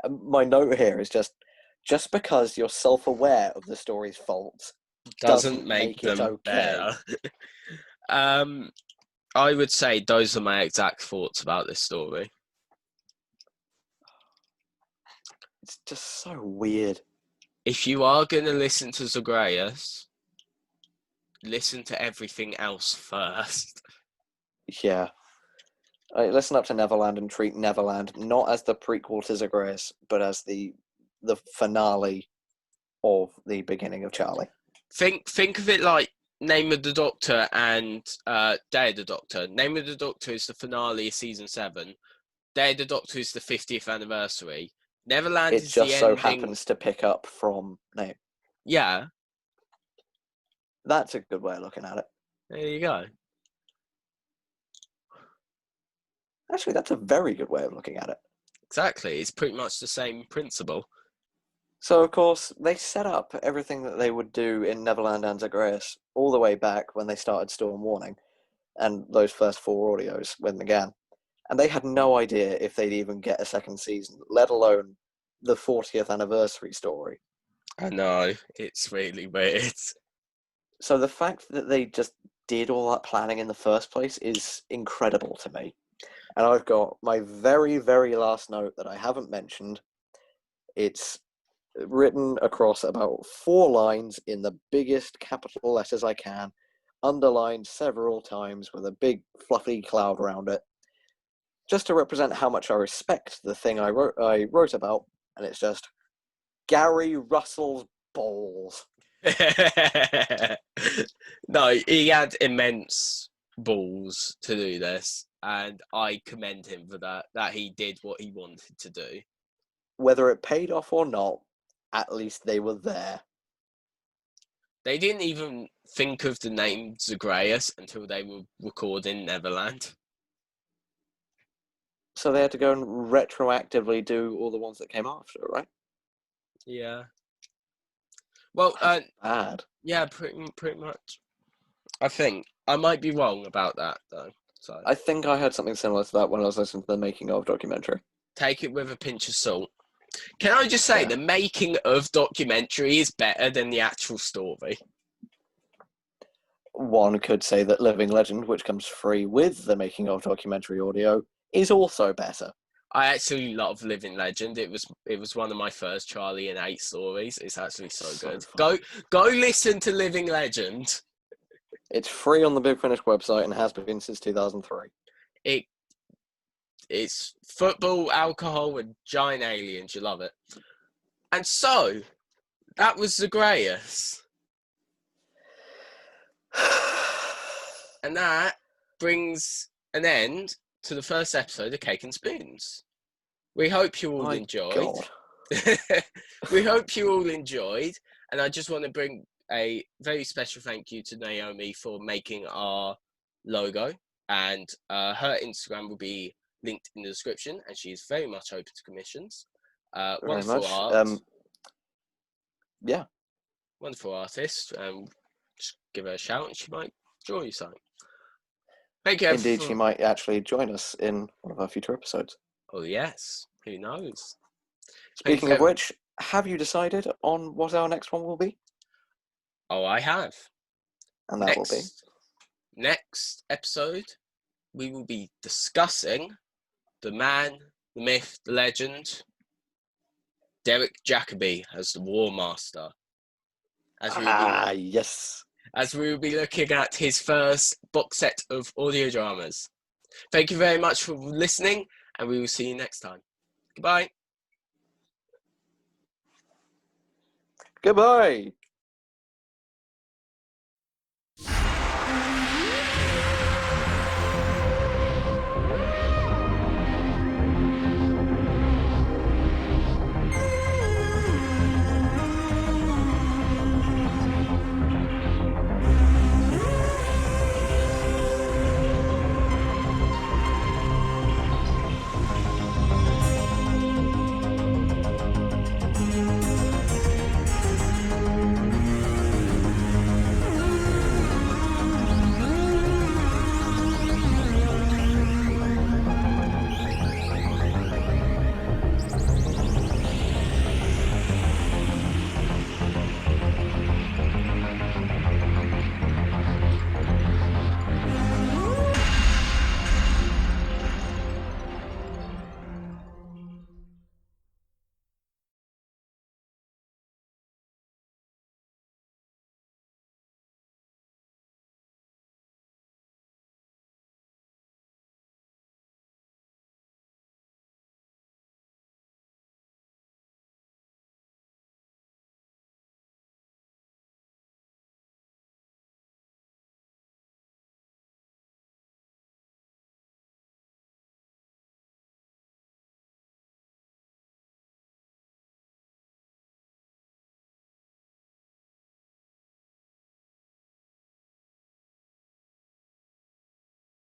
And my note here is just because you're self-aware of the story's faults doesn't make it them okay. better. I would say those are my exact thoughts about this story. It's just so weird. If you are going to listen to Zagreus, listen to everything else first. Yeah. Listen up to Neverland and treat Neverland not as the prequel to Zagreus, but as the finale of the beginning of Charlie. Think of it like Name of the Doctor and Day of the Doctor. Name of the Doctor is the finale of season 7. Day of the Doctor is the 50th anniversary. Neverland is the ending. It just so happens to pick up from Name. Yeah. That's a good way of looking at it. There you go. Actually, that's a very good way of looking at it. Exactly. It's pretty much the same principle. So, of course, they set up everything that they would do in Neverland and Zagreus all the way back when they started Storm Warning and those first 4 audios with McGann. And they had no idea if they'd even get a second season, let alone the 40th anniversary story. I know. It's really weird. So the fact that they just did all that planning in the first place is incredible to me. And I've got my very, very last note that I haven't mentioned. It's written across about 4 lines in the biggest capital letters I can, underlined several times with a big fluffy cloud around it, just to represent how much I respect the thing I wrote about, and it's just Gary Russell's balls. No, he had immense balls to do this, and I commend him for that he did what he wanted to do. Whether it paid off or not, at least they were there. They didn't even think of the name Zagreus until they were recording Neverland. So they had to go and retroactively do all the ones that came after, right? Yeah. Well, bad. Yeah, pretty much. I think I might be wrong about that though. So I think I heard something similar to that when I was listening to the making of documentary. Take it with a pinch of salt. Can I just say the making of documentary is better than the actual story? One could say that Living Legend, which comes free with the making of documentary audio, is also better. I actually love Living Legend. It was one of my first Charlie and 8 stories. It's actually so good. Fun. Go listen to Living Legend. It's free on the Big Finish website and has been since 2003. It's football, alcohol, and giant aliens. You love it. And so, that was Zagreus. And that brings an end to the first episode of Cake and Spoons. We hope you all enjoyed. We hope you all enjoyed. And I just want to bring a very special thank you to Naomi for making our logo. And her Instagram will be linked in the description. And she's very much open to commissions. Wonderful art. Yeah. Wonderful artist. Just give her a shout and she might draw you something. Thank you. Indeed, she might actually join us in one of our future episodes. Oh, yes. Who knows? Speaking of which, have you decided on what our next one will be? Oh, I have. And that will be? Next episode, we will be discussing the man, the myth, the legend, Derek Jacobi as the War Master. Yes. As we will be looking at his first box set of audio dramas. Thank you very much for listening, and we will see you next time. Goodbye. Goodbye.